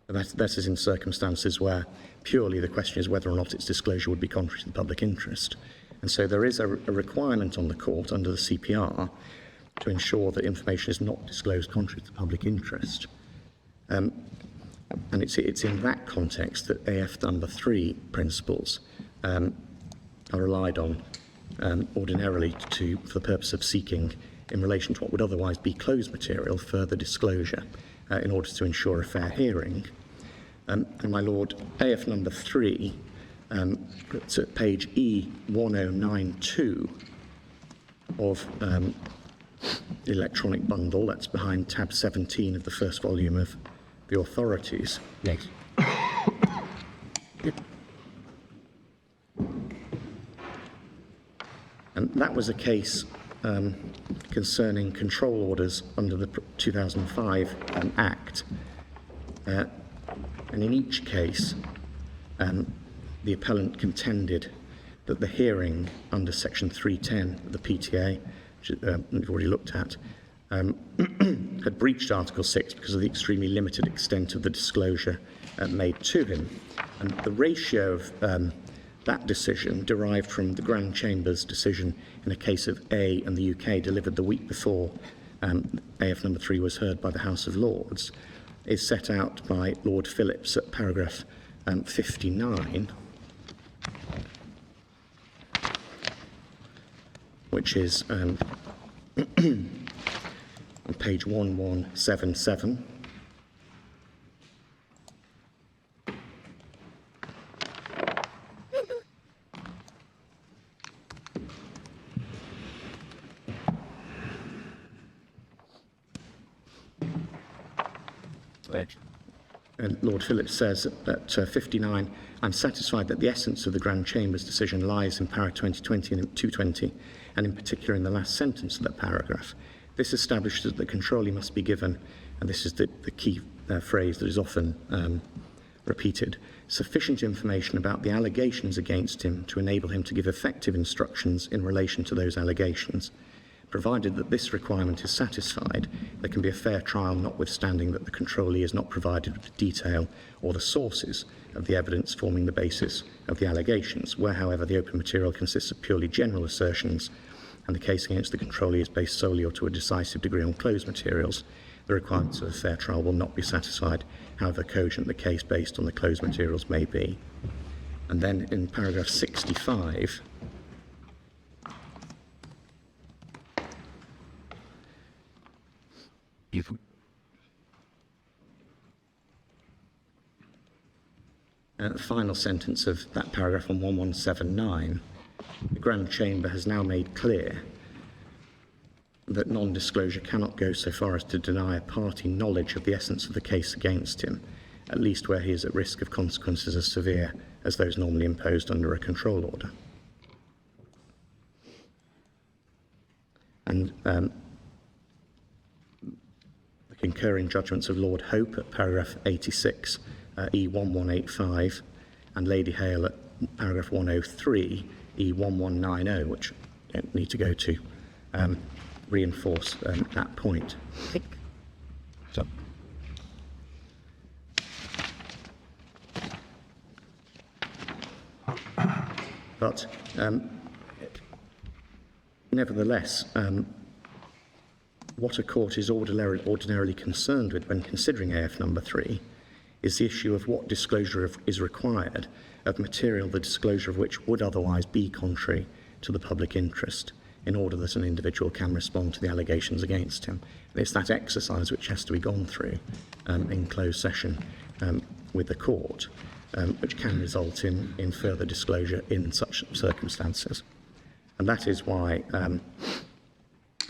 That is in circumstances where purely the question is whether or not its disclosure would be contrary to the public interest. And so there is a requirement on the court under the CPR to ensure that information is not disclosed contrary to the public interest. And it's in that context that AF number 3 principles are relied on ordinarily for the purpose of seeking, in relation to what would otherwise be closed material, further disclosure in order to ensure a fair hearing. And my Lord, AF number 3, it's at page E1092 of the electronic bundle, that's behind tab 17 of the first volume of the authorities. Next. And that was a case concerning control orders under the 2005 Act. And in each case, the appellant contended that the hearing under section 310 of the PTA, which we've already looked at, had breached Article 6 because of the extremely limited extent of the disclosure made to him. And the ratio of that decision derived from the Grand Chamber's decision in a case of A and the UK delivered the week before AF number 3 was heard by the House of Lords, is set out by Lord Phillips at paragraph 59, which is on page 1177. And Lord Phillips says at 59, I'm satisfied that the essence of the Grand Chamber's decision lies in para 2020 and 220, and in particular in the last sentence of that paragraph. This establishes that the controllee must be given, and this is the key phrase that is often repeated, sufficient information about the allegations against him to enable him to give effective instructions in relation to those allegations. Provided that this requirement is satisfied, there can be a fair trial notwithstanding that the controllee is not provided with the detail or the sources of the evidence forming the basis of the allegations. Where, however, the open material consists of purely general assertions and the case against the controllee is based solely or to a decisive degree on closed materials, the requirements of a fair trial will not be satisfied, however cogent the case based on the closed materials may be. And then in paragraph 65, the final sentence of that paragraph on 1179, the Grand Chamber has now made clear that non-disclosure cannot go so far as to deny a party knowledge of the essence of the case against him, at least where he is at risk of consequences as severe as those normally imposed under a control order. and the concurring judgments of Lord Hope at paragraph 86, E1185, and Lady Hale at paragraph 103, E1190, which I don't need to go to, reinforce that point. So, But nevertheless, what a court is ordinarily concerned with when considering AF number 3 is the issue of what disclosure is required of material the disclosure of which would otherwise be contrary to the public interest in order that an individual can respond to the allegations against him. And it's that exercise which has to be gone through in closed session with the court, which can result in further disclosure in such circumstances. And that is why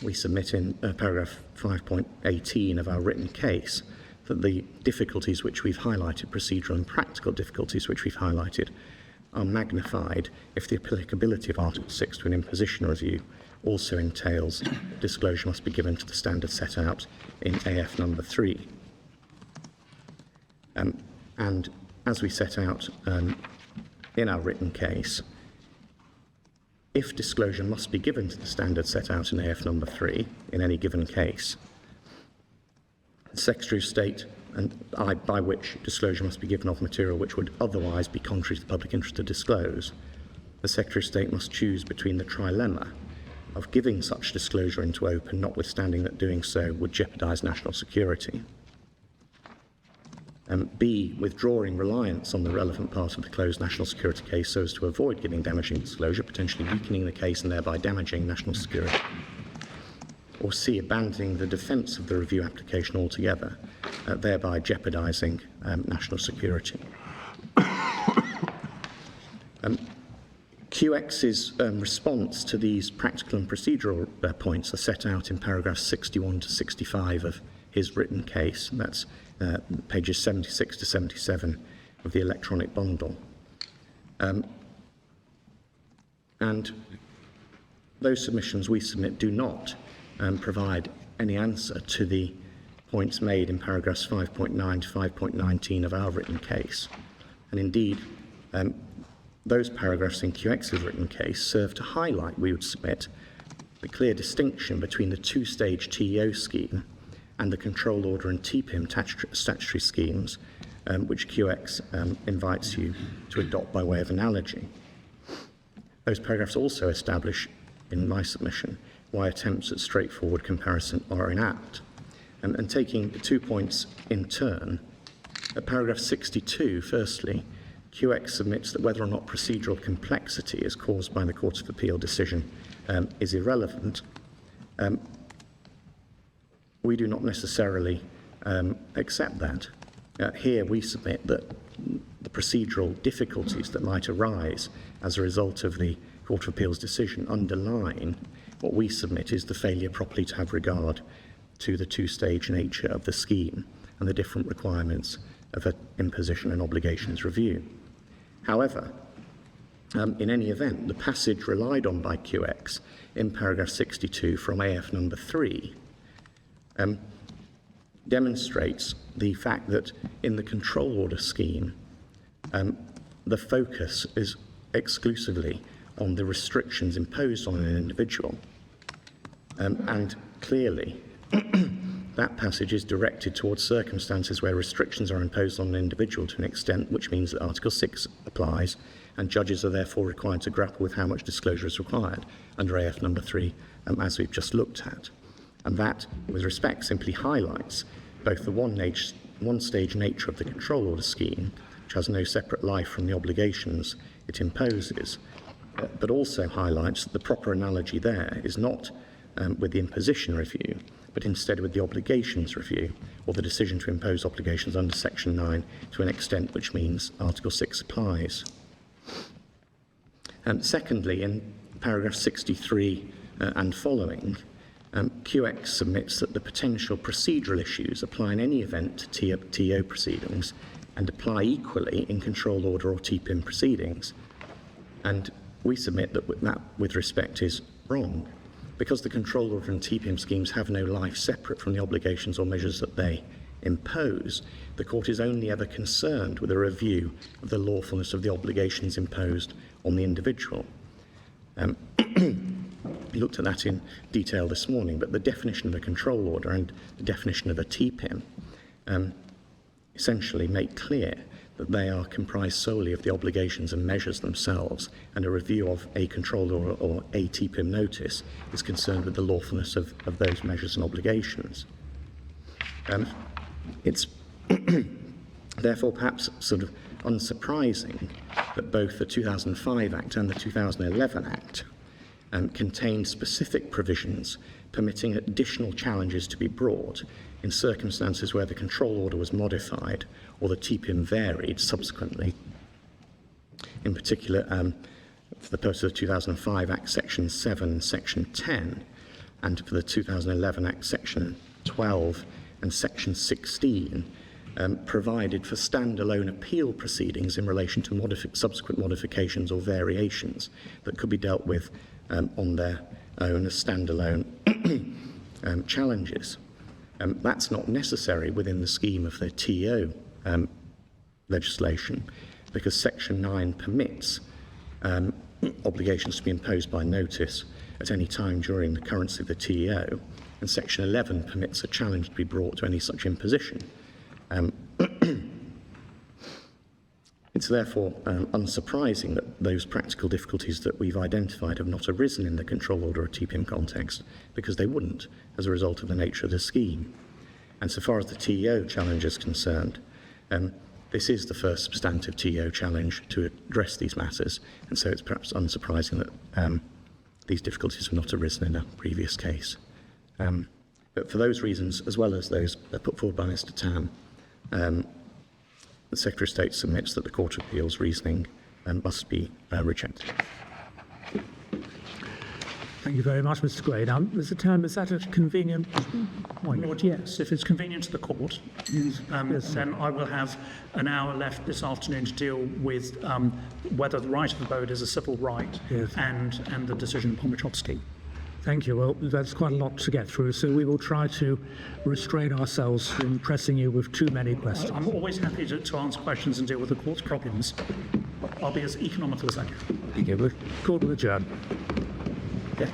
we submit in paragraph 5.18 of our written case that the difficulties which we've highlighted, procedural and practical difficulties which we've highlighted, are magnified if the applicability of Article 6 to an imposition review also entails disclosure must be given to the standard set out in AF number 3. And as we set out in our written case, if disclosure must be given to the standard set out in AF number 3 in any given case, the Secretary of State, and by which disclosure must be given of material which would otherwise be contrary to the public interest to disclose, the Secretary of State must choose between the trilemma of giving such disclosure into open, notwithstanding that doing so would jeopardise national security, and B, withdrawing reliance on the relevant part of the closed national security case so as to avoid giving damaging disclosure, potentially weakening the case and thereby damaging national security, or C, abandoning the defence of the review application altogether, thereby jeopardising national security. QX's response to these practical and procedural points are set out in paragraphs 61 to 65 of his written case. That's pages 76 to 77 of the electronic bundle. And those submissions we submit do not provide any answer to the points made in paragraphs 5.9 to 5.19 of our written case. And indeed, those paragraphs in QX's written case serve to highlight, we would submit, the clear distinction between the two-stage TEO scheme and the control order and TPIM statutory schemes, which QX invites you to adopt by way of analogy. Those paragraphs also establish, in my submission, why attempts at straightforward comparison are inapt. And taking 2 points in turn, at paragraph 62, firstly, QX submits that whether or not procedural complexity is caused by the Court of Appeal decision is irrelevant. We do not necessarily accept that. Here we submit that the procedural difficulties that might arise as a result of the Court of Appeal's decision underline what we submit is the failure properly to have regard to the two-stage nature of the scheme and the different requirements of an imposition and obligations review. However, in any event, the passage relied on by QX in paragraph 62 from AF number 3 demonstrates the fact that in the control order scheme, the focus is exclusively on the restrictions imposed on an individual. And clearly, that passage is directed towards circumstances where restrictions are imposed on an individual to an extent which means that Article 6 applies, and judges are therefore required to grapple with how much disclosure is required under AF number 3, as we've just looked at. And that, with respect, simply highlights both the one-stage nature of the control order scheme, which has no separate life from the obligations it imposes, but also highlights that the proper analogy there is not with the imposition review, but instead with the obligations review, or the decision to impose obligations under Section 9 to an extent which means Article 6 applies. Secondly, in paragraph 63 and following, QX submits that the potential procedural issues apply in any event to TO proceedings and apply equally in control order or TPIM proceedings. And we submit that with respect is wrong. because the control order and TPIM schemes have no life separate from the obligations or measures that they impose, the court is only ever concerned with a review of the lawfulness of the obligations imposed on the individual. We looked at that in detail this morning, but the definition of a control order and the definition of a TPIM essentially make clear that they are comprised solely of the obligations and measures themselves, and a review of a control order or a TPIM notice is concerned with the lawfulness of those measures and obligations. It's therefore perhaps sort of unsurprising that both the 2005 Act and the 2011 Act contained specific provisions permitting additional challenges to be brought in circumstances where the control order was modified or the TPIM varied subsequently. In particular, for the purpose of the 2005 Act Section 7, Section 10, and for the 2011 Act Section 12 and Section 16, provided for standalone appeal proceedings in relation to subsequent modifications or variations that could be dealt with on their own as standalone challenges. That's not necessary within the scheme of the TO legislation, because Section 9 permits obligations to be imposed by notice at any time during the currency of the TO, and Section 11 permits a challenge to be brought to any such imposition. It's therefore unsurprising that those practical difficulties that we've identified have not arisen in the control order or TPIM context, because they wouldn't as a result of the nature of the scheme. And so far as the TO challenge is concerned, this is the first substantive TO challenge to address these matters, and so it's perhaps unsurprising that these difficulties have not arisen in a previous case. But for those reasons, as well as those put forward by Mr. Tam, the Secretary of State submits that the Court of Appeal's reasoning must be rejected. Thank you very much, Mr. Gray. Now, Mr. Tam, is that a convenient point? Lord, yes, if it's convenient to the court, then I will have an hour left this afternoon to deal with whether the right of the vote is a civil right, Yes. and the decision upon which Thank you. Well, that's quite a lot to get through, so we will try to restrain ourselves from pressing you with too many questions. I'm always happy to answer questions and deal with the court's problems. I'll be as economical as I can. Okay, we're called to adjourn. Yeah.